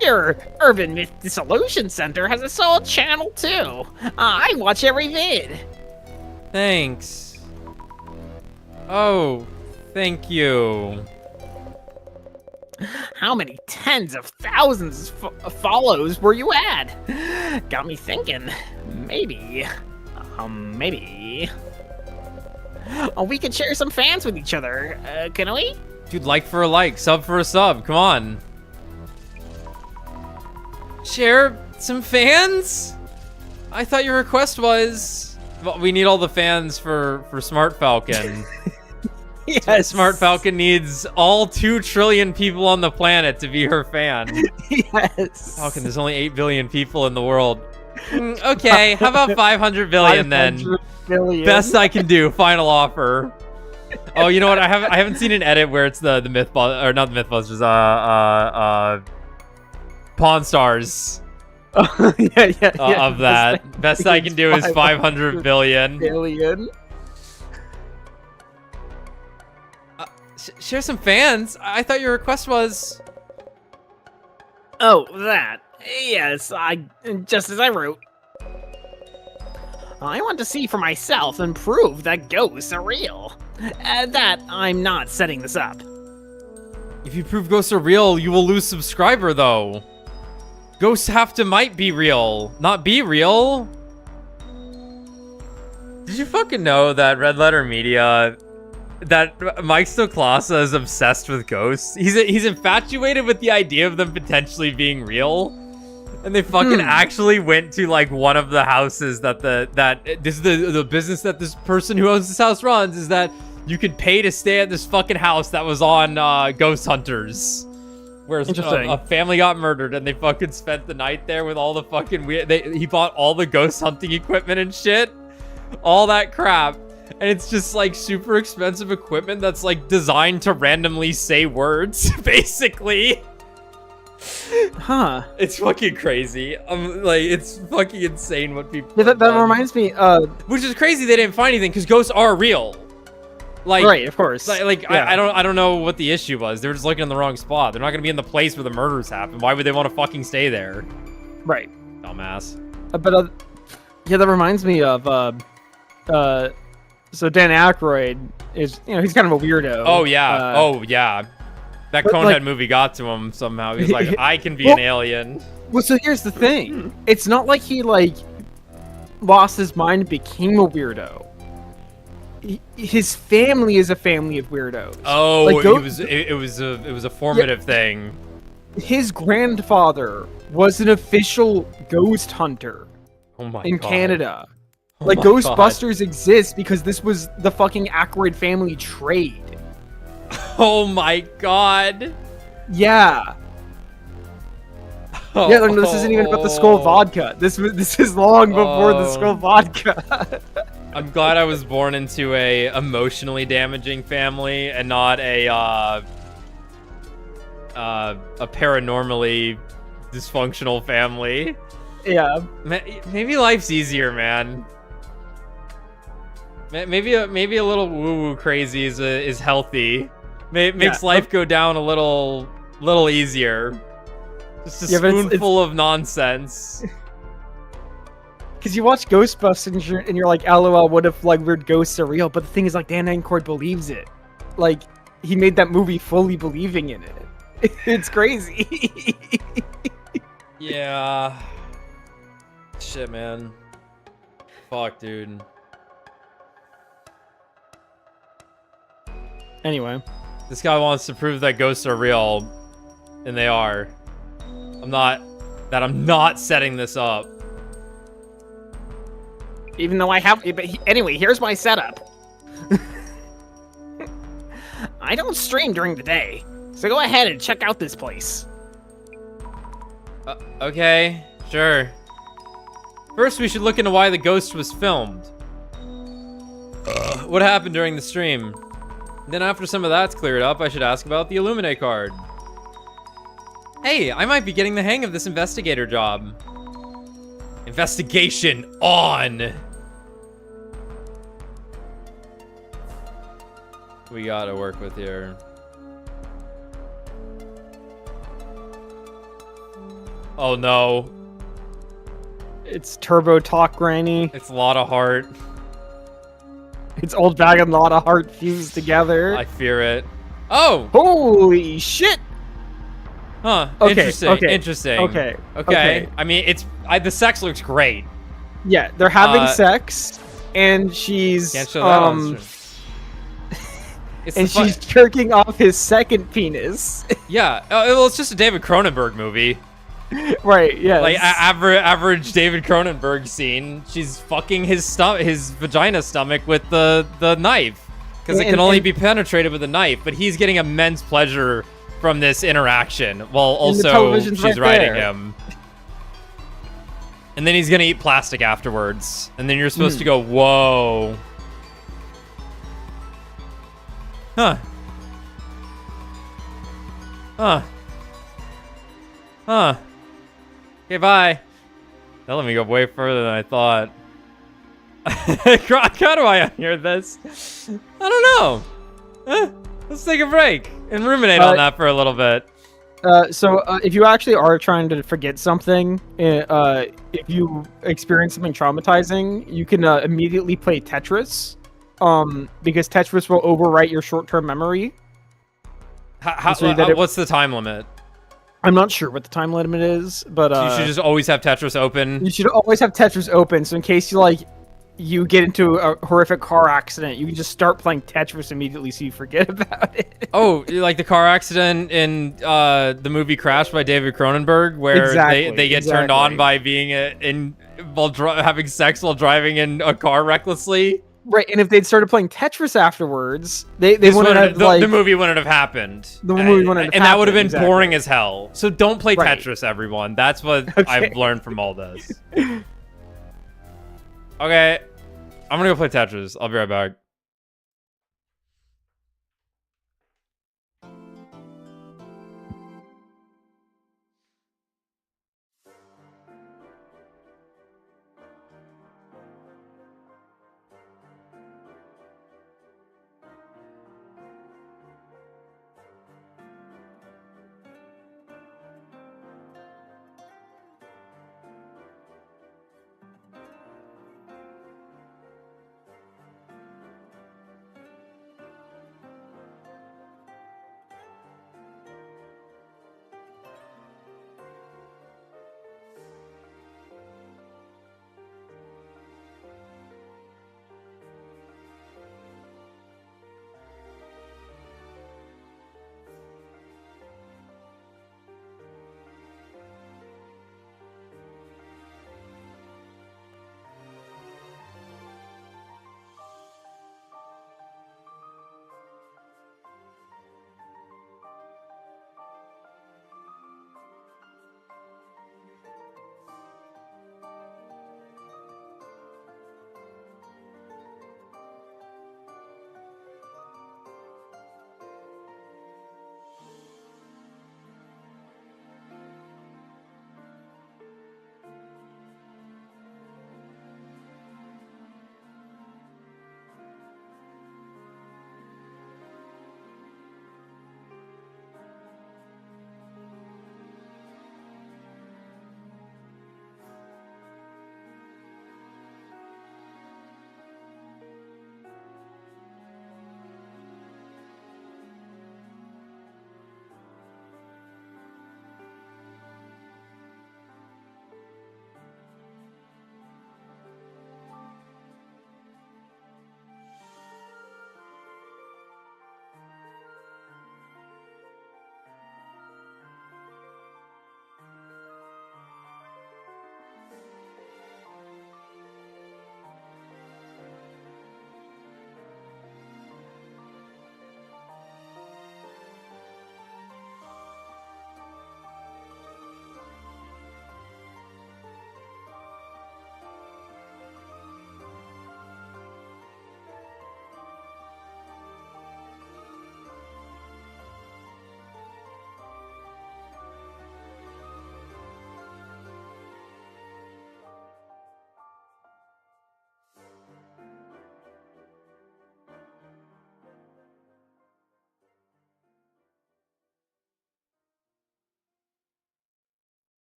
Speaker 4: Your Urban Myth Dissolution Center has a solid channel too. I watch every vid.
Speaker 1: Thanks. Oh, thank you.
Speaker 4: How many tens of thousands of follows were you at? Got me thinking. Maybe. We could share some fans with each other. Can we?
Speaker 1: Dude, like for a like, sub for a sub. Come on. Share some fans? I thought your request was... Well, we need all the fans for Smart Falcon.
Speaker 2: Yes.
Speaker 1: Smart Falcon needs all 2 trillion people on the planet to be her fan.
Speaker 2: Yes.
Speaker 1: Falcon, there's only 8 billion people in the world. Okay, how about 500 billion then?
Speaker 2: 500 billion.
Speaker 1: Best I can do. Final offer. Oh, you know what? I haven't seen an edit where it's the myth or not the Mythbusters. Pawn Stars.
Speaker 2: Yeah.
Speaker 1: Of that. Best I can do is 500 billion. Share some fans. I thought your request was.
Speaker 4: Oh, that. Yes, just as I wrote. I want to see for myself and prove that ghosts are real. That I'm not setting this up.
Speaker 1: If you prove ghosts are real, you will lose subscriber though. Ghosts might be real, not be real. Did you fucking know that Red Letter Media, that Mike Stoklasa is obsessed with ghosts? He's infatuated with the idea of them potentially being real. And they fucking actually went to like one of the houses that this is the business that this person who owns this house runs, is that you could pay to stay at this fucking house that was on Ghost Hunters. Where a family got murdered and they fucking spent the night there with all the fucking he bought all the ghost hunting equipment and shit. All that crap. And it's just like super expensive equipment that's like designed to randomly say words, basically.
Speaker 2: Huh.
Speaker 1: It's fucking crazy. Like, it's fucking insane what people.
Speaker 2: Yeah, that reminds me.
Speaker 1: Which is crazy they didn't find anything because ghosts are real. Like,
Speaker 2: right, of course.
Speaker 1: Like,
Speaker 2: yeah.
Speaker 1: I don't know what the issue was. They were just looking in the wrong spot. They're not gonna be in the place where the murders happen. Why would they want to fucking stay there?
Speaker 2: Right.
Speaker 1: Dumbass.
Speaker 2: But yeah, that reminds me of so Dan Aykroyd is, he's kind of a weirdo.
Speaker 1: Oh yeah. That Conehead movie got to him somehow. He's like, I can be an alien.
Speaker 2: Well, so here's the thing. It's not like he lost his mind and became a weirdo. His family is a family of weirdos.
Speaker 1: Oh, it was a formative thing.
Speaker 2: His grandfather was an official ghost hunter in Canada. Ghostbusters exist because this was the fucking Aykroyd family trade.
Speaker 1: Oh my god.
Speaker 2: Yeah. Yeah, no, this isn't even about the skull vodka. This is long before the skull vodka.
Speaker 1: I'm glad I was born into a emotionally damaging family and not a paranormally dysfunctional family.
Speaker 2: Yeah.
Speaker 1: Maybe life's easier, man. Maybe a little woo-woo crazy is healthy. Makes life go down a little easier. Just a spoonful of nonsense.
Speaker 2: Because you watch Ghostbusters and you're like, LOL, what if like weird ghosts are real? But the thing is, like, Dan Aykroyd believes it. Like, he made that movie fully believing in it. It's crazy.
Speaker 1: Yeah. Shit, man. Fuck, dude.
Speaker 2: Anyway.
Speaker 1: This guy wants to prove that ghosts are real. And they are. I'm not setting this up.
Speaker 4: Even though I have... But anyway, here's my setup. I don't stream during the day, so go ahead and check out this place.
Speaker 1: Okay, sure. First, we should look into why the ghost was filmed. What happened during the stream? Then after some of that's cleared up, I should ask about the Illuminae card. Hey, I might be getting the hang of this investigator job. Investigation on! We gotta work with here. Oh no.
Speaker 2: It's Turbo Talk Granny.
Speaker 1: It's a lot of heart.
Speaker 2: It's Old Bag and Lot of Heart fused together.
Speaker 1: I fear it. Oh!
Speaker 2: Holy shit!
Speaker 1: Huh.
Speaker 2: Okay,
Speaker 1: Interesting.
Speaker 2: Okay.
Speaker 1: I mean, the sex looks great.
Speaker 2: Yeah, they're having sex, and she's
Speaker 1: Can't show that on stream.
Speaker 2: and she's jerking off his second penis.
Speaker 1: Yeah. Well, it's just a David Cronenberg movie.
Speaker 2: Right. Yeah.
Speaker 1: Like average David Cronenberg scene. She's fucking his vagina stomach with the knife, because it can only be penetrated with a knife. But he's getting immense pleasure from this interaction, while also she's riding him. And then he's gonna eat plastic afterwards, and then you're supposed to go, whoa. Huh. Okay, bye. That let me go way further than I thought. How do I unhear this? I don't know. Let's take a break and ruminate on that for a little bit.
Speaker 2: So if you actually are trying to forget something, if you experience something traumatizing, you can immediately play Tetris, because Tetris will overwrite your short-term memory.
Speaker 1: What's the time limit?
Speaker 2: I'm not sure what the time limit is, but
Speaker 1: you should just always have Tetris open.
Speaker 2: You should always have Tetris open, so in case you get into a horrific car accident, you can just start playing Tetris immediately so you forget about it.
Speaker 1: Oh, like the car accident in the movie Crash by David Cronenberg, where they get turned on by being having sex while driving in a car recklessly.
Speaker 2: Right, and if they'd started playing Tetris afterwards, they wouldn't have
Speaker 1: the movie wouldn't have happened.
Speaker 2: The movie wouldn't have happened,
Speaker 1: and that would have been boring as hell. So don't play Tetris, everyone. That's what I've learned from all this. Okay, I'm gonna go play Tetris. I'll be right back.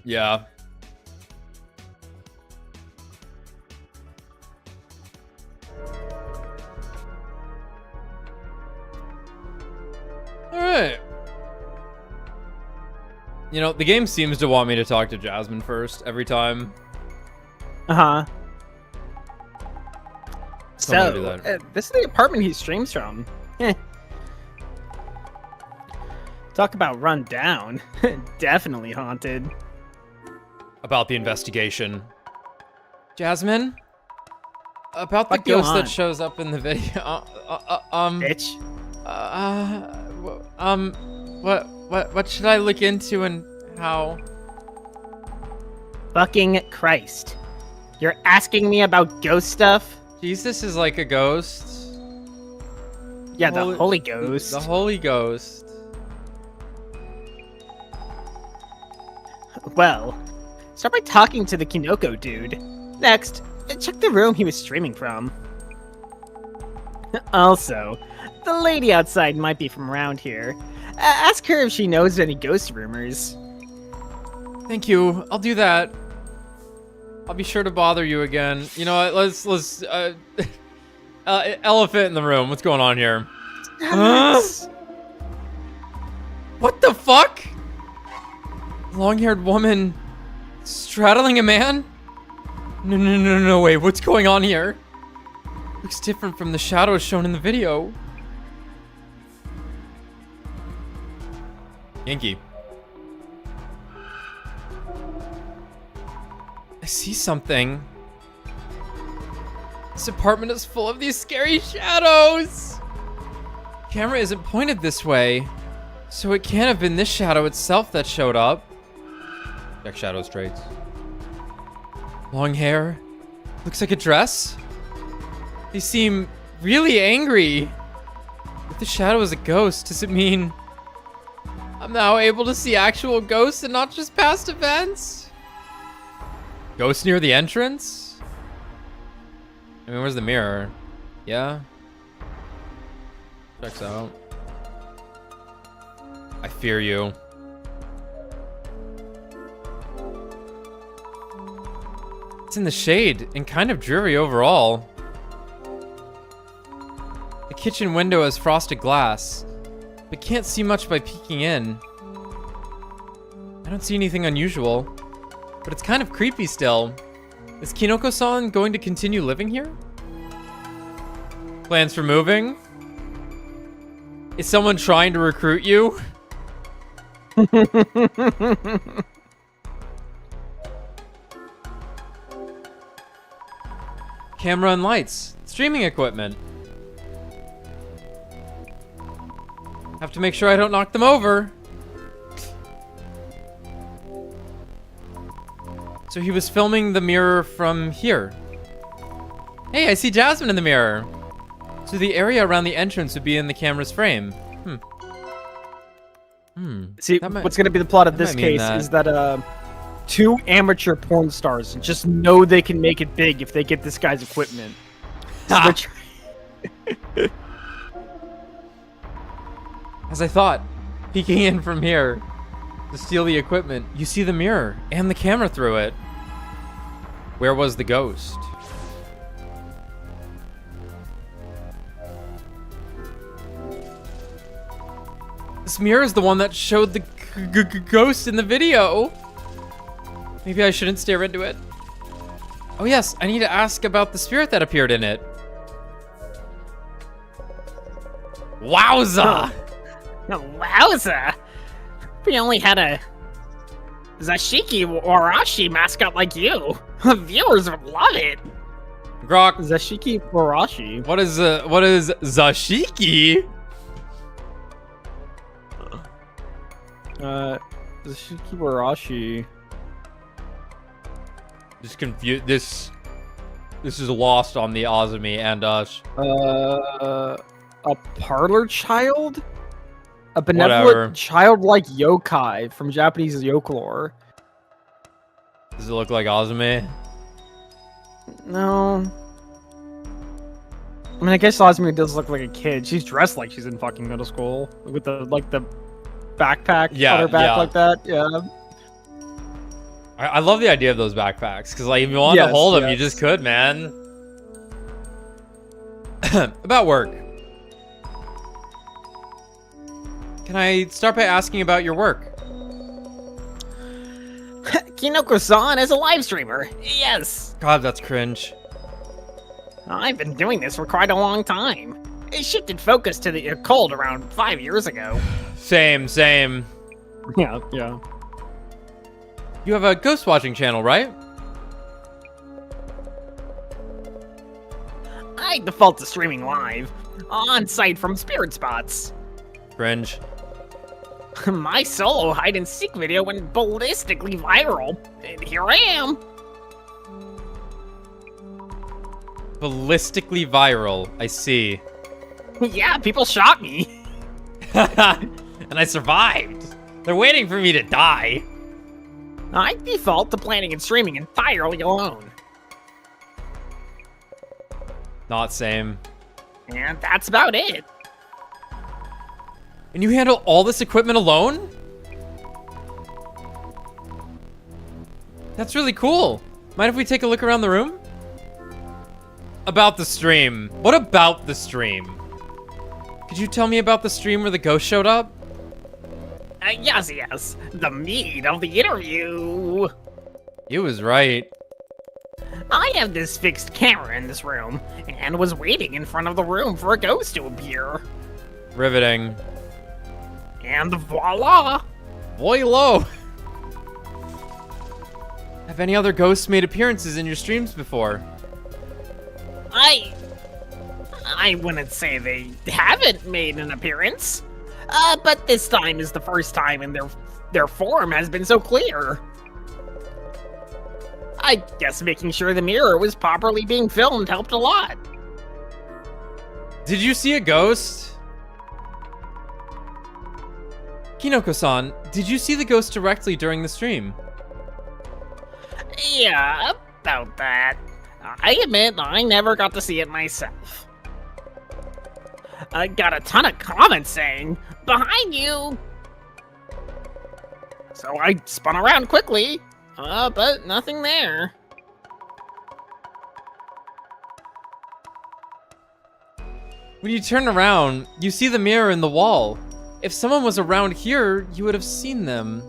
Speaker 1: Yeah. Alright. You know, the game seems to want me to talk to Jasmine first every time.
Speaker 2: Uh-huh.
Speaker 1: So,
Speaker 2: this is the apartment he streams from. Talk about run down. Definitely haunted.
Speaker 1: About the investigation. Jasmine? About the
Speaker 2: What do you
Speaker 1: ghost that
Speaker 2: want?
Speaker 1: shows up in the video.
Speaker 2: Bitch.
Speaker 1: What should I look into and how?
Speaker 2: Fucking Christ. You're asking me about ghost stuff?
Speaker 1: Jesus is like a ghost.
Speaker 2: Yeah, the Holy Ghost.
Speaker 1: The Holy Ghost.
Speaker 2: Well, start by talking to the Kinoko dude. Next, check the room he was streaming from. Also, the lady outside might be from around here. Ask her if she knows any ghost rumors.
Speaker 1: Thank you. I'll do that. I'll be sure to bother you again. You know what? Let's elephant in the room. What's going on here? What the fuck? Long-haired woman straddling a man? No, wait. What's going on here? Looks different from the shadows shown in the video. Yankee. I see something. This apartment is full of these scary shadows. Camera isn't pointed this way, so it can't have been this shadow itself that showed up. Check shadows traits. Long hair. Looks like a dress. They seem really angry. If the shadow is a ghost, does it mean I'm now able to see actual ghosts and not just past events? Ghost near the entrance? I mean, where's the mirror? Yeah. Checks out. I fear you. It's in the shade and kind of dreary overall. The kitchen window has frosted glass, but can't see much by peeking in. I don't see anything unusual, but it's kind of creepy still. Is Kinoko-san going to continue living here? Plans for moving? Is someone trying to recruit you? Camera and lights. Streaming equipment. Have to make sure I don't knock them over. So he was filming the mirror from here. Hey, I see Jasmine in the mirror. So the area around the entrance would be in the camera's frame.
Speaker 2: See, what's going to be the plot of this case is that two amateur porn stars just know they can make it big if they get this guy's equipment. So
Speaker 1: As I thought, peeking in from here to steal the equipment, you see the mirror and the camera through it. Where was the ghost? This mirror is the one that showed the ghost in the video. Maybe I shouldn't stare into it. Oh yes, I need to ask about the spirit that appeared in it. Wowza!
Speaker 4: Wowza! We only had a Zashiki Warashi mascot like you. Viewers would love it.
Speaker 1: Grok,
Speaker 2: Zashiki Warashi.
Speaker 1: what is Zashiki?
Speaker 2: Zashiki Warashi.
Speaker 1: Just confused. This is lost on the Azumi and us.
Speaker 2: A parlor child? A benevolent childlike yokai from Japanese folklore.
Speaker 1: Does it look like Azumi?
Speaker 2: No. I mean, I guess Azumi does look like a kid. She's dressed like she's in fucking middle school with the backpack on her back like that. Yeah.
Speaker 1: I love the idea of those backpacks, because like if you wanted to hold them, you just could, man. About work. Can I start by asking about your work?
Speaker 4: Kinoko-san is a live streamer. Yes.
Speaker 1: God, that's cringe.
Speaker 4: I've been doing this for quite a long time. It shifted focus to the occult around 5 years ago.
Speaker 1: Same.
Speaker 2: Yeah.
Speaker 1: You have a ghost watching channel, right?
Speaker 4: I default to streaming live, on-site from spirit spots.
Speaker 1: Cringe.
Speaker 4: My solo hide-and-seek video went ballistically viral, and here I am.
Speaker 1: Ballistically viral, I see.
Speaker 4: Yeah, people shot me.
Speaker 1: And I survived. They're waiting for me to die.
Speaker 4: I default to planning and streaming entirely alone.
Speaker 1: Not same.
Speaker 4: And that's about it.
Speaker 1: And you handle all this equipment alone? That's really cool. Mind if we take a look around the room? About the stream. What about the stream? Could you tell me about the stream where the ghost showed up?
Speaker 4: Yes. The meat of the interview.
Speaker 1: You was right.
Speaker 4: I have this fixed camera in this room, and was waiting in front of the room for a ghost to appear.
Speaker 1: Riveting.
Speaker 4: And voila!
Speaker 1: Voilo! Have any other ghosts made appearances in your streams before?
Speaker 4: I wouldn't say they haven't made an appearance. But this time is the first time and their form has been so clear. I guess making sure the mirror was properly being filmed helped a lot.
Speaker 1: Did you see a ghost? Kinoko-san, did you see the ghost directly during the stream?
Speaker 4: Yeah, about that. I admit I never got to see it myself. I got a ton of comments saying, "Behind you!" So I spun around quickly, but nothing there.
Speaker 1: When you turn around, you see the mirror in the wall. If someone was around here, you would have seen them.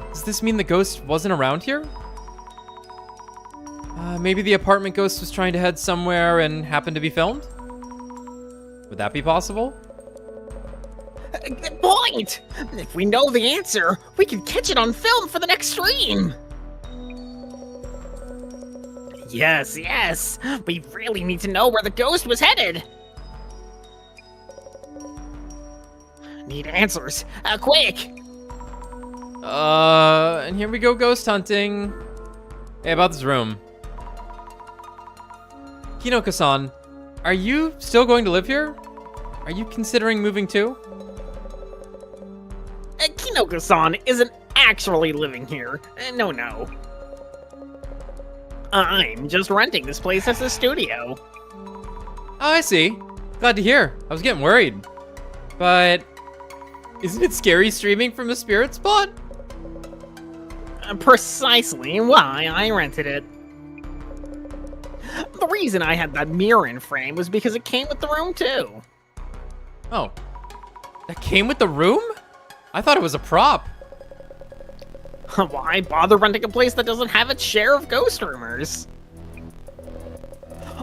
Speaker 1: Does this mean the ghost wasn't around here? Maybe the apartment ghost was trying to head somewhere and happened to be filmed? Would that be possible?
Speaker 4: Good point! If we know the answer, we can catch it on film for the next stream! Yes. We really need to know where the ghost was headed! Need answers. Quick!
Speaker 1: And here we go ghost hunting. Hey, about this room. Kinoko-san, are you still going to live here? Are you considering moving too?
Speaker 4: Kinoko-san isn't actually living here. No. I'm just renting this place as a studio.
Speaker 1: Oh, I see. Glad to hear. I was getting worried. But isn't it scary streaming from a spirit spot?
Speaker 4: Precisely why I rented it. The reason I had that mirror in frame was because it came with the room too.
Speaker 1: Oh, that came with the room? I thought it was a prop.
Speaker 4: Why bother renting a place that doesn't have its share of ghost rumors?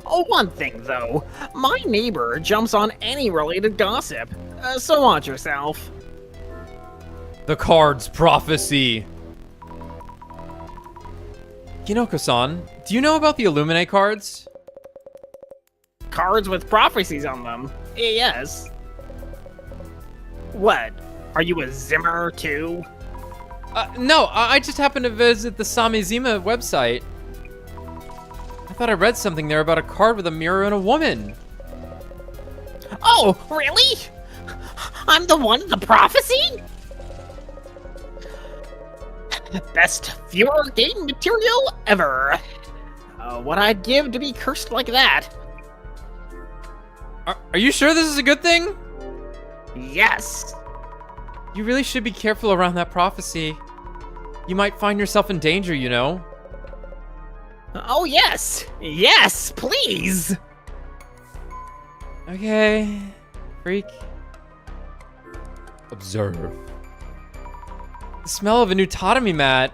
Speaker 4: Oh, one thing though, my neighbor jumps on any related gossip, so watch yourself.
Speaker 1: The card's prophecy. Kinoko-san, do you know about the Illuminae cards?
Speaker 4: Cards with prophecies on them? Yes. What? Are you a Zimmer too?
Speaker 1: No, I just happened to visit the Samizima website. I thought I read something there about a card with a mirror and a woman.
Speaker 4: Oh, really? I'm the one in the prophecy? Best viewer game material ever. What I'd give to be cursed like that.
Speaker 1: Are you sure this is a good thing?
Speaker 4: Yes.
Speaker 1: You really should be careful around that prophecy. You might find yourself in danger, you know?
Speaker 4: Oh, yes! Yes, please!
Speaker 1: Okay, freak. Observe. The smell of a new tatami mat.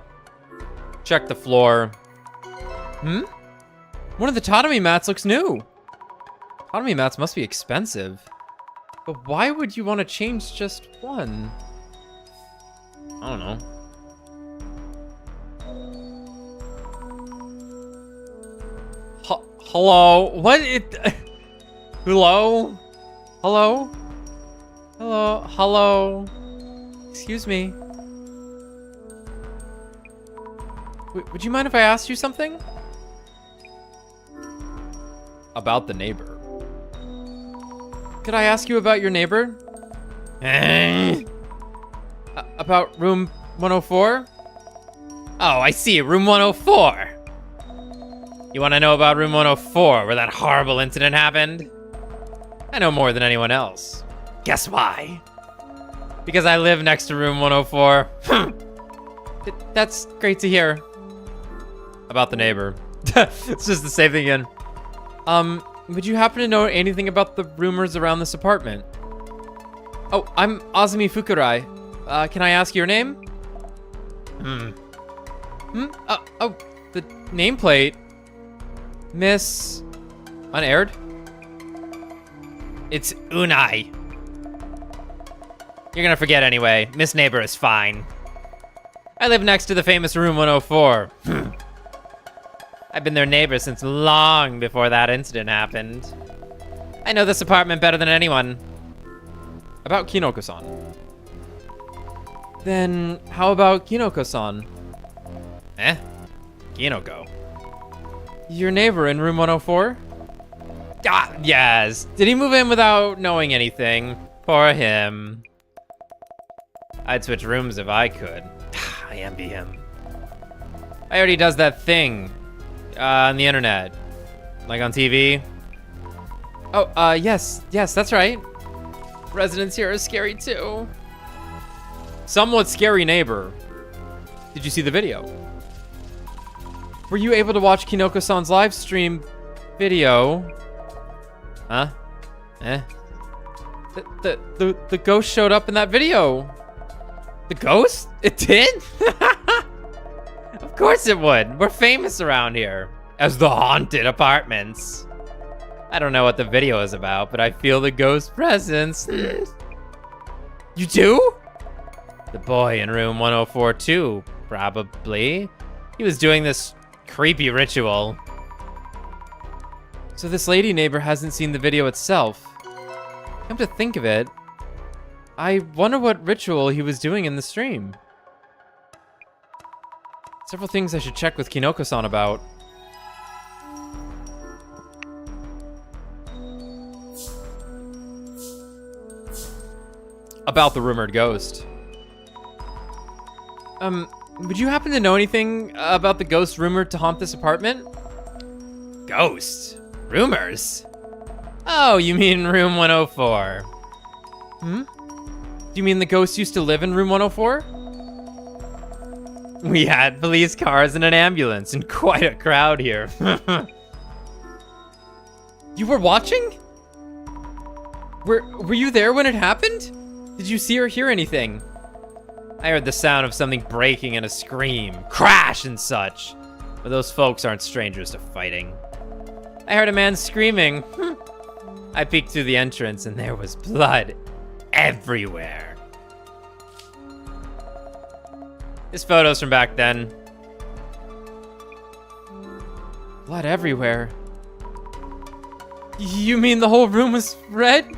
Speaker 1: Check the floor. One of the tatami mats looks new. Tatami mats must be expensive. But why would you want to change just one? I don't know. Hello? What? Hello? Hello? Hello? Hello? Excuse me. Would you mind if I asked you something? About the neighbor. Could I ask you about your neighbor? About room 104? Oh, I see. Room 104. You want to know about room 104, where that horrible incident happened? I know more than anyone else. Guess why? Because I live next to room 104. That's great to hear. About the neighbor. It's just the same thing again. Would you happen to know anything about the rumors around this apartment? Oh, I'm Azumi Fukurai. Can I ask your name? Oh, the nameplate. Miss... Unaired? It's Unai. You're gonna forget anyway. Miss Neighbor is fine. I live next to the famous room 104. I've been their neighbor since long before that incident happened. I know this apartment better than anyone. About Kinoko-san. Then, how about Kinoko-san? Kinoko? Your neighbor in room 104? Ah, yes. Did he move in without knowing anything? Poor him. I'd switch rooms if I could. I envy him. I heard he does that thing on the internet. Like on TV. Oh, yes, that's right. Residents here are scary too. Somewhat scary neighbor. Did you see the video? Were you able to watch Kinoko-san's live stream video? Huh? The ghost showed up in that video. The ghost? It did? Of course it would. We're famous around here as the haunted apartments. I don't know what the video is about, but I feel the ghost presence. You do? The boy in room 104 too, probably. He was doing this creepy ritual. So this lady neighbor hasn't seen the video itself. Come to think of it, I wonder what ritual he was doing in the stream. Several things I should check with Kinoko-san about. About the rumored ghost. Would you happen to know anything about the ghost rumored to haunt this apartment? Ghost? Rumors? Oh, you mean room 104. Do you mean the ghost used to live in room 104? We had police cars and an ambulance and quite a crowd here. You were watching? Were you there when it happened? Did you see or hear anything? I heard the sound of something breaking and a scream, crash and such. But those folks aren't strangers to fighting. I heard a man screaming. I peeked through the entrance and there was blood everywhere. This photo's from back then. Blood everywhere. You mean the whole room was red?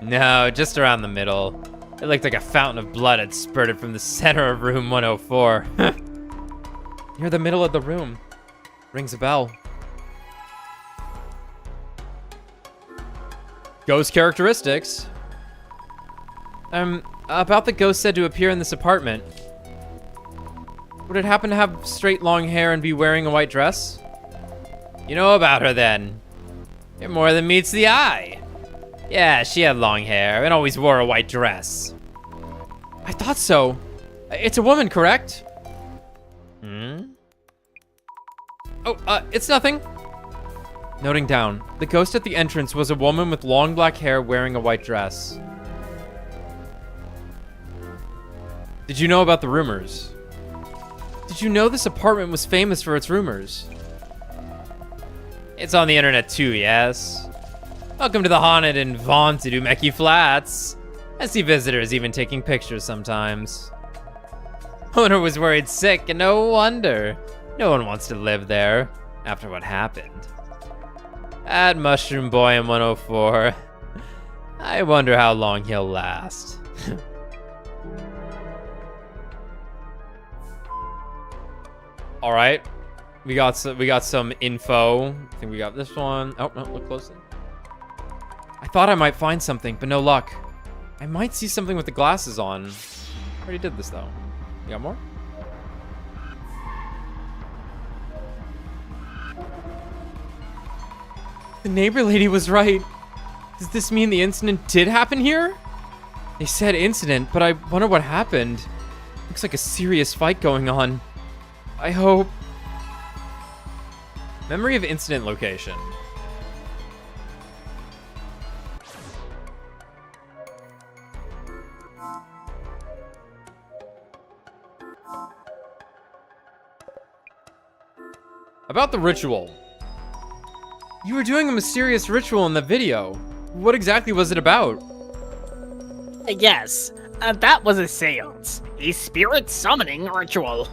Speaker 1: No, just around the middle. It looked like a fountain of blood had spurted from the center of room 104. Near the middle of the room. Rings a bell. Ghost characteristics. About the ghost said to appear in this apartment. Would it happen to have straight long hair and be wearing a white dress? You know about her then. You're more than meets the eye. Yeah, she had long hair and always wore a white dress. I thought so. It's a woman, correct? Hmm? Oh, it's nothing. Noting down, the ghost at the entrance was a woman with long black hair wearing a white dress. Did you know about the rumors? Did you know this apartment was famous for its rumors? It's on the internet too, yes. Welcome to the haunted and vaunted Umeki Flats. I see visitors even taking pictures sometimes. Owner was worried sick, and no wonder. No one wants to live there after what happened. That Mushroom Boy in 104. I wonder how long he'll last. All right, we got some info. I think we got this one. Oh no, look closely. I thought I might find something, but no luck. I might see something with the glasses on. I already did this though. You got more? The neighbor lady was right. Does this mean the incident did happen here? They said incident, but I wonder what happened. Looks like a serious fight going on. I hope. Memory of incident location. About the ritual. You were doing a mysterious ritual in the video. What exactly was it about?
Speaker 4: Yes, that was a seance. A spirit summoning ritual.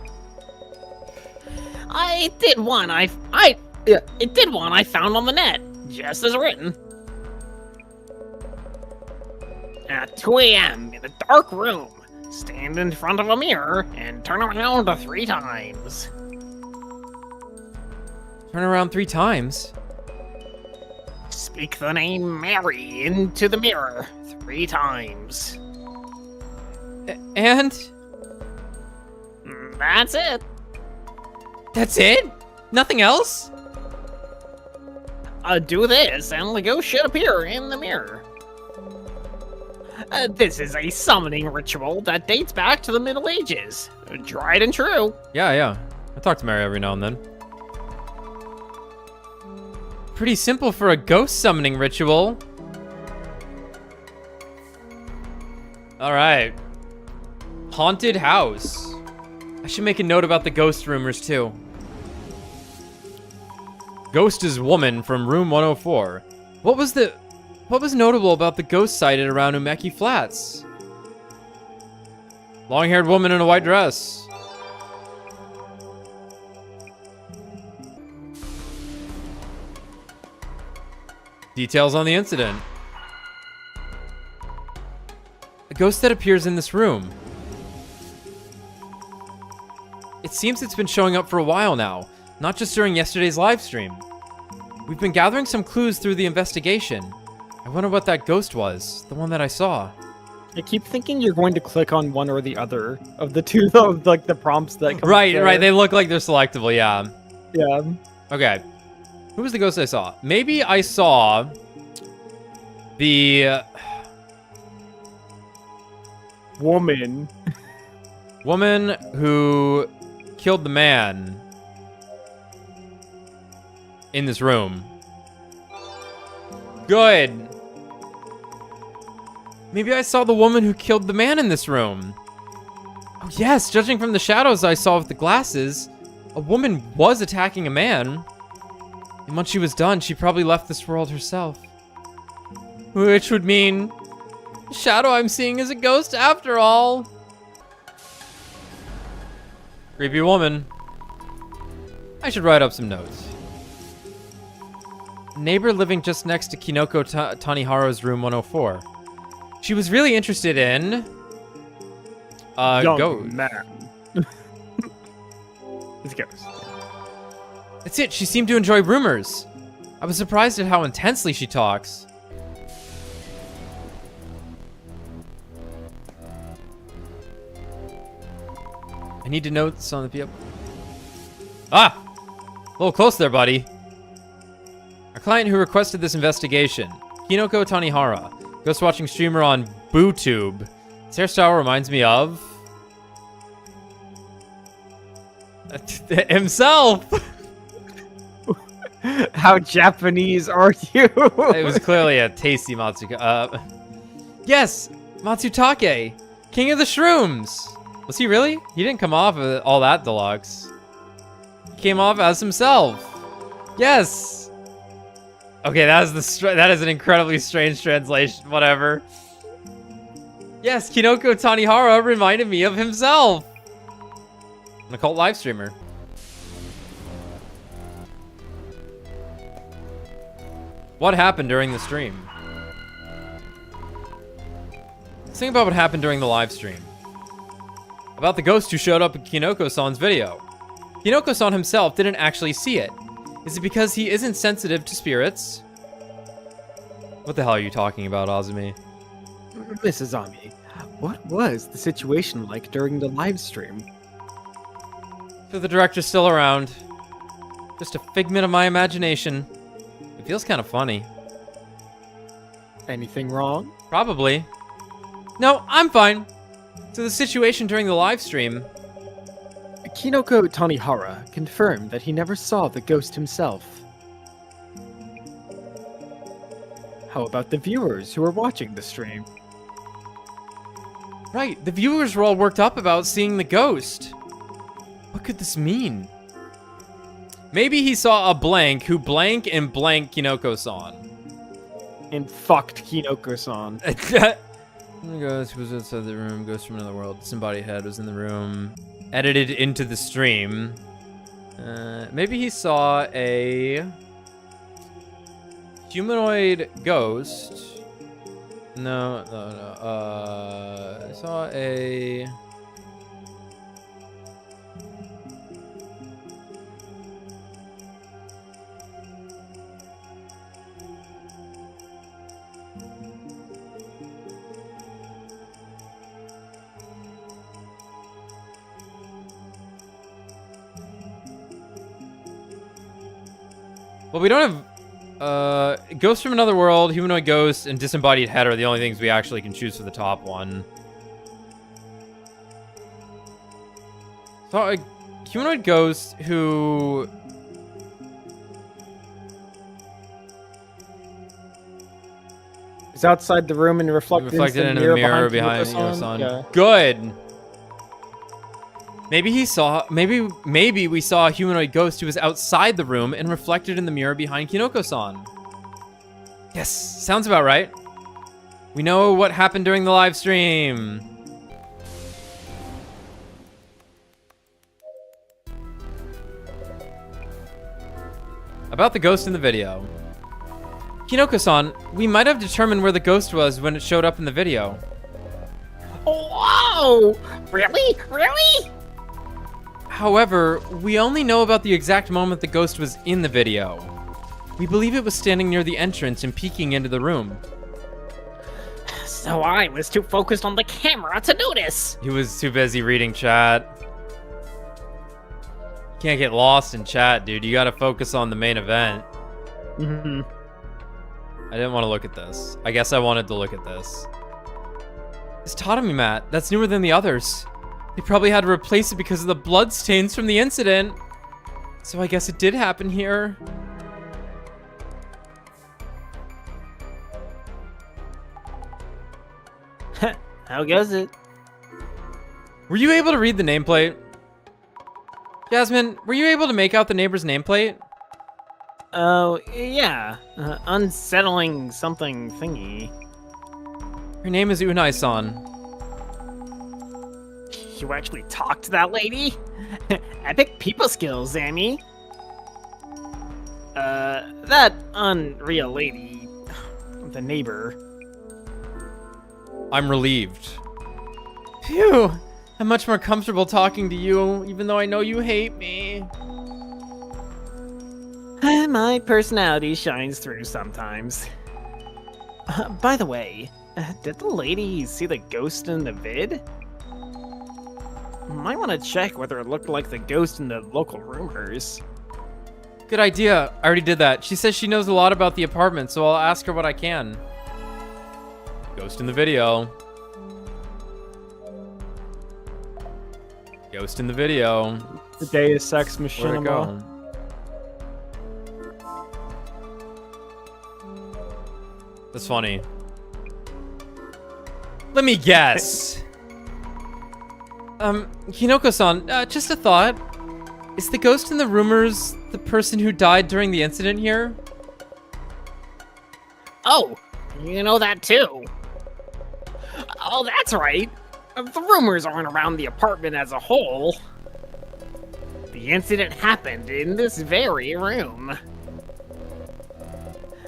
Speaker 4: It did one I found on the net, just as written. At 2 a.m. in a dark room, stand in front of a mirror and turn around 3 times.
Speaker 1: Turn around 3 times?
Speaker 4: Speak the name Mary into the mirror 3 times.
Speaker 1: And?
Speaker 4: That's it.
Speaker 1: That's it? Nothing else?
Speaker 4: Do this, and the ghost should appear in the mirror. This is a summoning ritual that dates back to the Middle Ages. Tried and true.
Speaker 1: Yeah. I talk to Mary every now and then. Pretty simple for a ghost summoning ritual. All right. Haunted house. I should make a note about the ghost rumors too. Ghost is woman from room 104. What was notable about the ghost sighted around Umeki Flats? Long-haired woman in a white dress. Details on the incident. A ghost that appears in this room. It seems it's been showing up for a while now, not just during yesterday's live stream. We've been gathering some clues through the investigation. I wonder what that ghost was, the one that I saw.
Speaker 2: I keep thinking you're going to click on one or the other of the two, like the prompts that come
Speaker 1: Right. They look like they're selectable, yeah.
Speaker 2: Yeah.
Speaker 1: Okay. Who was the ghost I saw? Maybe I saw the
Speaker 2: woman
Speaker 1: who killed the man in this room. Good. Maybe I saw the woman who killed the man in this room. Oh yes, judging from the shadows I saw with the glasses, a woman was attacking a man. And once she was done, she probably left this world herself. Which would mean the shadow I'm seeing is a ghost after all. Creepy woman. I should write up some notes. Neighbor living just next to Kinoko Taniharo's room 104. She was really interested in
Speaker 2: young man. It's a ghost.
Speaker 1: That's it. She seemed to enjoy rumors. I was surprised at how intensely she talks. I need to notes on the people. Ah! A little close there, buddy. Our client who requested this investigation, Kinoko Tanihara, ghost watching streamer on BooTube, This hairstyle reminds me of... himself!
Speaker 2: How Japanese are you?
Speaker 1: It was clearly a tasty Matsuka. Yes! Matsutake! King of the Shrooms! Was he really? He didn't come off all that deluxe. He came off as himself. Yes! Okay, that is an incredibly strange translation. Whatever. Yes, Kinoko Tanihara reminded me of himself. An occult live streamer. What happened during the stream? Let's think about what happened during the live stream. About the ghost who showed up in Kinoko-san's video. Kinoko-san himself didn't actually see it. Is it because he isn't sensitive to spirits? What the hell are you talking about, Azumi?
Speaker 2: Mrs. Ami, what was the situation like during the live stream?
Speaker 1: So the director's still around. Just a figment of my imagination. It feels kind of funny.
Speaker 2: Anything wrong?
Speaker 1: Probably. No, I'm fine. So the situation during the live stream...
Speaker 2: Kinoko Tanihara confirmed that he never saw the ghost himself. How about the viewers who were watching the stream?
Speaker 1: Right, the viewers were all worked up about seeing the ghost. What could this mean? Maybe he saw a blank who blank and blank Kinoko-san.
Speaker 2: And fucked Kinoko-san.
Speaker 1: The ghost was outside the room, ghost from another world, disembodied head was in the room, edited into the stream. Maybe he saw a humanoid ghost. No. I saw a... Well, we don't have, Ghost from Another World, Humanoid Ghost, and Disembodied Head are the only things we actually can choose for the top one. So, a Humanoid Ghost who...
Speaker 2: Is outside the room and reflected into the mirror behind
Speaker 1: Kinoko-san.
Speaker 2: Yeah.
Speaker 1: Good! Maybe he saw, maybe we saw a humanoid ghost who was outside the room and reflected in the mirror behind Kinoko-san. Yes, sounds about right. We know what happened during the live stream. About the ghost in the video. Kinoko-san, we might have determined where the ghost was when it showed up in the video.
Speaker 4: Whoa! Really? Really?
Speaker 1: However, we only know about the exact moment the ghost was in the video. We believe it was standing near the entrance and peeking into the room.
Speaker 4: So I was too focused on the camera to notice.
Speaker 1: He was too busy reading chat. You can't get lost in chat, dude. You gotta focus on the main event.
Speaker 2: Mm-hmm.
Speaker 1: I didn't want to look at this. I guess I wanted to look at this. This tatami mat, that's newer than the others. They probably had to replace it because of the blood stains from the incident. So I guess it did happen here.
Speaker 2: How goes it?
Speaker 1: Were you able to read the nameplate? Jasmine, were you able to make out the neighbor's nameplate?
Speaker 2: Oh, yeah. Unsettling something thingy.
Speaker 1: Her name is Unai-san.
Speaker 4: You actually talked to that lady? Epic people skills, Amy.
Speaker 2: That unreal lady. The neighbor.
Speaker 1: I'm relieved. Phew! I'm much more comfortable talking to you, even though I know you hate me.
Speaker 2: My personality shines through sometimes. By the way, did the lady see the ghost in the vid? Might want to check whether it looked like the ghost in the local rumors.
Speaker 1: Good idea. I already did that. She says she knows a lot about the apartment, so I'll ask her what I can. Ghost in the video. Ghost in the video.
Speaker 2: The Deus Ex
Speaker 1: Where'd it
Speaker 2: Machinima.
Speaker 1: go? That's funny. Let me guess. Hinoko-san, just a thought. Is the ghost in the rumors the person who died during the incident here?
Speaker 4: Oh, you know that too. Oh, that's right. The rumors aren't around the apartment as a whole. The incident happened in this very room.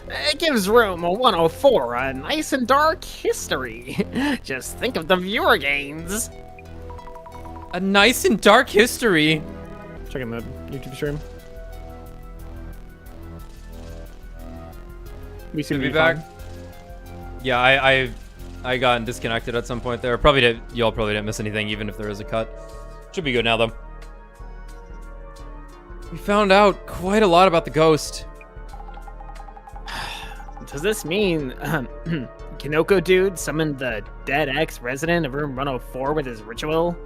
Speaker 4: It gives room 104 a nice and dark history. Just think of the viewer gains.
Speaker 1: A nice and dark history.
Speaker 2: Checking the YouTube stream. We seem
Speaker 1: Should
Speaker 2: to
Speaker 1: be
Speaker 2: be
Speaker 1: back.
Speaker 2: fine.
Speaker 1: Yeah, I got disconnected at some point there. Y'all probably didn't miss anything, even if there is a cut. Should be good now though. We found out quite a lot about the ghost.
Speaker 4: Does this mean Kinoko dude summoned the dead ex-resident of room 104 with his ritual?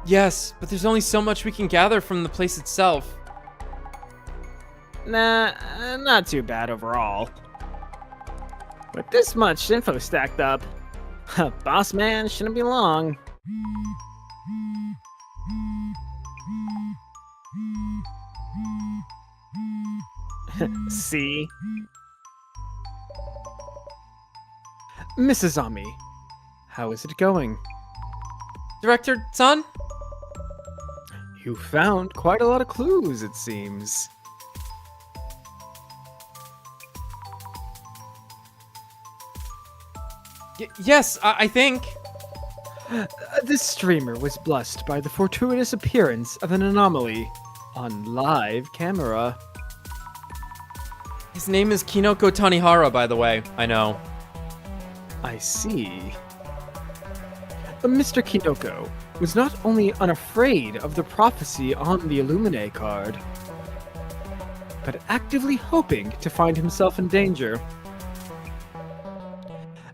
Speaker 1: Yes, but there's only so much we can gather from the place itself.
Speaker 4: Nah, not too bad overall. With this much info stacked up, boss man shouldn't be long. See?
Speaker 2: Mrs. Ami, how is it going?
Speaker 1: Director-san?
Speaker 2: You found quite a lot of clues, it seems.
Speaker 1: Yes, I think.
Speaker 2: This streamer was blessed by the fortuitous appearance of an anomaly on live camera.
Speaker 1: His name is Kinoko Tanihara, by the way. I know.
Speaker 2: I see. Mr. Kinoko was not only unafraid of the prophecy on the Illuminae card, but actively hoping to find himself in danger.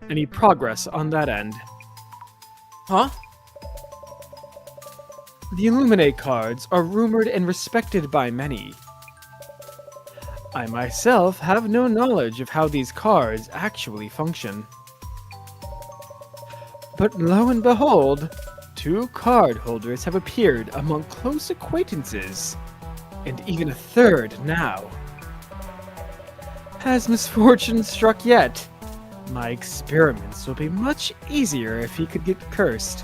Speaker 2: Any progress on that end?
Speaker 1: Huh?
Speaker 2: The Illuminae cards are rumored and respected by many. I myself have no knowledge of how these cards actually function. But lo and behold, 2 card holders have appeared among close acquaintances, and even a third now. Has misfortune struck yet? My experiments will be much easier if he could get cursed.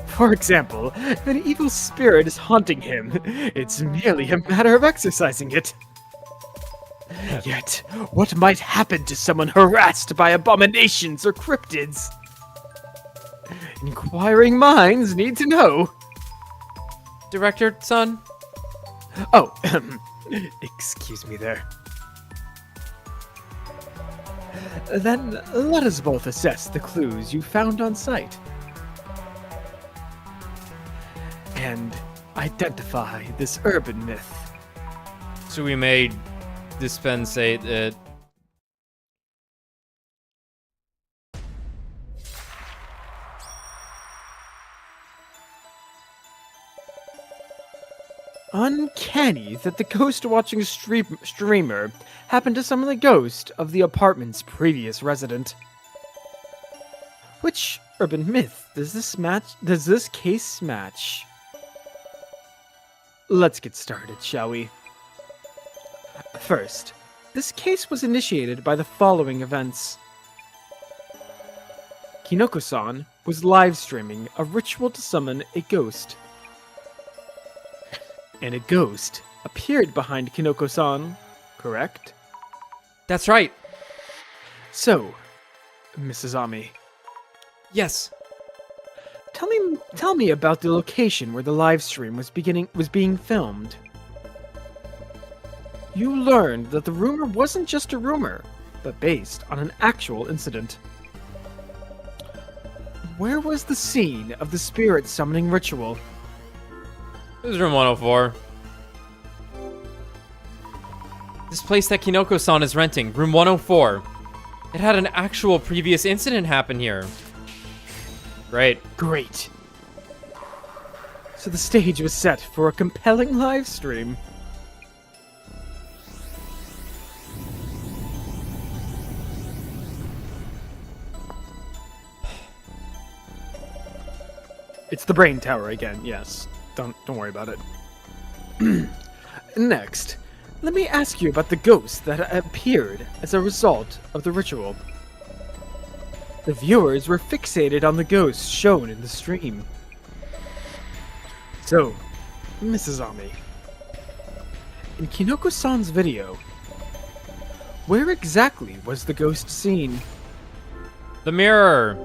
Speaker 2: For example, if an evil spirit is haunting him, it's merely a matter of exorcising it. Yet, what might happen to someone harassed by abominations or cryptids? Inquiring minds need to know.
Speaker 1: Director-san?
Speaker 2: Oh, excuse me there. Then let us both assess the clues you found on site. And identify this urban myth.
Speaker 1: So we may dispensate it.
Speaker 2: Uncanny that the ghost-watching streamer happened to summon the ghost of the apartment's previous resident. Which urban myth does this case match? Let's get started, shall we? First, this case was initiated by the following events. Kinoko-san was live streaming a ritual to summon a ghost. And a ghost appeared behind Kinoko-san, correct?
Speaker 1: That's right.
Speaker 2: So, Mrs. Ami,
Speaker 1: Yes.
Speaker 2: tell me about the location where the live stream was being filmed. You learned that the rumor wasn't just a rumor, but based on an actual incident. Where was the scene of the spirit summoning ritual?
Speaker 1: This is room 104. This place that Kinoko-san is renting, room 104. It had an actual previous incident happen here. Great.
Speaker 2: Great. So the stage was set for a compelling live stream. It's the brain tower again, yes. Don't worry about it. Next, let me ask you about the ghost that appeared as a result of the ritual. The viewers were fixated on the ghost shown in the stream. So, Mrs. Ami, in Kinoko-san's video, where exactly was the ghost seen?
Speaker 1: The mirror.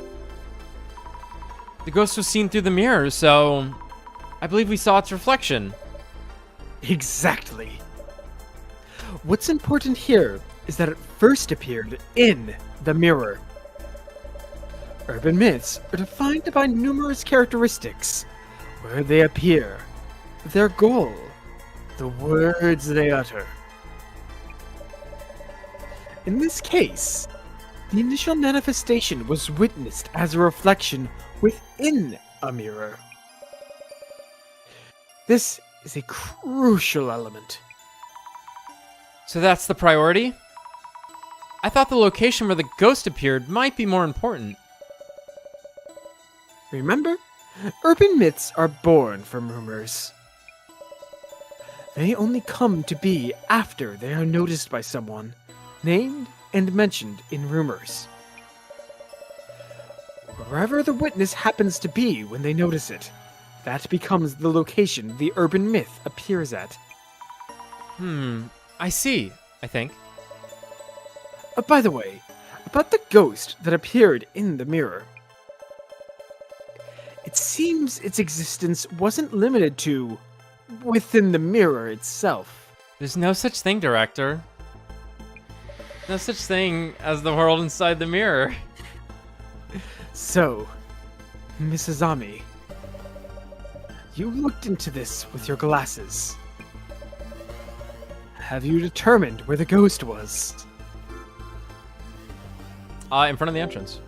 Speaker 1: The ghost was seen through the mirror, so I believe we saw its reflection.
Speaker 2: Exactly. What's important here is that it first appeared in the mirror. Urban myths are defined by numerous characteristics. Where they appear, their goal, the words they utter. In this case, the initial manifestation was witnessed as a reflection within a mirror. This is a crucial element.
Speaker 1: So that's the priority? I thought the location where the ghost appeared might be more important.
Speaker 2: Remember, urban myths are born from rumors. They only come to be after they are noticed by someone, named and mentioned in rumors. Wherever the witness happens to be when they notice it, that becomes the location the urban myth appears at.
Speaker 1: I see, I think.
Speaker 2: By the way, about the ghost that appeared in the mirror. It seems its existence wasn't limited to within the mirror itself.
Speaker 1: There's no such thing, Director. No such thing as the world inside the mirror.
Speaker 2: So, Mrs. Ami, you looked into this with your glasses. Have you determined where the ghost was?
Speaker 1: In front of the entrance.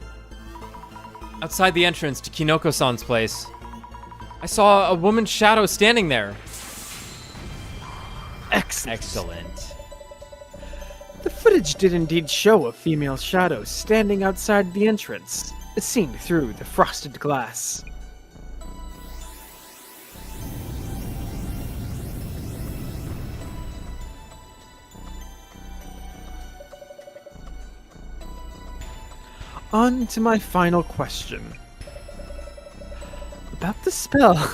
Speaker 1: Outside the entrance to Kinoko-san's place. I saw a woman's shadow standing there.
Speaker 2: Excellent.
Speaker 1: Excellent.
Speaker 2: The footage did indeed show a female shadow standing outside the entrance, seen through the frosted glass. On to my final question. About the spell.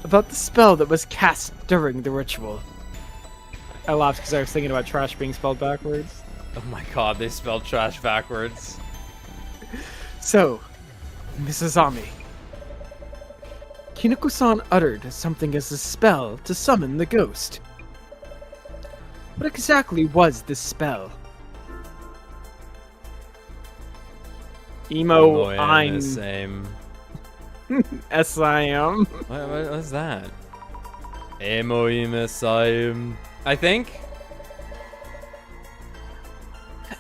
Speaker 2: About the spell that was cast during the ritual. I laughed because I was thinking about trash being spelled backwards.
Speaker 1: Oh my god, they spelled trash backwards.
Speaker 2: So, Mrs. Ami. Kinoko-san uttered something as a spell to summon the ghost. What exactly was this spell? I'm
Speaker 1: same.
Speaker 2: S-I-M.
Speaker 1: What is that? Imo-ime-saim. I think?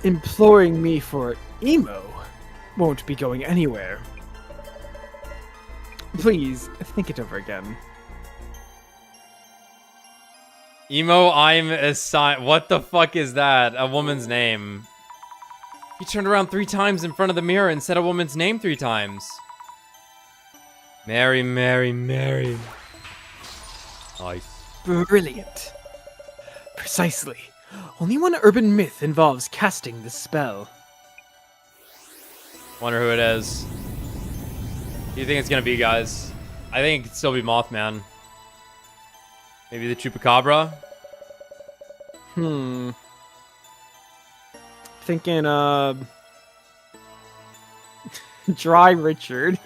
Speaker 2: Imploring me for emo won't be going anywhere. Please, think it over again.
Speaker 1: Imo-ime-saim. What the fuck is that? A woman's name. He turned around 3 times in front of the mirror and said a woman's name 3 times. Mary, Mary, Mary. Nice.
Speaker 2: Brilliant. Precisely. Only one urban myth involves casting this spell.
Speaker 1: Wonder who it is. Who do you think it's gonna be, guys? I think it could still be Mothman. Maybe the Chupacabra?
Speaker 2: Thinking, Dry Richard.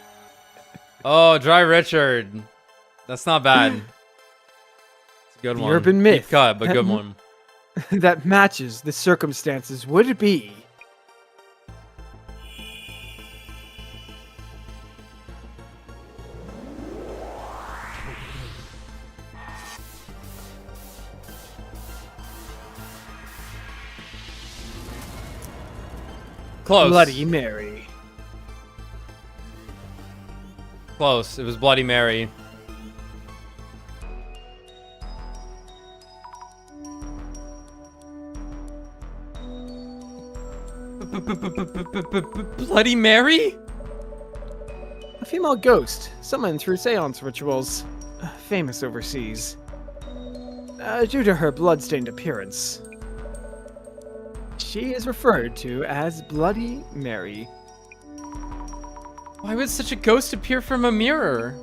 Speaker 1: Oh, Dry Richard. That's not bad. It's a good one.
Speaker 2: Urban myth.
Speaker 1: Deep cut, but good one.
Speaker 2: That matches the circumstances would it be?
Speaker 1: Close.
Speaker 2: Bloody Mary.
Speaker 1: Close. It was Bloody Mary. Bloody Mary?
Speaker 2: A female ghost, summoned through seance rituals, famous overseas. Due to her blood-stained appearance, she is referred to as Bloody Mary.
Speaker 1: Why would such a ghost appear from a mirror?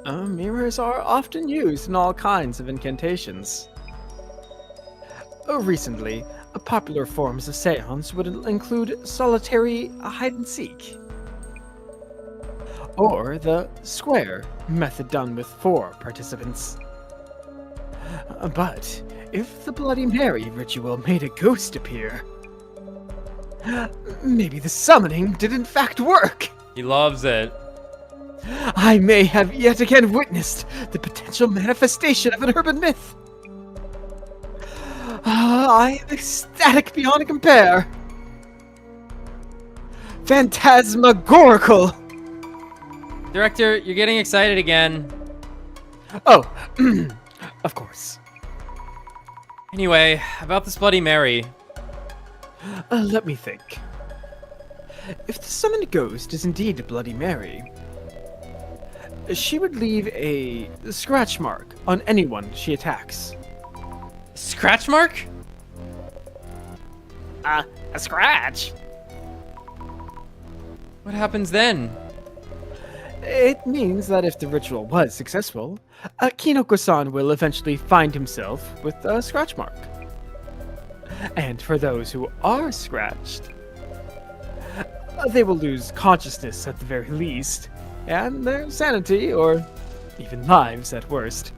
Speaker 2: Mirrors are often used in all kinds of incantations. Recently, popular forms of seance would include solitary hide-and-seek, or the square method done with 4 participants. But if the Bloody Mary ritual made a ghost appear, maybe the summoning did in fact work.
Speaker 1: He loves it.
Speaker 2: I may have yet again witnessed the potential manifestation of an urban myth. I am ecstatic beyond compare. Phantasmagorical.
Speaker 1: Director, you're getting excited again.
Speaker 2: Oh, of course.
Speaker 1: Anyway, about this Bloody Mary.
Speaker 2: Let me think. If the summoned ghost is indeed a Bloody Mary, she would leave a scratch mark on anyone she attacks.
Speaker 1: Scratch mark?
Speaker 4: A scratch?
Speaker 1: What happens then?
Speaker 2: It means that if the ritual was successful, Kinoko-san will eventually find himself with a scratch mark. And for those who are scratched, they will lose consciousness at the very least, and their sanity, or even lives at worst.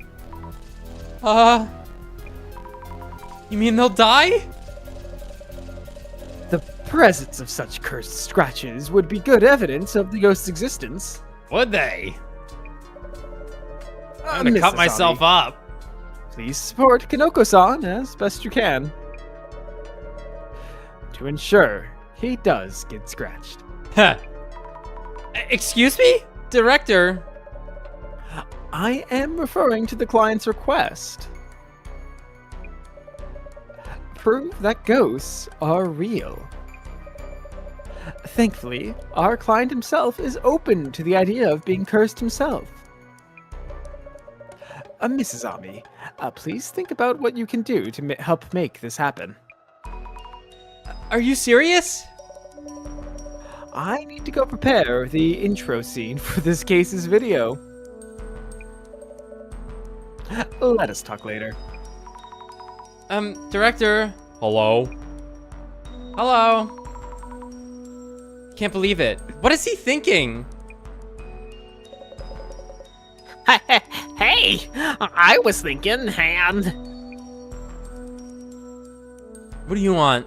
Speaker 1: You mean they'll die?
Speaker 2: The presence of such cursed scratches would be good evidence of the ghost's existence.
Speaker 1: Would they? I'm gonna cut myself up.
Speaker 2: Please support Kinoko-san as best you can, to ensure he does get scratched.
Speaker 1: Huh. Excuse me? Director?
Speaker 2: I am referring to the client's request. Prove that ghosts are real. Thankfully, our client himself is open to the idea of being cursed himself. Mrs. Ami, please think about what you can do to help make this happen.
Speaker 1: Are you serious?
Speaker 2: I need to go prepare the intro scene for this case's video. Let us talk later.
Speaker 1: Director? Hello? Hello? Can't believe it. What is he thinking?
Speaker 4: Hey, I was thinking, and...
Speaker 1: What do you want?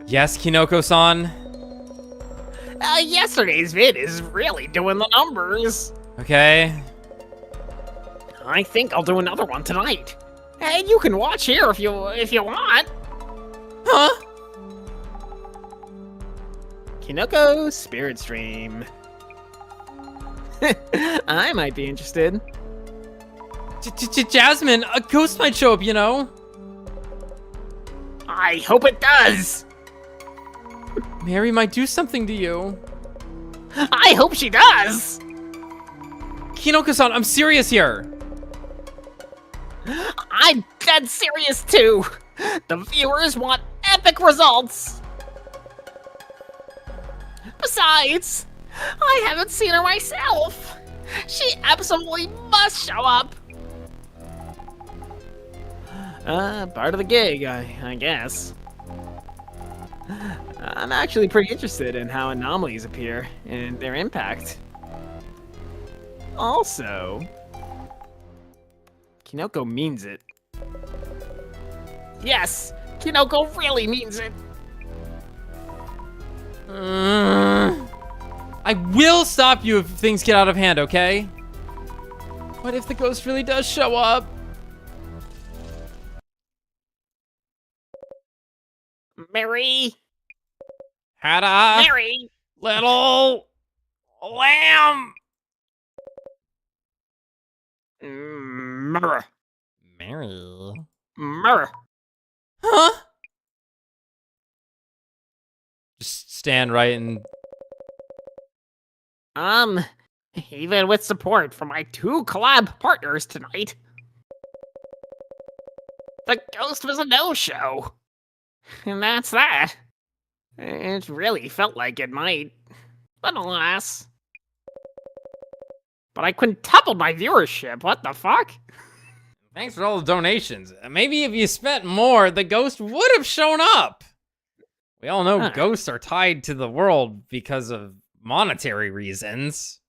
Speaker 1: Yes, Kinoko-san?
Speaker 4: Yesterday's vid is really doing the numbers.
Speaker 1: Okay.
Speaker 4: I think I'll do another one tonight. Hey, you can watch here if you want.
Speaker 1: Huh?
Speaker 2: Kinoko Spirit Stream. I might be interested.
Speaker 1: Jasmine, a ghost might show up, you know?
Speaker 4: I hope it does.
Speaker 1: Mary might do something to you.
Speaker 4: I hope she does.
Speaker 1: Kinoko-san, I'm serious here.
Speaker 4: I'm dead serious too. The viewers want epic results. Besides, I haven't seen her myself. She absolutely must show up.
Speaker 2: Part of the gig, I guess. I'm actually pretty interested in how anomalies appear and their impact. Also, Kinoko means it.
Speaker 4: Yes, Kinoko really means it.
Speaker 1: I will stop you if things get out of hand, okay? What if the ghost really does show up?
Speaker 4: Mary?
Speaker 1: Had a
Speaker 4: Mary!
Speaker 1: little lamb.
Speaker 4: Murr.
Speaker 1: Mary.
Speaker 4: Murr.
Speaker 1: Huh? Just stand right and...
Speaker 4: Even with support from my 2 collab partners tonight, the ghost was a no-show. And that's that. It really felt like it might. But alas. But I quintupled my viewership, what the fuck?
Speaker 1: Thanks for all the donations. Maybe if you spent more, the ghost would have shown up. We all know ghosts are tied to the world because of monetary reasons.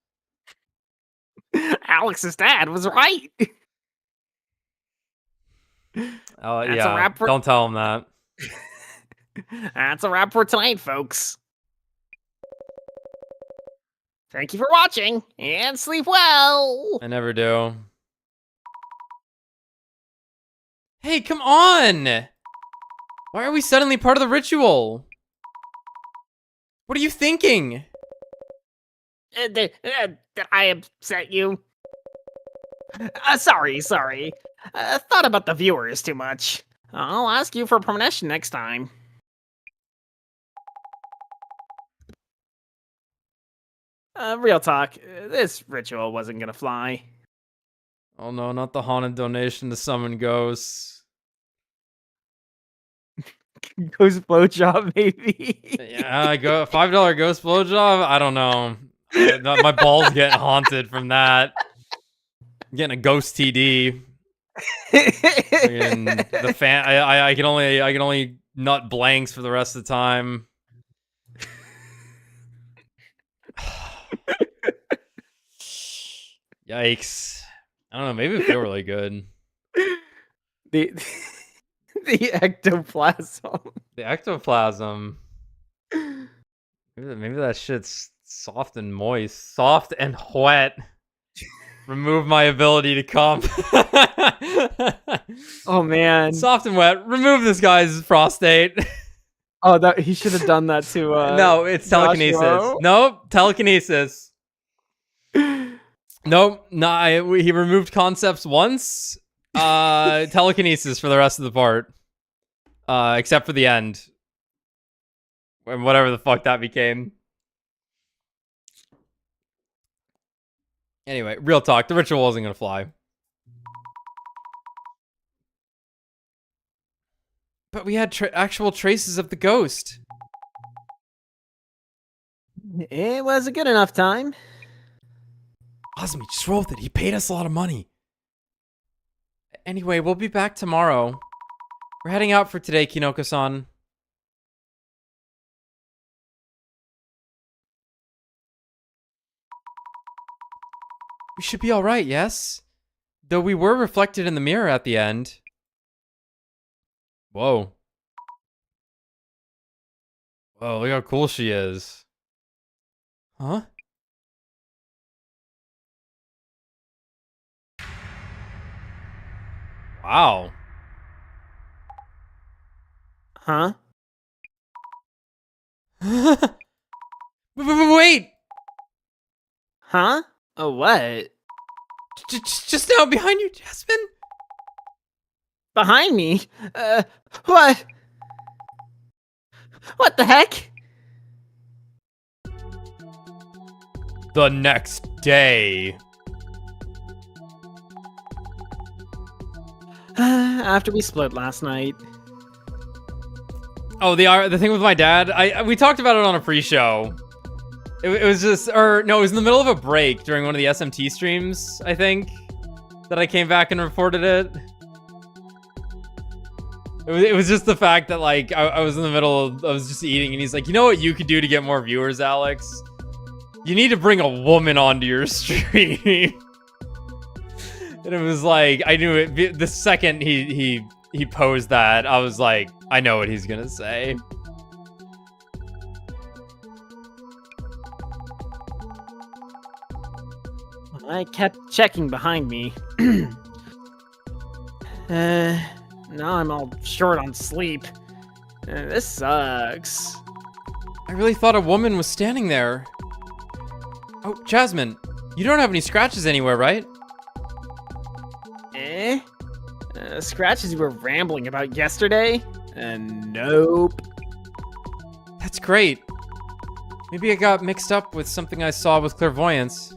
Speaker 4: Alex's dad was right.
Speaker 1: Oh, yeah, don't tell him that.
Speaker 4: That's a wrap for tonight, folks. Thank you for watching, and sleep well!
Speaker 1: I never do. Hey, come on! Why are we suddenly part of the ritual? What are you thinking?
Speaker 4: Did I upset you? Sorry. Thought about the viewers too much. I'll ask you for permission next time. Real talk, this ritual wasn't gonna fly.
Speaker 1: Oh no, not the haunted donation to summon ghosts.
Speaker 2: Ghost blowjob, maybe.
Speaker 1: Yeah, $5 ghost blowjob? I don't know. My balls getting haunted from that. I'm getting a ghost TD. The fan. I can only nut blanks for the rest of the time. Yikes! I don't know. Maybe it feel really good.
Speaker 2: The ectoplasm.
Speaker 1: The ectoplasm. Maybe that shit's soft and moist, soft and wet. Remove my ability to comp.
Speaker 2: Oh man.
Speaker 1: Soft and wet. Remove this guy's prostate.
Speaker 2: Oh, that he should have done that to.
Speaker 1: No, it's telekinesis.
Speaker 2: Joshua.
Speaker 1: Nope, telekinesis. Nope, he removed concepts once. Telekinesis for the rest of the part. Except for the end. And whatever the fuck that became. Anyway, real talk. The ritual wasn't gonna fly. But we had actual traces of the ghost.
Speaker 2: It was a good enough time.
Speaker 1: Azumi, just roll with it. He paid us a lot of money. Anyway, we'll be back tomorrow. We're heading out for today, Kinoko-san. We should be alright, yes? Though we were reflected in the mirror at the end. Whoa. Whoa, look how cool she is. Huh? Wow.
Speaker 2: Huh?
Speaker 1: Wait!
Speaker 2: Huh? Oh, what?
Speaker 1: Just now behind you, Jasmine?
Speaker 2: Behind me? What? What the heck?
Speaker 1: The next day.
Speaker 2: After we split last night.
Speaker 1: Oh, the thing with my dad, we talked about it on a pre-show. It was just, it was in the middle of a break during one of the SMT streams, I think, that I came back and reported it. It was just the fact that, like, I was in the middle of, I was just eating, and he's like, you know what you could do to get more viewers, Alex? You need to bring a woman onto your stream. And it was like, I knew it, the second he posed that, I was like, I know what he's gonna say.
Speaker 2: I kept checking behind me. Now I'm all short on sleep. This sucks.
Speaker 1: I really thought a woman was standing there. Oh, Jasmine, you don't have any scratches anywhere, right?
Speaker 2: Scratches you were rambling about yesterday? Nope.
Speaker 1: That's great. Maybe I got mixed up with something I saw with clairvoyance.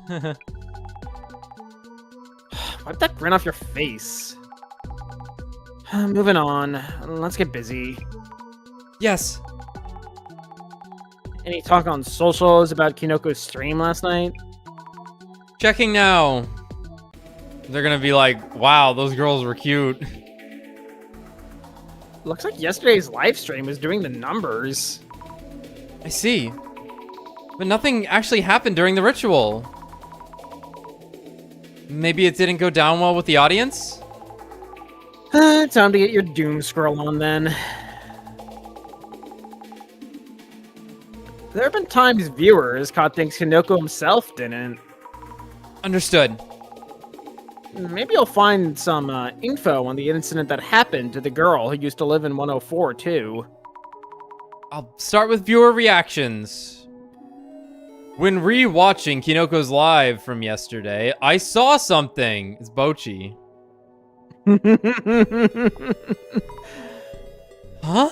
Speaker 2: Wipe that grin off your face. Moving on. Let's get busy.
Speaker 1: Yes.
Speaker 2: Any talk on socials about Kinoko's stream last night?
Speaker 1: Checking now. They're gonna be like, wow, those girls were cute.
Speaker 2: Looks like yesterday's live stream was doing the numbers.
Speaker 1: I see. But nothing actually happened during the ritual. Maybe it didn't go down well with the audience?
Speaker 2: Time to get your doom scroll on then. There have been times viewers caught things Kinoko himself didn't.
Speaker 1: Understood.
Speaker 2: Maybe you'll find some info on the incident that happened to the girl who used to live in 104 too.
Speaker 1: I'll start with viewer reactions. When re-watching Kinoko's live from yesterday, I saw something. It's Bochi. Huh?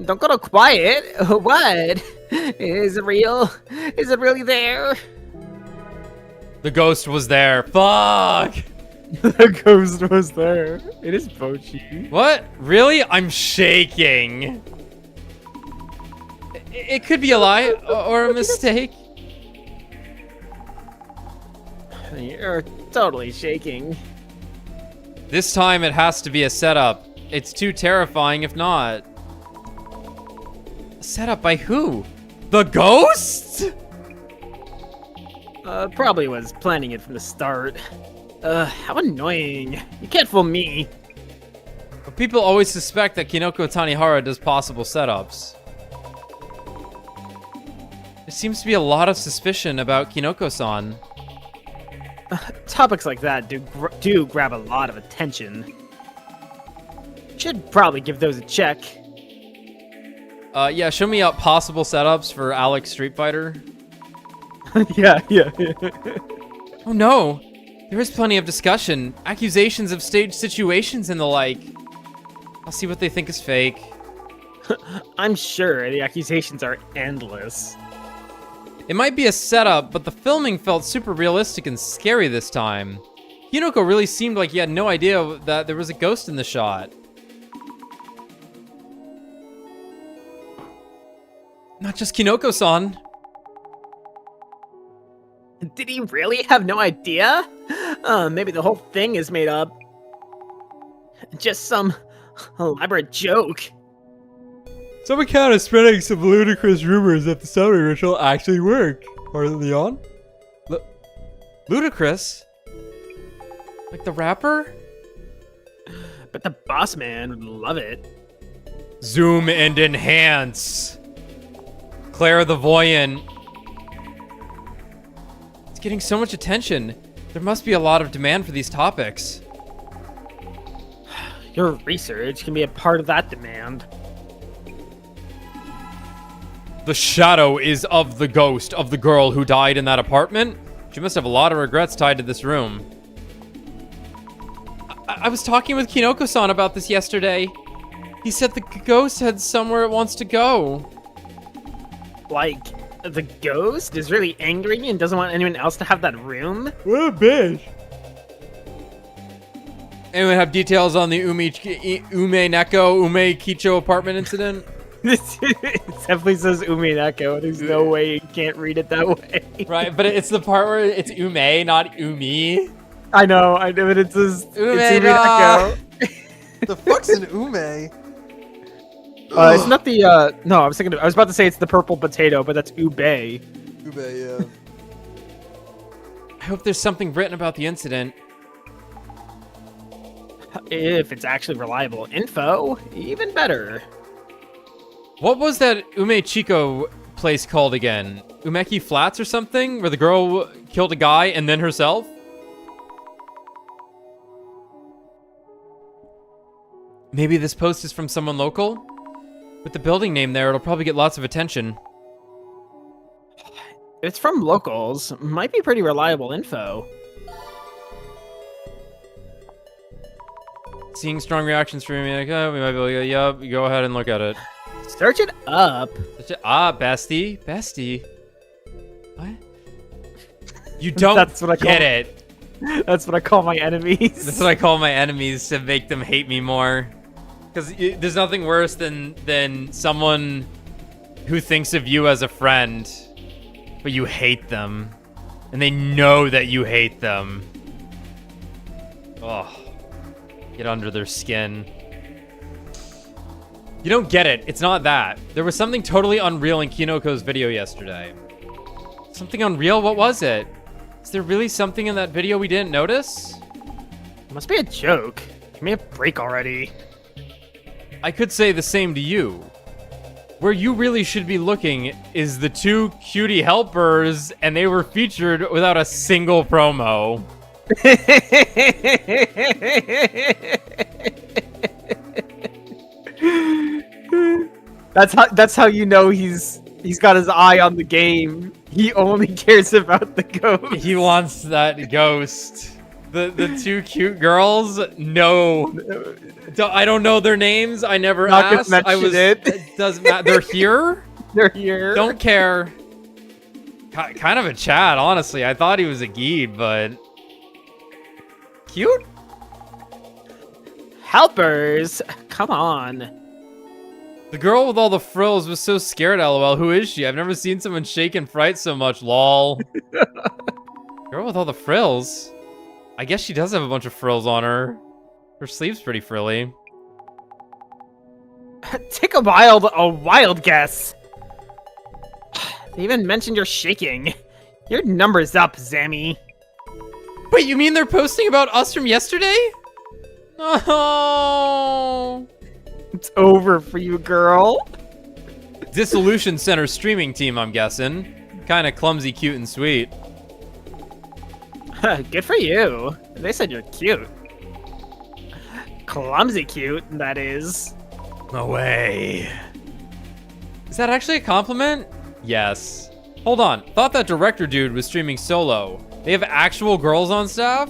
Speaker 2: Don't go quiet. What? Is it real? Is it really there?
Speaker 1: The ghost was there. Fuck!
Speaker 2: The ghost was there. It is Bochi.
Speaker 1: What? Really? I'm shaking. It could be a lie or a mistake.
Speaker 2: You're totally shaking.
Speaker 1: This time it has to be a setup. It's too terrifying if not. A setup by who? The ghost?
Speaker 2: Probably was planning it from the start. How annoying. You can't fool me.
Speaker 1: But people always suspect that Kinoko Tanihara does possible setups. There seems to be a lot of suspicion about Kinoko-san.
Speaker 2: Topics like that do grab a lot of attention. Should probably give those a check.
Speaker 1: Yeah, show me up possible setups for Alex Street Fighter.
Speaker 2: yeah.
Speaker 1: Oh no! There is plenty of discussion, accusations of staged situations and the like. I'll see what they think is fake.
Speaker 2: I'm sure the accusations are endless.
Speaker 1: It might be a setup, but the filming felt super realistic and scary this time. Kinoko really seemed like he had no idea that there was a ghost in the shot. Not just Kinoko-san.
Speaker 2: Did he really have no idea? Maybe the whole thing is made up. Just some elaborate joke.
Speaker 1: Some account is spreading some ludicrous rumors that the summoning ritual actually worked. Or Leon? Ludicrous? Like the rapper?
Speaker 2: But the boss man would love it.
Speaker 1: Zoom and enhance. Claire the Voyant. It's getting so much attention. There must be a lot of demand for these topics.
Speaker 2: Your research can be a part of that demand.
Speaker 1: The shadow is of the ghost of the girl who died in that apartment. She must have a lot of regrets tied to this room. I was talking with Kinoko-san about this yesterday. He said the ghost had somewhere it wants to go.
Speaker 2: Like, the ghost is really angry and doesn't want anyone else to have that room?
Speaker 1: What a bitch. Anyone have details on the Ume Kicho apartment incident?
Speaker 2: It definitely says Umineko. There's no way you can't read it that way.
Speaker 1: Right, but it's the part where it's Ume, not Umi.
Speaker 2: I know, but it says
Speaker 1: Ume,
Speaker 2: it's Umineko.
Speaker 5: The fuck's an ume?
Speaker 2: It's not the, no, I was about to say it's the purple potato, but that's ube.
Speaker 5: Ube, yeah.
Speaker 1: I hope there's something written about the incident.
Speaker 2: If it's actually reliable info, even better.
Speaker 1: What was that Ume Chico place called again? Umeki Flats or something? Where the girl killed a guy and then herself? Maybe this post is from someone local? With the building name there, it'll probably get lots of attention.
Speaker 2: It's from locals. Might be pretty reliable info.
Speaker 1: Seeing strong reactions from me, like, oh, we might be able to, yup, go ahead and look at it.
Speaker 2: Search it up.
Speaker 1: Bestie. Bestie. What? You don't
Speaker 2: That's what I
Speaker 1: get it.
Speaker 2: That's what I call my enemies.
Speaker 1: That's what I call my enemies, to make them hate me more. Because there's nothing worse than someone who thinks of you as a friend, but you hate them. And they know that you hate them. Oh. Get under their skin. You don't get it. It's not that. There was something totally unreal in Kinoko's video yesterday. Something unreal? What was it? Is there really something in that video we didn't notice?
Speaker 2: It must be a joke. Give me a break already.
Speaker 1: I could say the same to you. Where you really should be looking is the 2 cutie helpers, and they were featured without a single promo.
Speaker 2: That's how you know he's got his eye on the game. He only cares about the ghost.
Speaker 1: He wants that ghost. The 2 cute girls? No. I don't know their names. I never asked. It doesn't matter. They're here?
Speaker 2: They're here.
Speaker 1: Don't care. Kind of a Chad, honestly. I thought he was a Geed, but... Cute?
Speaker 2: Helpers? Come on.
Speaker 1: The girl with all the frills was so scared, lol. Who is she? I've never seen someone shake in fright so much, lol. Girl with all the frills? I guess she does have a bunch of frills on her. Her sleeve's pretty frilly.
Speaker 2: Take a wild guess. They even mentioned you're shaking. Your number's up, Zammy.
Speaker 1: Wait, you mean they're posting about us from yesterday? Oh.
Speaker 2: It's over for you, girl.
Speaker 1: Dissolution Center streaming team, I'm guessing. Kind of clumsy, cute, and sweet.
Speaker 2: Good for you. They said you're cute. Clumsy cute, that is.
Speaker 1: No way. Is that actually a compliment? Yes. Hold on. Thought that director dude was streaming solo. They have actual girls on staff?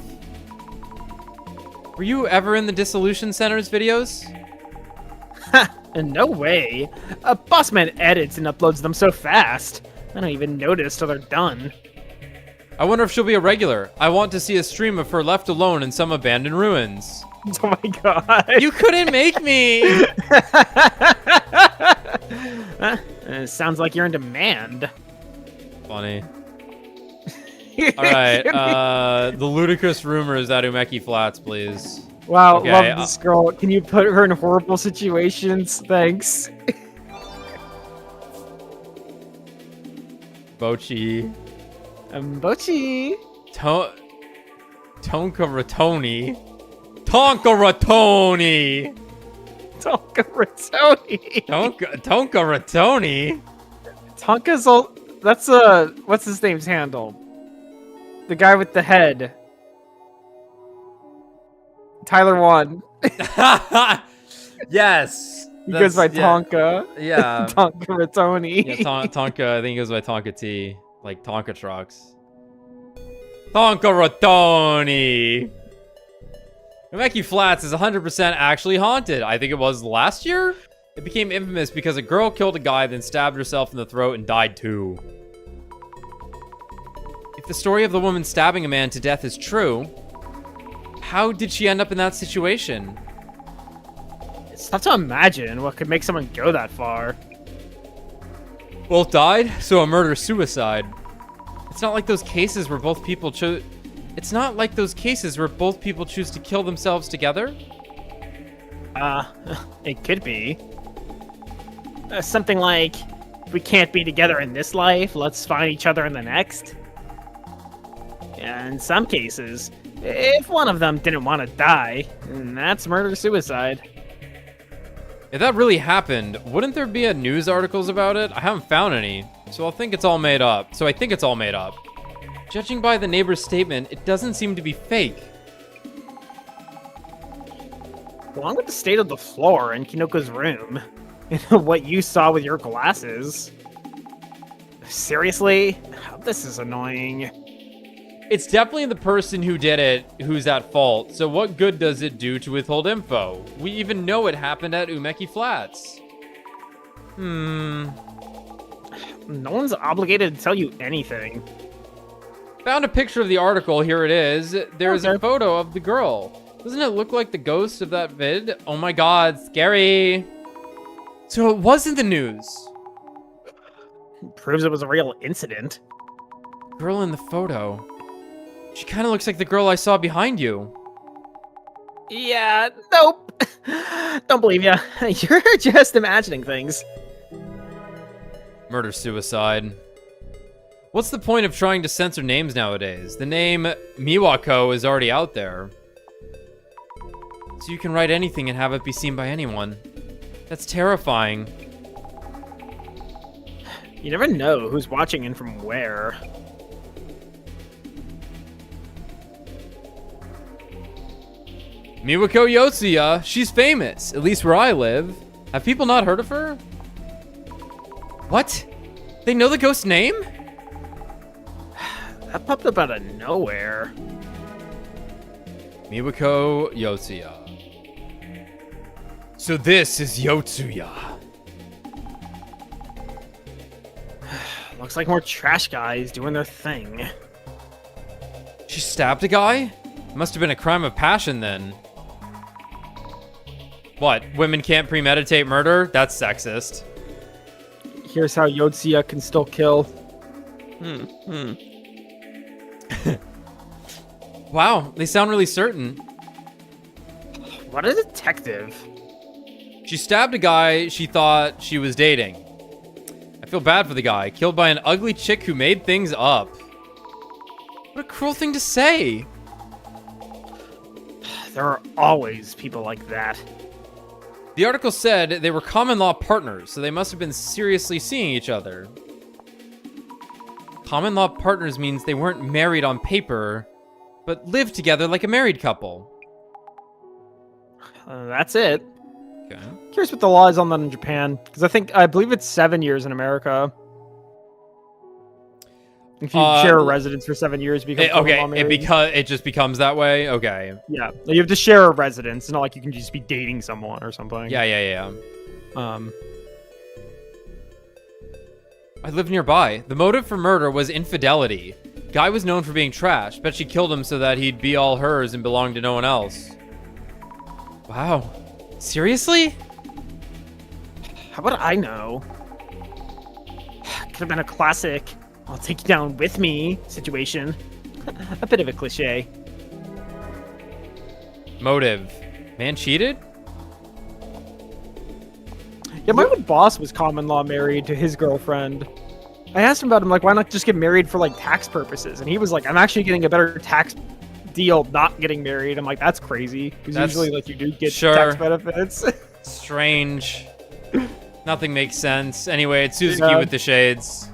Speaker 1: Were you ever in the Dissolution Center's videos?
Speaker 2: No way. Bossman edits and uploads them so fast. I don't even notice till they're done.
Speaker 1: I wonder if she'll be a regular. I want to see a stream of her left alone in some abandoned ruins.
Speaker 2: Oh my god.
Speaker 1: You couldn't make me!
Speaker 2: Sounds like you're in demand.
Speaker 1: Funny. Alright, the ludicrous rumors at Umeki Flats, please.
Speaker 2: Wow,
Speaker 1: Okay,
Speaker 2: love this girl. Can you put her in horrible situations? Thanks.
Speaker 1: Bochi.
Speaker 2: Bochi.
Speaker 1: Tonka Ratoni. Tonka Ratoni!
Speaker 2: Tonka Ratoni.
Speaker 1: Tonka Ratoni?
Speaker 2: Tonka's all... That's, what's his name's handle? The guy with the head. Tyler 1.
Speaker 1: Yes!
Speaker 2: He goes by Tonka.
Speaker 1: Yeah.
Speaker 2: Tonka Ratoni.
Speaker 1: Yeah, Tonka, I think he goes by Tonka T. Like Tonka trucks. Tonka Ratoni! Umeki Flats is 100% actually haunted. I think it was last year? It became infamous because a girl killed a guy, then stabbed herself in the throat and died too. If the story of the woman stabbing a man to death is true, how did she end up in that situation?
Speaker 2: It's tough to imagine what could make someone go that far.
Speaker 1: Both died, so a murder-suicide. It's not like those cases where both people chose... It's not like those cases where both people choose to kill themselves together?
Speaker 2: It could be. Something like, if we can't be together in this life, let's find each other in the next. Yeah, in some cases, if one of them didn't want to die, then that's murder-suicide.
Speaker 1: If that really happened, wouldn't there be news articles about it? I haven't found any, so I think it's all made up. Judging by the neighbor's statement, it doesn't seem to be fake.
Speaker 2: Along with the state of the floor in Kinoko's room, and what you saw with your glasses. Seriously? This is annoying.
Speaker 1: It's definitely the person who did it who's at fault, so what good does it do to withhold info? We even know it happened at Umeki Flats.
Speaker 2: No one's obligated to tell you anything.
Speaker 1: Found a picture of the article, here it is. There's a photo of the girl. Doesn't it look like the ghost of that vid? Oh my god, scary. So it was in the news.
Speaker 2: Proves it was a real incident.
Speaker 1: Girl in the photo. She kind of looks like the girl I saw behind you.
Speaker 2: Yeah, nope. Don't believe ya. You're just imagining things.
Speaker 1: Murder-suicide. What's the point of trying to censor names nowadays? The name Miwako is already out there. So you can write anything and have it be seen by anyone. That's terrifying.
Speaker 2: You never know who's watching and from where.
Speaker 1: Miwako Yotsuya, she's famous, at least where I live. Have people not heard of her? What? They know the ghost's name?
Speaker 2: That popped up out of nowhere.
Speaker 1: Miwako Yotsuya. So this is Yotsuya.
Speaker 2: Looks like more trash guys doing their thing.
Speaker 1: She stabbed a guy? Must have been a crime of passion then. What? Women can't premeditate murder? That's sexist.
Speaker 2: Here's how Yotsuya can still kill.
Speaker 1: Wow, they sound really certain.
Speaker 2: What a detective.
Speaker 1: She stabbed a guy she thought she was dating. I feel bad for the guy, killed by an ugly chick who made things up. What a cruel thing to say.
Speaker 2: There are always people like that.
Speaker 1: The article said they were common law partners, so they must have been seriously seeing each other. Common law partners means they weren't married on paper, but lived together like a married couple.
Speaker 2: That's it.
Speaker 1: Okay.
Speaker 2: Curious what the law is on that in Japan, because I believe it's 7 years in America. If you share a residence for 7 years, you become common law married.
Speaker 1: It just becomes that way. Okay.
Speaker 2: Yeah, you have to share a residence. It's not like you can just be dating someone or something.
Speaker 1: Yeah. I live nearby. The motive for murder was infidelity. Guy was known for being trash. Bet she killed him so that he'd be all hers and belong to no one else. Wow. Seriously?
Speaker 2: How about I know? Could have been a classic "I'll take you down with me" situation. A bit of a cliche.
Speaker 1: Motive. Man cheated?
Speaker 2: Yeah, my old boss was common law married to his girlfriend. I asked him about him, like, why not just get married for, like, tax purposes? And he was like, I'm actually getting a better tax deal not getting married. I'm like, that's crazy. Because usually, like, you do get tax benefits.
Speaker 1: Strange. Nothing makes sense. Anyway, it's Suzuki with the shades.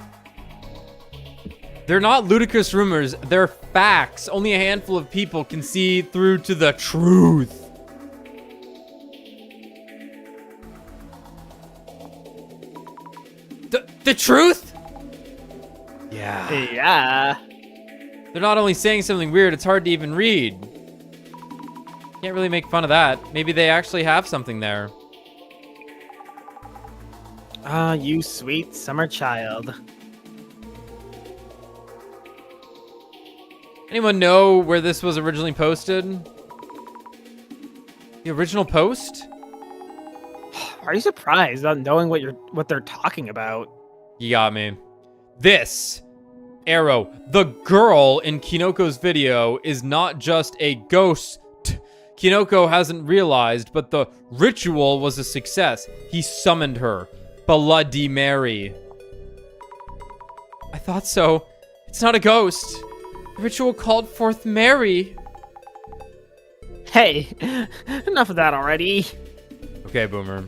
Speaker 1: They're not ludicrous rumors. They're facts. Only a handful of people can see through to the truth. The truth? Yeah.
Speaker 2: Yeah.
Speaker 1: They're not only saying something weird, it's hard to even read. Can't really make fun of that. Maybe they actually have something there.
Speaker 2: Ah, you sweet summer child.
Speaker 1: Anyone know where this was originally posted? The original post?
Speaker 2: Are you surprised not knowing what they're talking about?
Speaker 1: You got me. This arrow, the girl in Kinoko's video, is not just a ghost. Kinoko hasn't realized, but the ritual was a success. He summoned her. Bloody Mary. I thought so. It's not a ghost. The ritual called forth Mary.
Speaker 2: Hey, enough of that already.
Speaker 1: Okay, Boomer.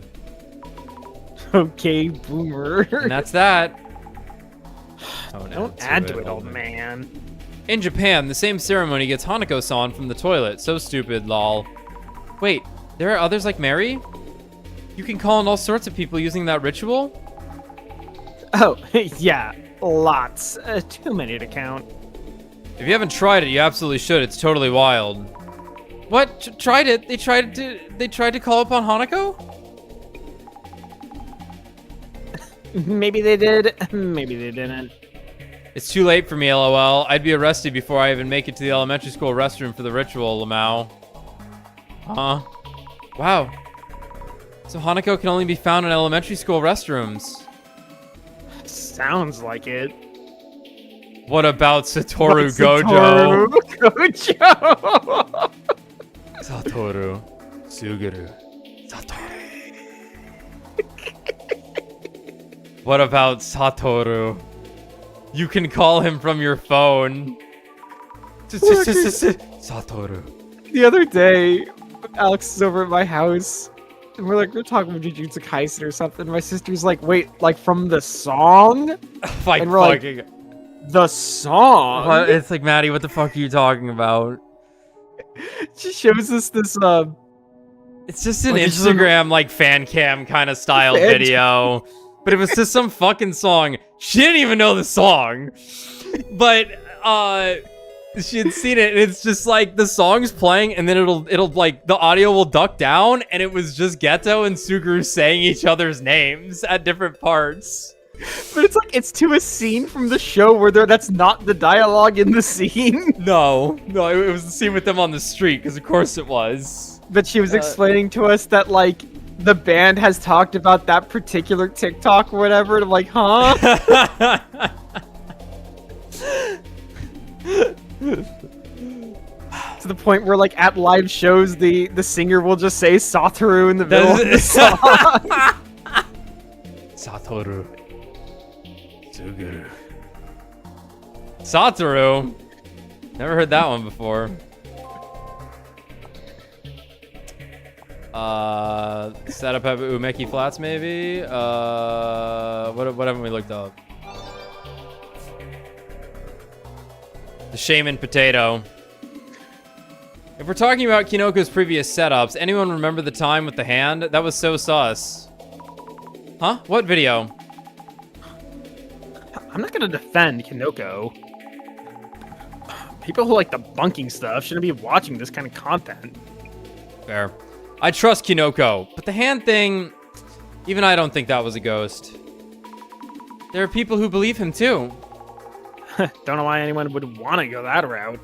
Speaker 2: Okay, Boomer.
Speaker 1: And that's that.
Speaker 2: Don't add to it, old man.
Speaker 1: In Japan, the same ceremony gets Hanako-san from the toilet. So stupid, lol. Wait, There are others like Mary? You can call on all sorts of people using that ritual?
Speaker 2: Oh, yeah. Lots. Too many to count.
Speaker 1: If you haven't tried it, you absolutely should. It's totally wild. What? Tried it? They tried to call upon Hanako?
Speaker 2: Maybe they did. Maybe they didn't.
Speaker 1: It's too late for me, lol. I'd be arrested before I even make it to the elementary school restroom for the ritual, Lamau. Huh? Wow. So Hanako can only be found in elementary school restrooms.
Speaker 2: Sounds like it.
Speaker 1: What about Satoru Gojo?
Speaker 2: Gojo!
Speaker 1: Satoru. Suguru. Satoru. What about Satoru? You can call him from your phone. Satoru.
Speaker 2: The other day, Alex is over at my house, and we're talking about Jujutsu Kaisen or something. My sister's like, wait, like from the song?
Speaker 1: And
Speaker 2: we're like, the song?
Speaker 1: What? It's like, Maddie, what the fuck are you talking about?
Speaker 2: She shows us this,
Speaker 1: it's just an Instagram, like, fan cam kind of style video. But it was just some fucking song. She didn't even know the song. But, she had seen it, and it's just like the song's playing, and then it'll like the audio will duck down, and it was just Geto and Suguru saying each other's names at different parts.
Speaker 2: But it's like it's to a scene from the show where that's not the dialogue in the scene.
Speaker 1: No, it was the scene with them on the street, because of course it was.
Speaker 2: But she was explaining to us that like the band has talked about that particular TikTok or whatever, and I'm like, huh? To the point where, like, at live shows, the singer will just say Satoru in the middle of the song.
Speaker 1: Satoru. Suguru. Satoru? Never heard that one before. Setup at Umeki Flats, maybe? What haven't we looked up? The Shaman Potato. If we're talking about Kinoko's previous setups, anyone remember the time with the hand? That was so sus. Huh? What video?
Speaker 2: I'm not gonna defend Kinoko. People who like debunking stuff shouldn't be watching this kind of content.
Speaker 1: Fair. I trust Kinoko, but the hand thing, even I don't think that was a ghost. There are people who believe him too.
Speaker 2: Don't know why anyone would want to go that route.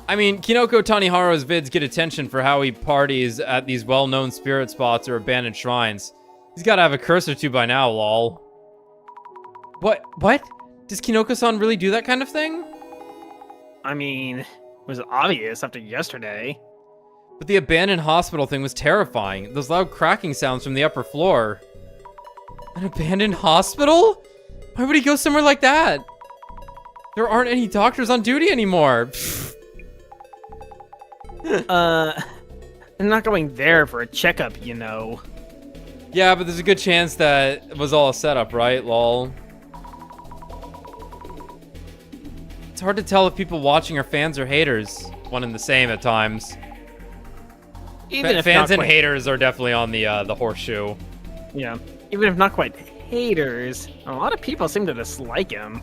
Speaker 1: I mean, Kinoko Taniharo's vids get attention for how he parties at these well-known spirit spots or abandoned shrines. He's gotta have a curse or two by now, lol. What? Does Kinoko-san really do that kind of thing?
Speaker 2: I mean, it was obvious after yesterday.
Speaker 1: But the abandoned hospital thing was terrifying. Those loud cracking sounds from the upper floor. An abandoned hospital? Why would he go somewhere like that? There aren't any doctors on duty anymore.
Speaker 2: I'm not going there for a checkup, you know.
Speaker 1: Yeah, but there's a good chance that it was all a setup, right, lol? It's hard to tell if people watching are fans or haters. One and the same at times.
Speaker 2: Even if
Speaker 1: fans and
Speaker 2: quite...
Speaker 1: haters are definitely on the horseshoe.
Speaker 2: Yeah, even if not quite haters, a lot of people seem to dislike him.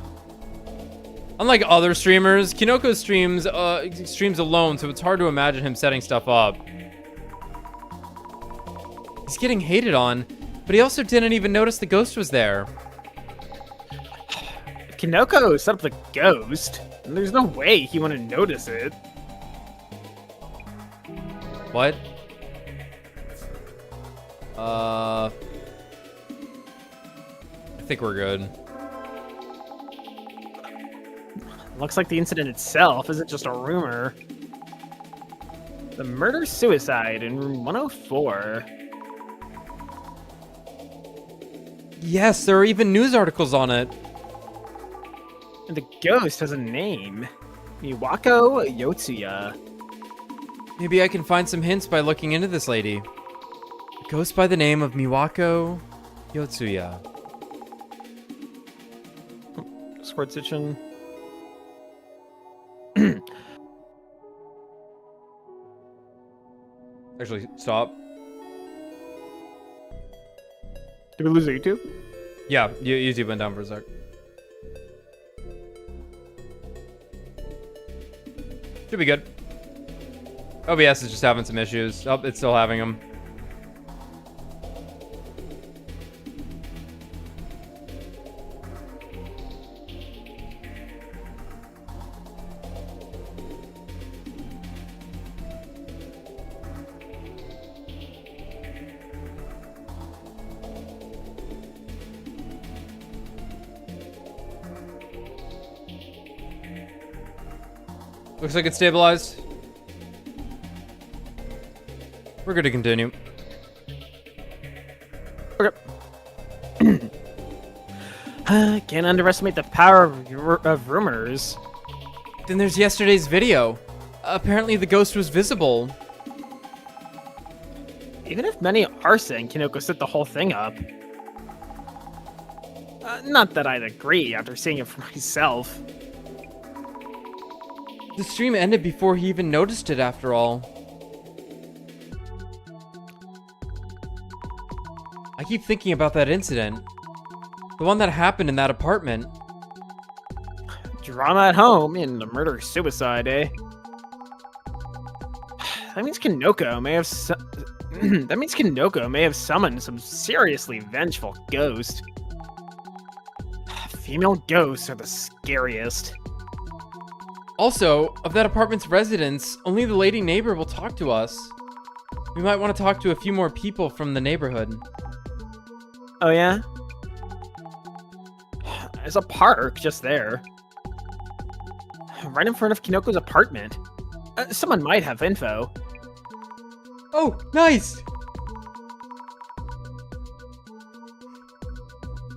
Speaker 1: Unlike other streamers, Kinoko streams alone, so it's hard to imagine him setting stuff up. He's getting hated on, but he also didn't even notice the ghost was there.
Speaker 2: If Kinoko set up the ghost, there's no way he wouldn't notice it.
Speaker 1: What? I think we're good.
Speaker 2: Looks like the incident itself isn't just a rumor. The murder-suicide in room 104.
Speaker 1: Yes, there are even news articles on it.
Speaker 2: And the ghost has a name. Miwako Yotsuya.
Speaker 1: Maybe I can find some hints by looking into this lady. A ghost by the name of Miwako Yotsuya.
Speaker 2: Sword Stitching.
Speaker 1: Actually, stop.
Speaker 2: Did we lose YouTube?
Speaker 1: Yeah, YouTube went down for a sec. Should be good. OBS is just having some issues. Oh, it's still having them. Looks like it's stabilized. We're good to continue.
Speaker 2: Okay. Can't underestimate the power of rumors.
Speaker 1: Then there's yesterday's video. Apparently the ghost was visible.
Speaker 2: Even if many are saying Kinoko set the whole thing up. Not that I'd agree after seeing it for myself.
Speaker 1: The stream ended before he even noticed it after all. I keep thinking about that incident. The one that happened in that apartment.
Speaker 2: Drama at home and a murder-suicide, eh? That means Kinoko may have summoned some seriously vengeful ghost. Female ghosts are the scariest.
Speaker 1: Also, of that apartment's residents, only the lady neighbor will talk to us. We might want to talk to a few more people from the neighborhood.
Speaker 2: Oh yeah? There's a park just there. Right in front of Kinoko's apartment. Someone might have info.
Speaker 1: Oh, nice!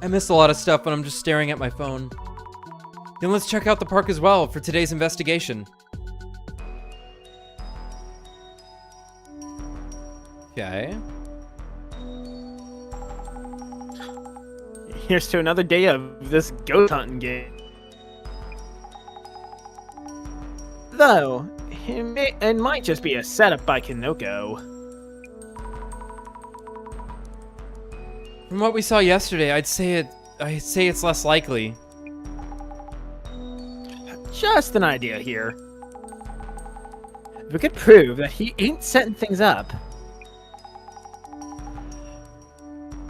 Speaker 1: I missed a lot of stuff when I'm just staring at my phone. Then let's check out the park as well for today's investigation. Okay.
Speaker 2: Here's to another day of this ghost hunting game. Though, it might just be a setup by Kinoko.
Speaker 1: From what we saw yesterday, I'd say it's less likely.
Speaker 2: Just an idea here. If we could prove that he ain't setting things up,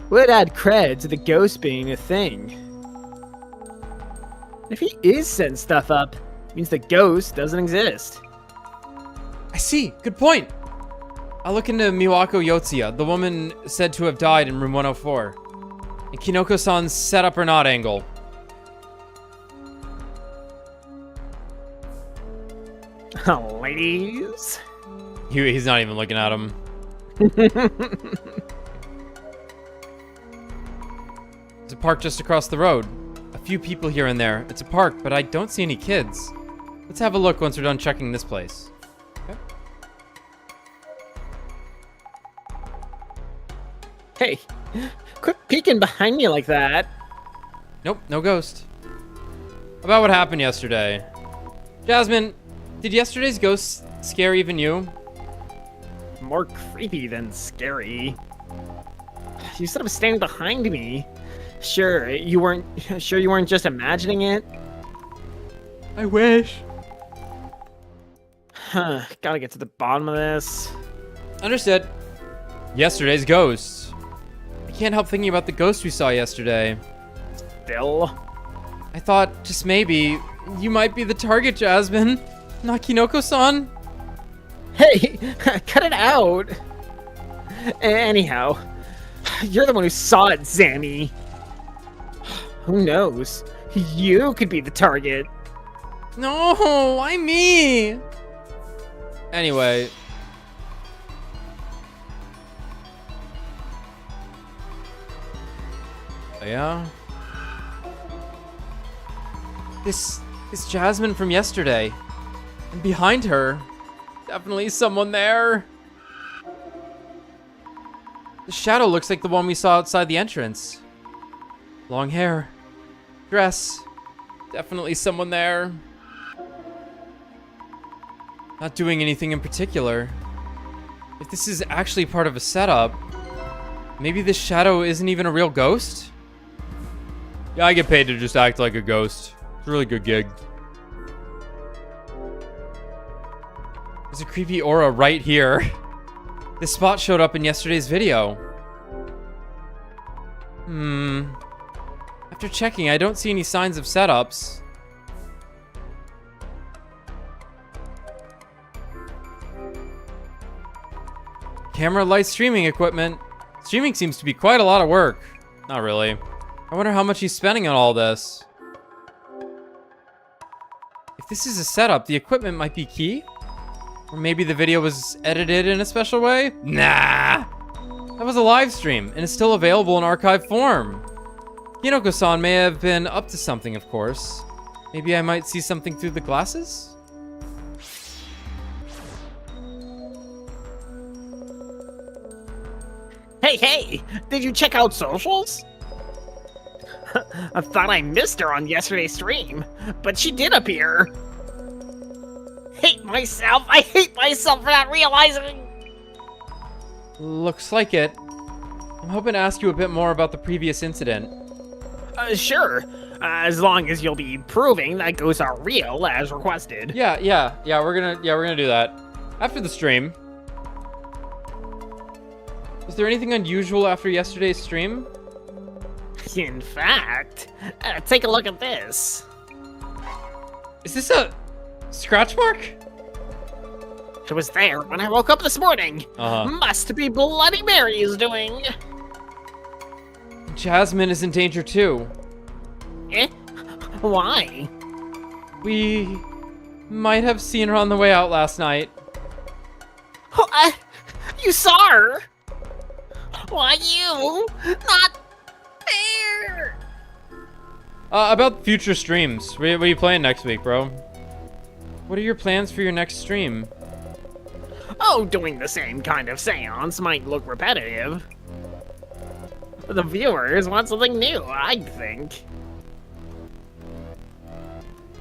Speaker 2: would add cred to the ghost being a thing. If he is setting stuff up, it means the ghost doesn't exist.
Speaker 1: I see. Good point. I'll look into Miwako Yotsuya, the woman said to have died in room 104. And Kinoko-san's set up or not angle.
Speaker 2: Ladies.
Speaker 1: He's not even looking at him. There's a park just across the road. A few people here and there. It's a park, but I don't see any kids. Let's have a look once we're done checking this place.
Speaker 2: Okay. Hey, quit peeking behind me like that.
Speaker 1: Nope, no ghost. About what happened yesterday. Jasmine, did yesterday's ghost scare even you?
Speaker 2: More creepy than scary. You said it was standing behind me. Sure, you weren't just imagining it?
Speaker 1: I wish.
Speaker 2: Gotta get to the bottom of this.
Speaker 1: Understood. Yesterday's ghost. I can't help thinking about the ghost we saw yesterday.
Speaker 2: Still?
Speaker 1: I thought, just maybe, you might be the target, Jasmine. Not Kinoko-san?
Speaker 2: Hey, cut it out. Anyhow, you're the one who saw it, Zammy. Who knows? You could be the target.
Speaker 1: No, why me? Anyway. Yeah? This is Jasmine from yesterday. And behind her, definitely someone there. The shadow looks like the one we saw outside the entrance. Long hair. Dress. Definitely someone there. Not doing anything in particular. If this is actually part of a setup, Maybe this shadow isn't even a real ghost? Yeah, I get paid to just act like a ghost. It's a really good gig. There's a creepy aura right here. This spot showed up in yesterday's video. After checking, I don't see any signs of setups. Camera, light, streaming equipment. Streaming seems to be quite a lot of work. Not really. I wonder how much he's spending on all this. If this is a setup, the equipment might be key? Or maybe the video was edited in a special way? Nah! That was a live stream, and is still available in archive form. Kinoko-san may have been up to something, of course. Maybe I might see something through the glasses?
Speaker 4: Hey, did you check out socials? I thought I missed her on yesterday's stream, but she did appear. I hate myself for not realizing.
Speaker 1: Looks like it. I'm hoping to ask you a bit more about the previous incident.
Speaker 4: Sure. As long as you'll be proving that ghosts are real as requested.
Speaker 1: Yeah, we're gonna do that. After the stream. Was there anything unusual after yesterday's stream?
Speaker 4: In fact, take a look at this.
Speaker 1: Is this a scratch mark?
Speaker 4: It was there when I woke up this morning. Must be Bloody Mary's doing.
Speaker 1: Jasmine is in danger too.
Speaker 4: Eh? Why?
Speaker 1: We might have seen her on the way out last night.
Speaker 4: You saw her? Why you? Not fair.
Speaker 1: About future streams. What are you playing next week, bro? What are your plans for your next stream?
Speaker 4: Oh, doing the same kind of seance might look repetitive. The viewers want something new, I think.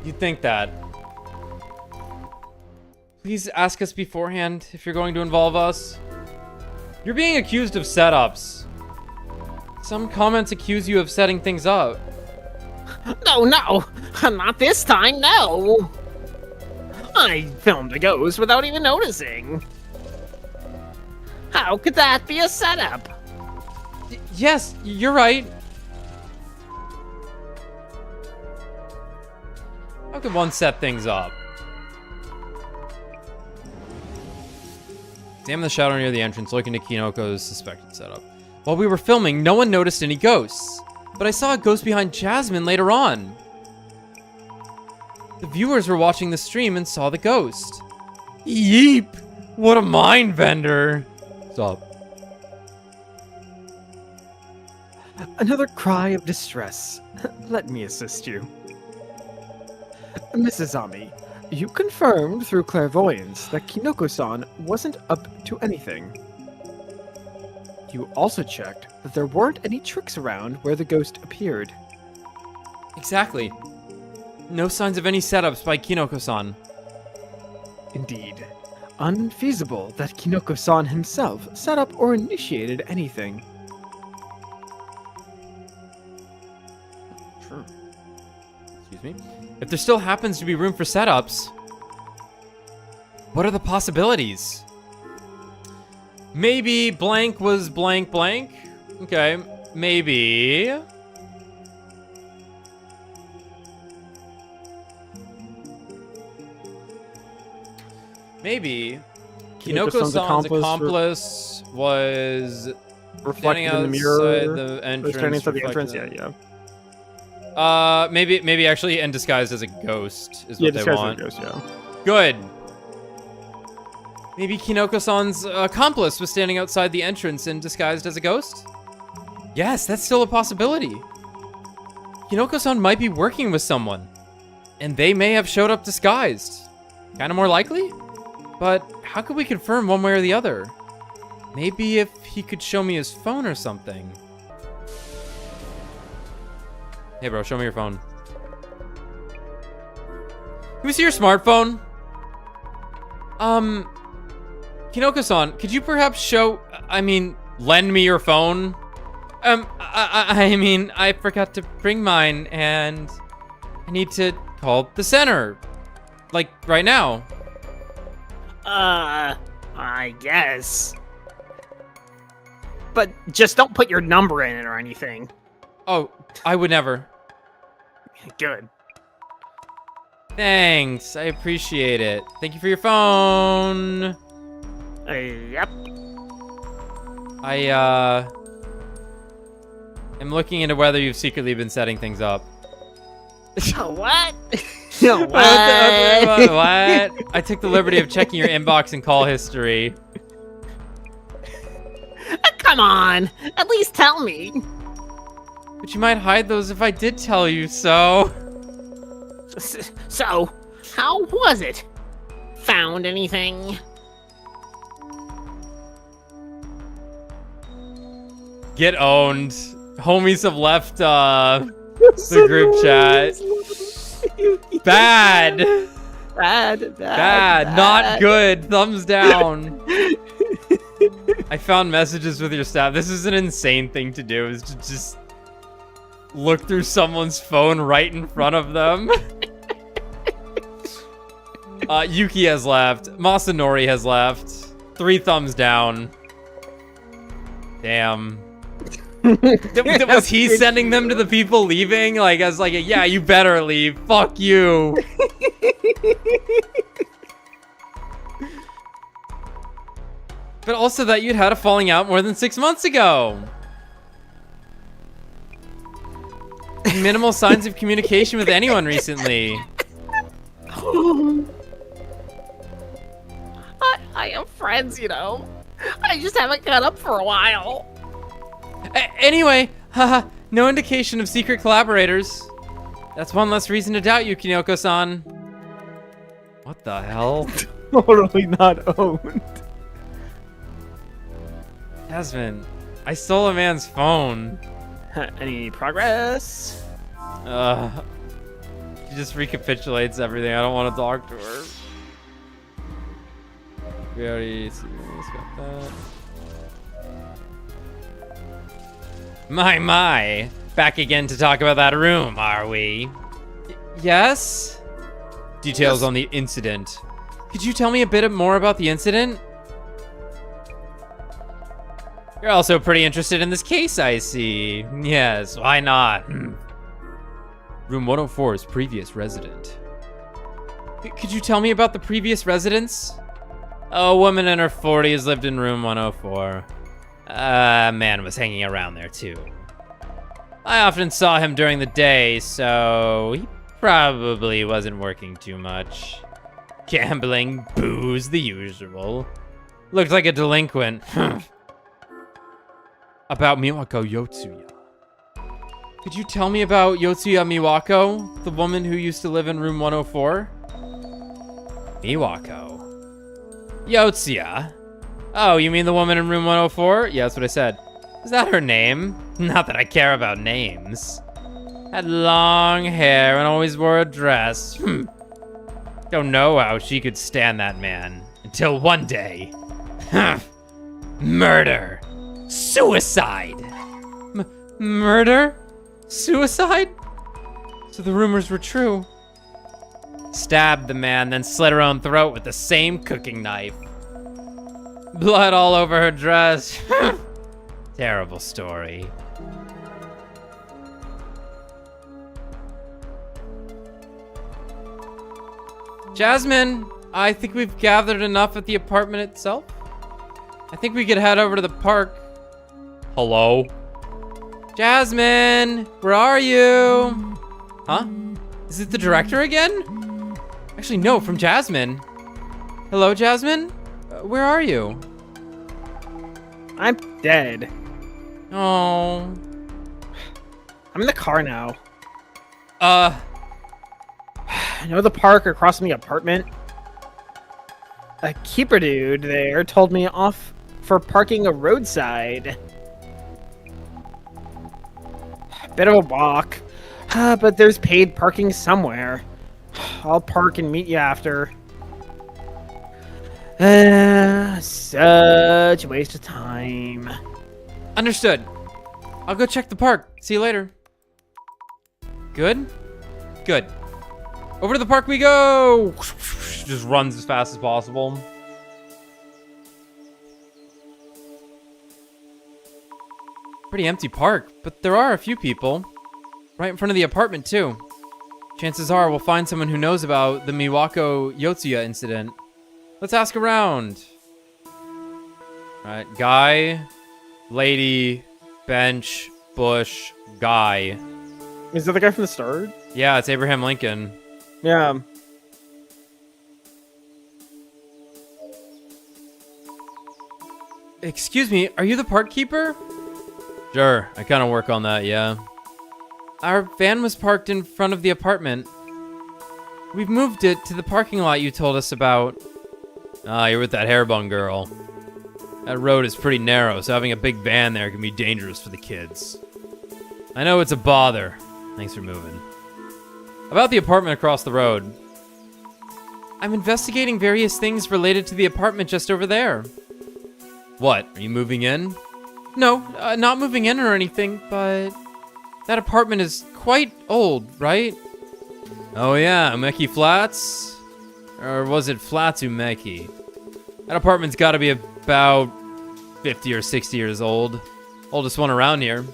Speaker 1: You think that? Please ask us beforehand if you're going to involve us. You're being accused of setups. Some comments accuse you of setting things up.
Speaker 4: No, not this time, no. I filmed a ghost without even noticing. How could that be a setup?
Speaker 1: Yes, you're right. How could one set things up? Examine the shadow near the entrance, looking to Kinoko's suspected setup. While we were filming, no one noticed any ghosts, but I saw a ghost behind Jasmine later on. The viewers were watching the stream and saw the ghost. Yeep! What a mind bender! Stop.
Speaker 2: Another cry of distress. Let me assist you. Mrs. Ami, you confirmed through clairvoyance that Kinoko-san wasn't up to anything. You also checked that there weren't any tricks around where the ghost appeared.
Speaker 1: Exactly. No signs of any setups by Kinoko-san.
Speaker 2: Indeed. Unfeasible that Kinoko-san himself set up or initiated anything.
Speaker 1: Sure. Excuse me. If there still happens to be room for setups, what are the possibilities? Maybe blank was blank blank? Okay, maybe... Maybe Kinoko-san's accomplice was
Speaker 2: reflected in the mirror.
Speaker 1: The entrance.
Speaker 2: Standing inside the entrance. Yeah.
Speaker 1: Maybe actually in disguised as a ghost is what they want.
Speaker 2: As a ghost, yeah.
Speaker 1: Good. Maybe Kinoko-san's accomplice was standing outside the entrance and disguised as a ghost? Yes, that's still a possibility. Kinoko-san might be working with someone, and they may have showed up disguised. Kind of more likely? But how could we confirm one way or the other? Maybe if he could show me his phone or something. Hey bro, show me your phone. Can we see your smartphone? Kinoko-san, could you perhaps show... lend me your phone? I mean, I forgot to bring mine, and I need to call the center. Like, right now.
Speaker 4: I guess.
Speaker 2: But just don't put your number in it or anything.
Speaker 1: Oh, I would never.
Speaker 2: Good.
Speaker 1: Thanks, I appreciate it. Thank you for your phone.
Speaker 2: Yep.
Speaker 1: I'm looking into whether you've secretly been setting things up.
Speaker 4: What?
Speaker 1: What? I took the liberty of checking your inbox and call history.
Speaker 4: Come on, at least tell me.
Speaker 1: But you might hide those if I did tell you so.
Speaker 4: So, how was it? Found anything?
Speaker 1: Get owned. Homies have left the group chat. Bad. Bad. Not good. Thumbs down. I found messages with your staff. This is an insane thing to do, is to just look through someone's phone right in front of them. Yuki has left. Masanori has left. 3 thumbs down. Damn. Was he sending them to the people leaving? Like, as like, yeah, you better leave. Fuck you. But also that you'd had a falling out more than 6 months ago. Minimal signs of communication with anyone recently.
Speaker 4: I am friends, you know. I just haven't got up for a while.
Speaker 1: Anyway, haha, no indication of secret collaborators. That's one less reason to doubt you, Kinoko-san. What the hell?
Speaker 2: Totally not owned.
Speaker 1: Jasmine, I stole a man's phone.
Speaker 2: Any progress?
Speaker 1: She just recapitulates everything. I don't want to talk to her. We already got that. My. Back again to talk about that room, are we? Yes? Details on the incident. Could you tell me a bit more about the incident? You're also pretty interested in this case, I see. Yes, why not? Room 104's previous resident. Could you tell me about the previous residents? A woman in her 40s lived in room 104. A man was hanging around there too. I often saw him during the day, so he probably wasn't working too much. Gambling, booze, the usual. Looked like a delinquent. About Miwako Yotsuya. Could you tell me about Yotsuya Miwako, the woman who used to live in room 104? Miwako. Yotsuya? Oh, you mean the woman in room 104? Yeah, that's what I said. Is that her name? Not that I care about names. Had long hair and always wore a dress. Don't know how she could stand that man. Until one day. Murder. Suicide. Murder? Suicide? So the rumors were true. Stabbed the man, then slit her own throat with the same cooking knife. Blood all over her dress. Terrible story. Jasmine, I think we've gathered enough at the apartment itself. I think we could head over to the park. Hello? Jasmine, where are you? Huh? Is it the director again? Actually, no, from Jasmine. Hello, Jasmine? Where are you?
Speaker 2: I'm dead.
Speaker 1: Oh.
Speaker 2: I'm in the car now.
Speaker 1: I
Speaker 2: know the park across from the apartment. A keeper dude there told me off for parking a roadside. Bit of a walk, but there's paid parking somewhere. I'll park and meet you after. Such a waste of time.
Speaker 1: Understood. I'll go check the park. See you later. Good? Good. Over to the park we go! Just runs as fast as possible. Pretty empty park, but there are a few people. Right in front of the apartment, too. Chances are we'll find someone who knows about the Miwako Yotsuya incident. Let's ask around. Alright, guy, lady, bench, bush, guy.
Speaker 2: Is that the guy from the start?
Speaker 1: Yeah, it's Abraham Lincoln.
Speaker 2: Yeah.
Speaker 1: Excuse me, are you the park keeper? Sure, I kind of work on that, yeah. Our van was parked in front of the apartment. We've moved it to the parking lot you told us about. Ah, you're with that hairbun girl. That road is pretty narrow, so having a big van there can be dangerous for the kids. I know it's a bother. Thanks for moving. About the apartment across the road. I'm investigating various things related to the apartment just over there. What, are you moving in? No, not moving in or anything, but that apartment is quite old, right? Oh yeah, Umeki Flats? Or was it Flats Umeki? That apartment's gotta be about 50 or 60 years old. Oldest one around here.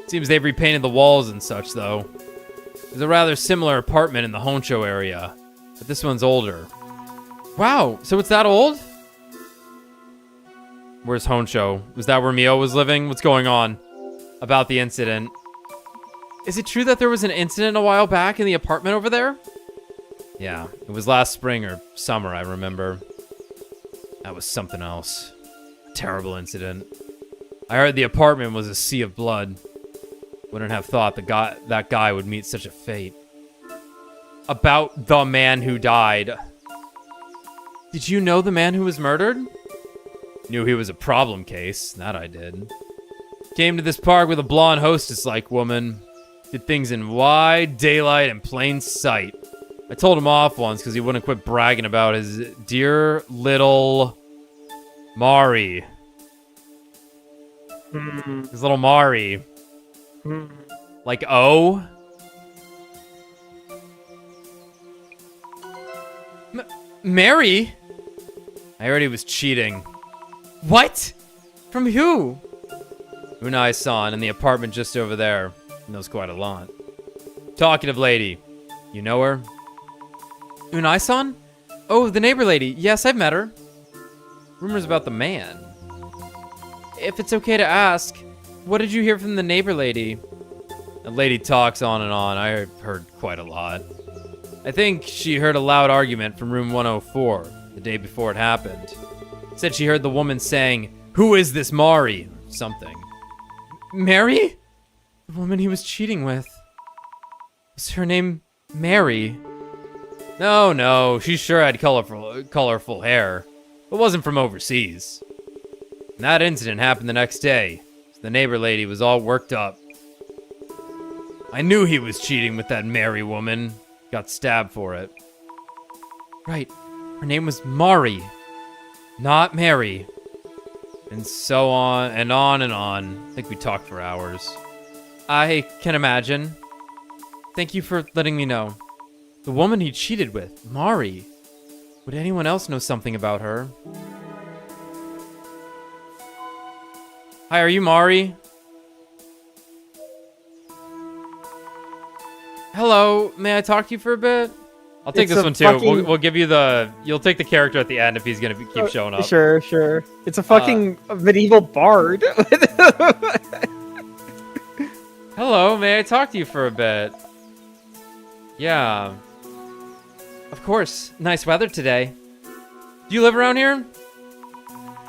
Speaker 1: Seems they've repainted the walls and such, though. There's a rather similar apartment in the Honsho area, but this one's older. Wow, so it's that old? Where's Honsho? Was that where Mio was living? What's going on? About the incident. Is it true that there was an incident a while back in the apartment over there? Yeah, it was last spring or summer, I remember. That was something else. A terrible incident. I heard the apartment was a sea of blood. Wouldn't have thought that guy would meet such a fate. About the man who died. Did you know the man who was murdered? Knew he was a problem case. That I did. Came to this park with a blonde hostess-like woman. Did things in wide daylight and plain sight. I told him off once because he wouldn't quit bragging about his dear little Mari. His little Mari. Like, oh? Mary? I heard he was cheating. What? From who? Unai-san in the apartment just over there. Knows quite a lot. Talkative lady. You know her? Unai-san? Oh, the neighbor lady. Yes, I've met her. Rumors about the man. If it's okay to ask, what did you hear from the neighbor lady? The lady talks on and on. I heard quite a lot. I think she heard a loud argument from room 104 the day before it happened. Said she heard the woman saying, "Who is this Mari?" or something. Mary? The woman he was cheating with. Was her name Mary? No, she sure had colorful hair. It wasn't from overseas. And that incident happened the next day. So the neighbor lady was all worked up. I knew he was cheating with that Mary woman. Got stabbed for it. Right. Her name was Mari. Not Mary. And so on and on and on. I think we talked for hours. I can imagine. Thank you for letting me know. The woman he cheated with, Mari. Would anyone else know something about her? Hi, are you Mari? Hello, may I talk to you for a bit? I'll take this one too. We'll give you you'll take the character at the end if he's gonna keep showing up.
Speaker 2: Sure. It's a fucking medieval bard.
Speaker 1: Hello, may I talk to you for a bit? Yeah. Of course. Nice weather today. Do you live around here?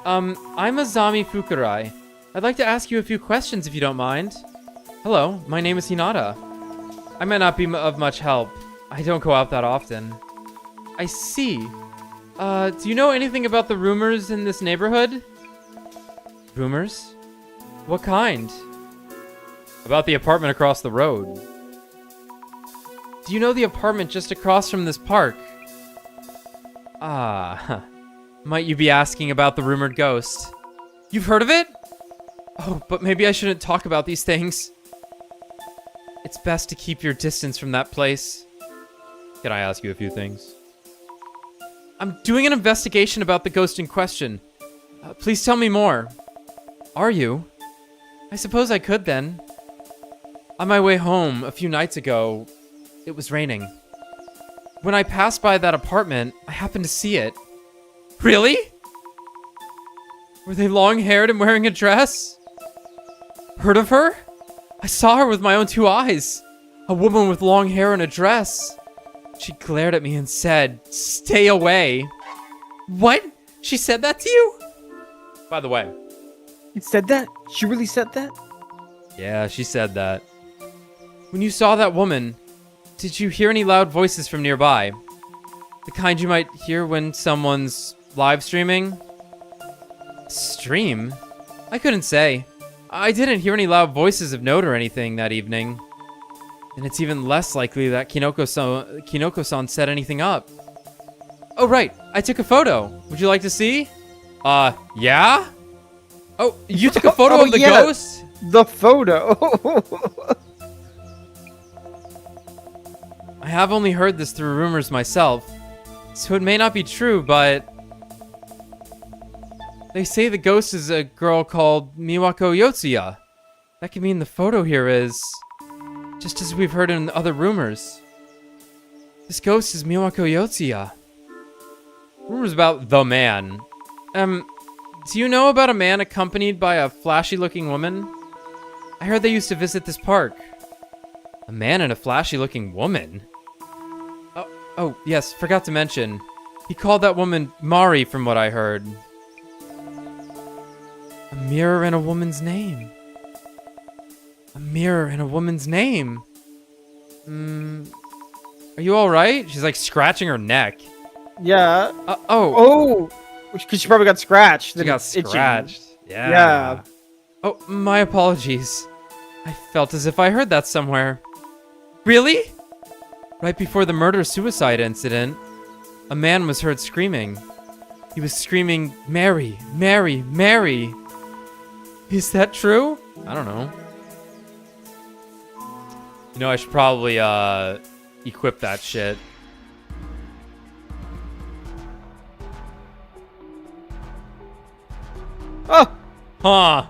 Speaker 1: I'm Azami Fukurai. I'd like to ask you a few questions if you don't mind. Hello, my name is Hinata. I might not be of much help. I don't go out that often. I see. Do you know anything about the rumors in this neighborhood? Rumors? What kind? About the apartment across the road. Do you know the apartment just across from this park? Ah, might you be asking about the rumored ghost? You've heard of it? Oh, but maybe I shouldn't talk about these things. It's best to keep your distance from that place. Can I ask you a few things? I'm doing an investigation about the ghost in question. Please tell me more. Are you? I suppose I could then. On my way home a few nights ago, it was raining. When I passed by that apartment, I happened to see it. Really? Were they long-haired and wearing a dress? Heard of her? I saw her with my own 2 eyes. A woman with long hair and a dress. She glared at me and said, "Stay away." What? She said that to you? By the way.
Speaker 2: You said that? She really said that?
Speaker 1: Yeah, she said that. When you saw that woman, did you hear any loud voices from nearby? The kind you might hear when someone's live streaming? Stream? I couldn't say. I didn't hear any loud voices of note or anything that evening. And it's even less likely that Kinoko-san set anything up. Oh, right. I took a photo. Would you like to see? Yeah? Oh, you took a photo of the ghost?
Speaker 2: The photo.
Speaker 1: I have only heard this through rumors myself, so it may not be true, but... They say the ghost is a girl called Miwako Yotsuya. That could mean the photo here is... just as we've heard in other rumors. This ghost is Miwako Yotsuya. Rumors about the man. Do you know about a man accompanied by a flashy-looking woman? I heard they used to visit this park. A man and a flashy-looking woman? Oh, yes, forgot to mention. He called that woman Mari from what I heard. A mirror and a woman's name. A mirror and a woman's name. Are you alright? She's like scratching her neck.
Speaker 2: Yeah.
Speaker 1: Oh,
Speaker 2: because she probably got scratched.
Speaker 1: she got scratched. Yeah.
Speaker 2: Yeah.
Speaker 1: Oh, my apologies. I felt as if I heard that somewhere. Really? Right before the murder-suicide incident, a man was heard screaming. He was screaming, "Mary, Mary, Mary." Is that true? I don't know. You know, I should probably, equip that shit.
Speaker 2: Oh!
Speaker 1: Huh.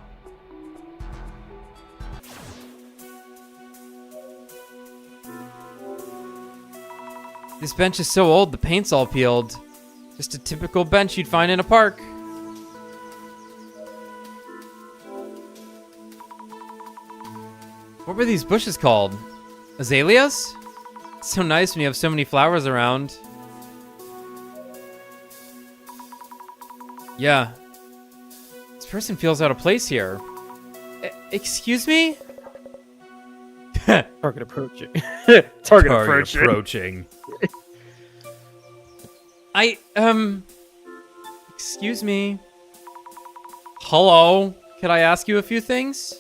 Speaker 1: This bench is so old, the paint's all peeled. Just a typical bench you'd find in a park. What were these bushes called? Azaleas? It's so nice when you have so many flowers around. Yeah. This person feels out of place here. Excuse me?
Speaker 2: Target approaching. Target approaching.
Speaker 1: Excuse me. Hello? Could I ask you a few things?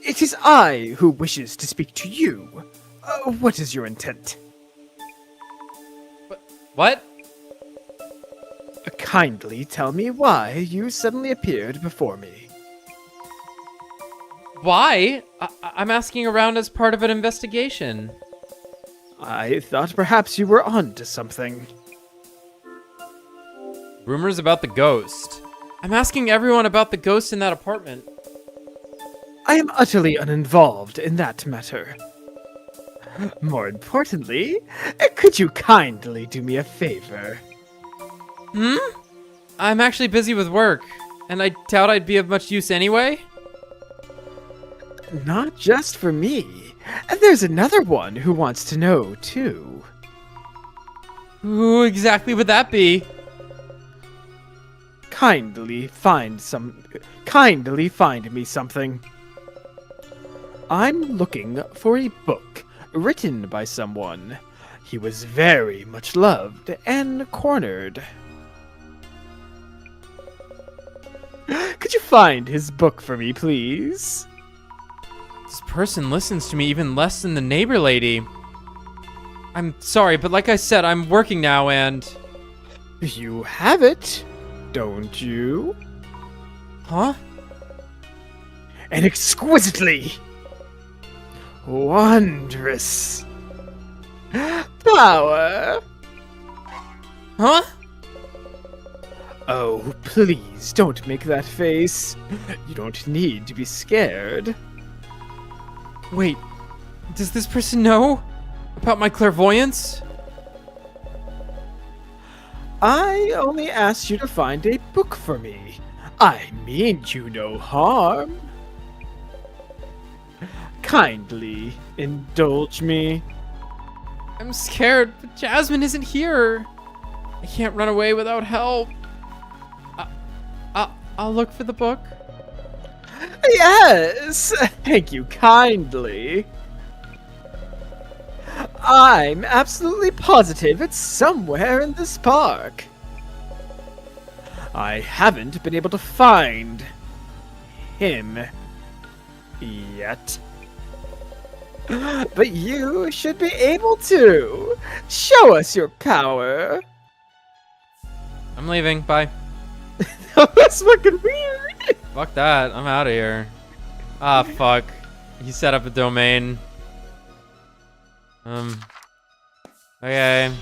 Speaker 2: It is I who wishes to speak to you. What is your intent?
Speaker 1: What?
Speaker 2: Kindly tell me why you suddenly appeared before me.
Speaker 1: Why? I'm asking around as part of an investigation.
Speaker 2: I thought perhaps you were on to something.
Speaker 1: Rumors about the ghost. I'm asking everyone about the ghost in that apartment.
Speaker 2: I am utterly uninvolved in that matter. More importantly, could you kindly do me a favor?
Speaker 1: I'm actually busy with work, and I doubt I'd be of much use anyway.
Speaker 2: Not just for me. There's another one who wants to know, too.
Speaker 1: Who exactly would that be?
Speaker 2: Kindly find me something. I'm looking for a book written by someone. He was very much loved and cornered. Could you find his book for me, please?
Speaker 1: This person listens to me even less than the neighbor lady. I'm sorry, but like I said, I'm working now and...
Speaker 2: You have it, don't you?
Speaker 1: Huh?
Speaker 4: and exquisitely wondrous power.
Speaker 1: Huh?
Speaker 4: Oh, please don't make that face. You don't need to be scared.
Speaker 1: Wait, does this person know about my clairvoyance?
Speaker 4: I only asked you to find a book for me. I mean you no harm. Kindly indulge me.
Speaker 1: I'm scared, but Jasmine isn't here. I can't run away without help. I'll look for the book.
Speaker 4: Yes, thank you kindly. I'm absolutely positive it's somewhere in this park. I haven't been able to find him yet. But you should be able to. Show us your power.
Speaker 1: I'm leaving. Bye.
Speaker 4: That's fucking weird.
Speaker 1: Fuck that. I'm out of here. Ah, fuck. He set up a domain. Okay.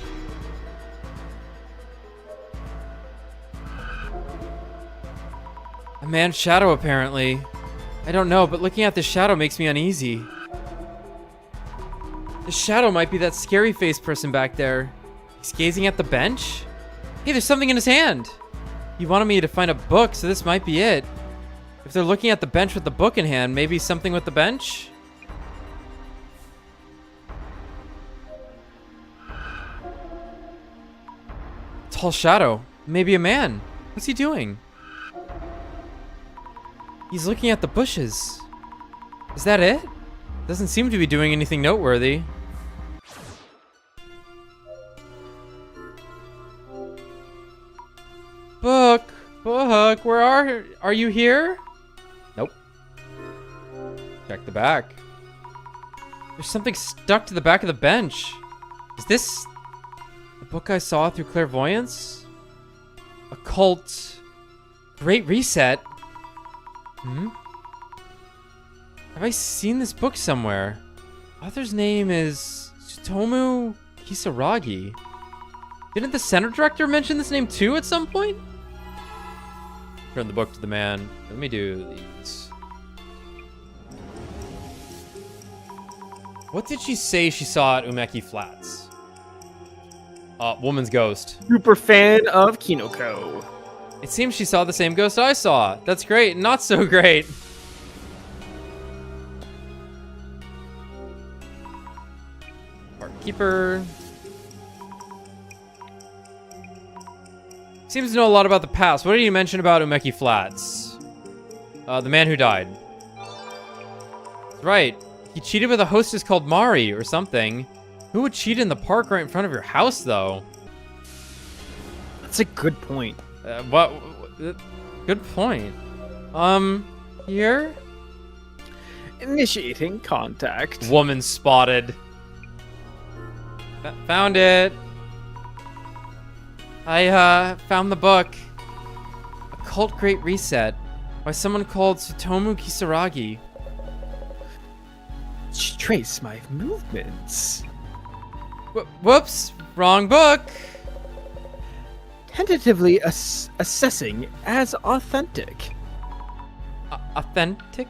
Speaker 1: A man's shadow, apparently. I don't know, but looking at this shadow makes me uneasy. The shadow might be that scary face person back there. He's gazing at the bench? Hey, there's something in his hand. He wanted me to find a book, so this might be it. If they're looking at the bench with the book in hand, maybe something with the bench? Tall shadow. Maybe a man. What's he doing? He's looking at the bushes. Is that it? Doesn't seem to be doing anything noteworthy. Book, where are you here? Nope. Check the back. There's something stuck to the back of the bench. Is this the book I saw through clairvoyance? Occult Great Reset. Have I seen this book somewhere? Author's name is Tsutomu Kisaragi. Didn't the center director mention this name too at some point? Turn the book to the man. Let me do these. What did she say she saw at Umeki Flats? Woman's ghost.
Speaker 2: Super fan of Kinoko.
Speaker 1: It seems she saw the same ghost I saw. That's great. Not so great. Keeper. Seems to know a lot about the past. What did he mention about Umeki Flats? The man who died. That's right. He cheated with a hostess called Mari or something. Who would cheat in the park right in front of your house, though?
Speaker 2: That's a good point.
Speaker 1: What? Good point. Here?
Speaker 2: Initiating contact.
Speaker 1: Woman spotted. Found it. I found the book. Occult Great Reset by someone called Tsutomu Kisaragi.
Speaker 2: Trace my movements.
Speaker 1: Whoops, wrong book.
Speaker 2: Tentatively assessing as authentic.
Speaker 1: Authentic?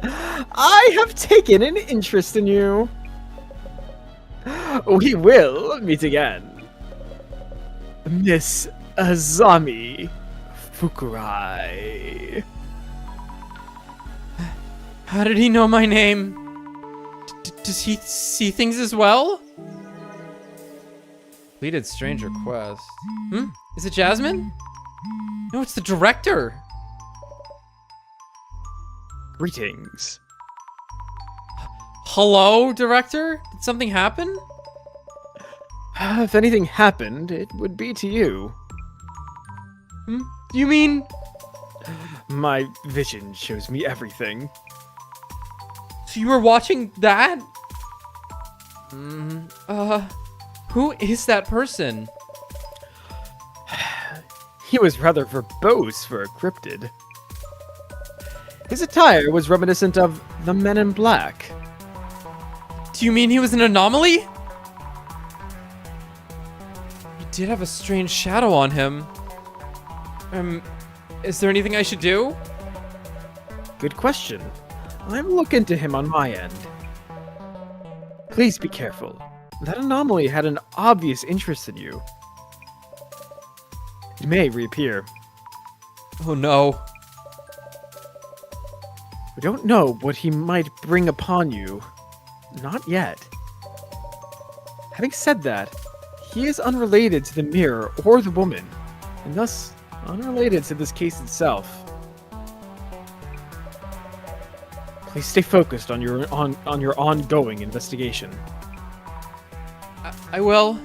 Speaker 2: I have taken an interest in you. We will meet again. Miss Azami Fukurai.
Speaker 1: How did he know my name? Does he see things as well? Completed strange request. Is it Jasmine? No, it's the director.
Speaker 2: Greetings.
Speaker 1: Hello, director? Did something happen?
Speaker 2: If anything happened, it would be to you.
Speaker 1: You mean?
Speaker 2: My vision shows me everything.
Speaker 1: So you were watching that? Who is that person?
Speaker 2: He was rather verbose for a cryptid. His attire was reminiscent of the Men in Black.
Speaker 1: Do you mean he was an anomaly? He did have a strange shadow on him. Is there anything I should do?
Speaker 2: Good question. I'll look into him on my end. Please be careful. That anomaly had an obvious interest in you. It may reappear.
Speaker 1: Oh no.
Speaker 2: We don't know what he might bring upon you. Not yet. Having said that, he is unrelated to the mirror or the woman, and thus unrelated to this case itself. Please stay focused on your ongoing investigation.
Speaker 1: I will.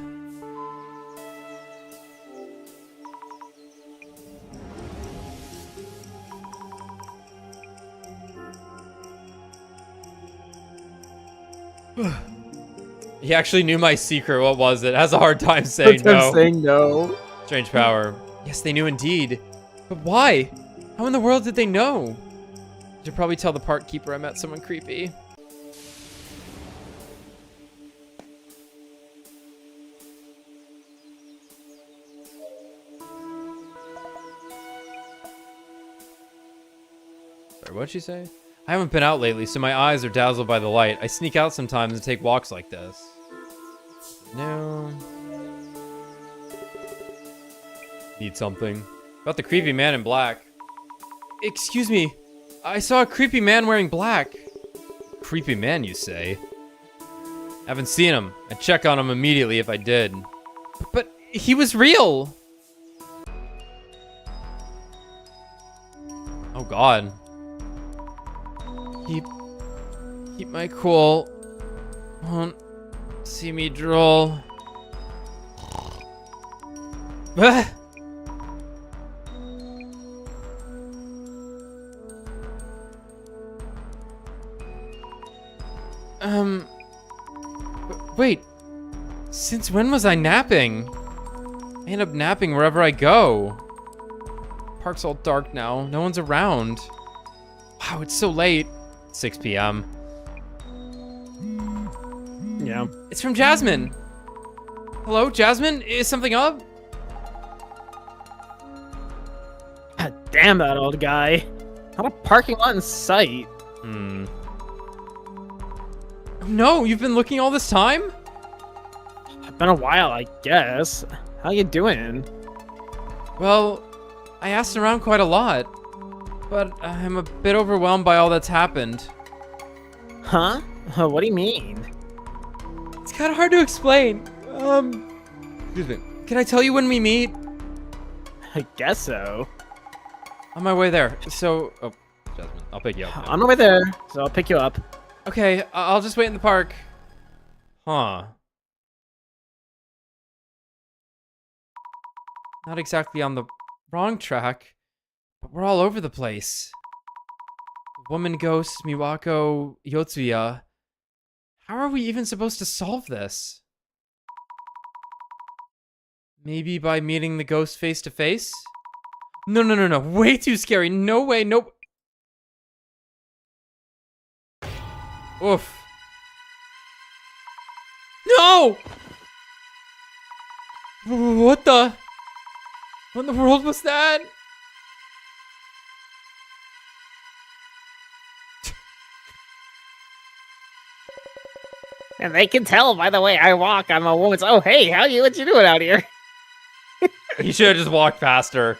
Speaker 1: He actually knew my secret. What was it? Has a hard time saying no.
Speaker 2: Saying no.
Speaker 1: Strange power. Yes, they knew indeed. But why? How in the world did they know? Should probably tell the park keeper I met someone creepy. Sorry, what'd she say? I haven't been out lately, so my eyes are dazzled by the light. I sneak out sometimes and take walks like this. No. Need something. About the creepy man in black. Excuse me. I saw a creepy man wearing black. Creepy man, you say? Haven't seen him. I'd check on him immediately if I did. But he was real! Oh god. Keep my cool. Won't see me drool. Ah! Wait. Since when was I napping? I end up napping wherever I go. Park's all dark now. No one's around. Wow, it's so late. 6 p.m.
Speaker 2: Yeah.
Speaker 1: It's from Jasmine. Hello, Jasmine? Is something up?
Speaker 2: God damn that old guy. Not a parking lot in sight.
Speaker 1: No, you've been looking all this time?
Speaker 2: It's been a while, I guess. How you doing?
Speaker 1: Well, I asked around quite a lot, but I'm a bit overwhelmed by all that's happened.
Speaker 2: Huh? What do you mean?
Speaker 1: It's kind of hard to explain. Excuse me. Can I tell you when we meet?
Speaker 2: I guess so.
Speaker 1: On my way there. So, oh, Jasmine, I'll pick you up.
Speaker 2: On my way there, so I'll pick you up.
Speaker 1: Okay, I'll just wait in the park. Huh. Not exactly on the wrong track, but we're all over the place. The woman ghost, Miwako, Yotsuya. How are we even supposed to solve this? Maybe by meeting the ghost face to face? No. Way too scary. No way, nope. Oof. No! What in the world was that?
Speaker 4: And they can tell by the way I walk, I'm a woman. Oh, hey, what you doing out here?
Speaker 1: He should have just walked past her.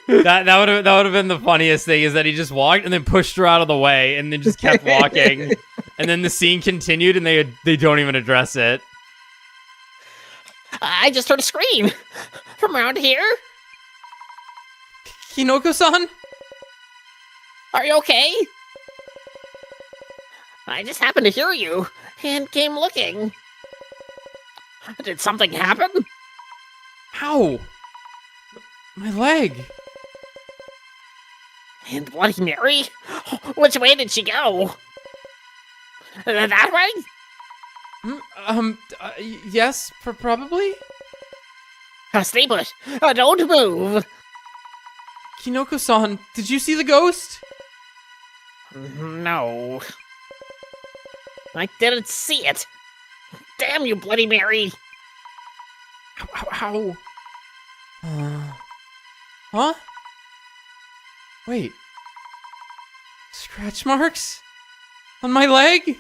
Speaker 1: That would have been the funniest thing, is that he just walked and then pushed her out of the way and then just kept walking. And then the scene continued and they don't even address it.
Speaker 4: I just heard a scream from around here.
Speaker 1: Kinoko-san?
Speaker 4: Are you okay? I just happened to hear you and came looking. Did something happen?
Speaker 1: Ow! My leg.
Speaker 4: And Bloody Mary? Which way did she go? That way?
Speaker 1: Yes, probably?
Speaker 4: Stay put. Don't move.
Speaker 1: Kinoko-san, did you see the ghost?
Speaker 4: No. I didn't see it. Damn you, Bloody Mary.
Speaker 1: Ow. Huh? Wait. Scratch marks? On my leg?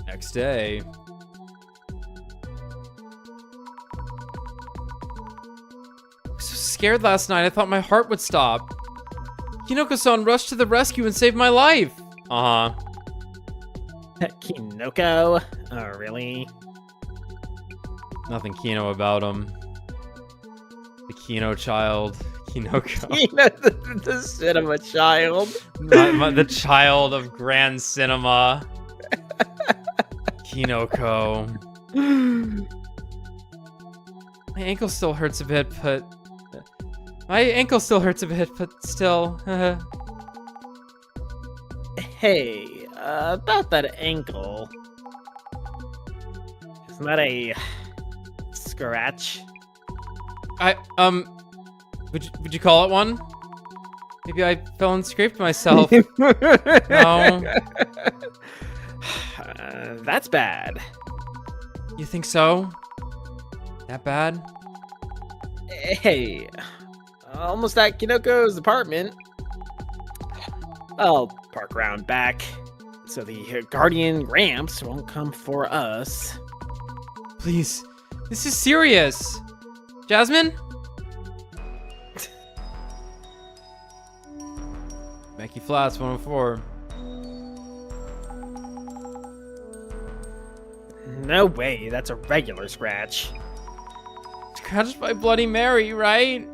Speaker 1: Next day. I was so scared last night, I thought my heart would stop. Kinoko-san rushed to the rescue and saved my life. Uh-huh.
Speaker 4: Kinoko? Oh, really?
Speaker 1: Nothing Kino about him. The Kino child. Kinoko.
Speaker 2: The cinema child.
Speaker 1: The child of Grand Cinema. Kinoko. My ankle still hurts a bit, but... still...
Speaker 4: Hey, about that ankle. Isn't that a... scratch?
Speaker 1: Would you call it one? Maybe I fell and scraped myself. No.
Speaker 4: That's bad.
Speaker 1: You think so? That bad?
Speaker 4: Hey, almost at Kinoko's apartment. I'll park around back so the guardian Gramps won't come for us.
Speaker 1: Please, this is serious. Jasmine? Becky Flats, 104.
Speaker 4: No way, that's a regular scratch.
Speaker 1: Scratched by Bloody Mary, right?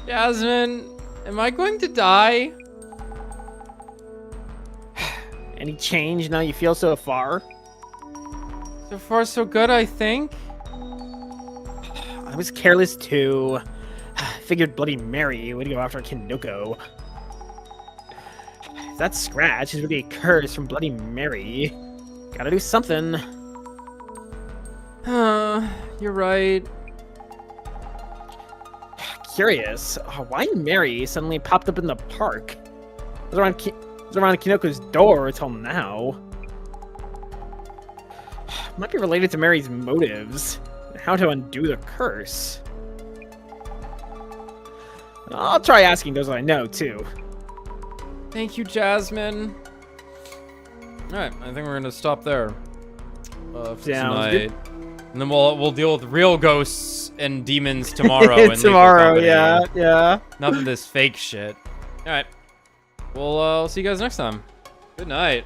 Speaker 1: Jasmine, am I going to die?
Speaker 4: Any change now you feel so far?
Speaker 1: So far, so good, I think.
Speaker 4: I was careless too. Figured Bloody Mary would go after Kinoko. If that scratch is really a curse from Bloody Mary, gotta do something.
Speaker 1: You're right.
Speaker 4: Curious, why Mary suddenly popped up in the park? It was around Kinoko's door until now. Might be related to Mary's motives. How to undo the curse. I'll try asking those I know, too.
Speaker 1: Thank you, Jasmine. Alright, I think we're gonna stop there. For tonight.
Speaker 4: Good.
Speaker 1: And then we'll deal with real ghosts and demons tomorrow. In
Speaker 2: Tomorrow,
Speaker 1: Lethal Company.
Speaker 2: yeah.
Speaker 1: None of this fake shit. Alright. We'll see you guys next time. Good night.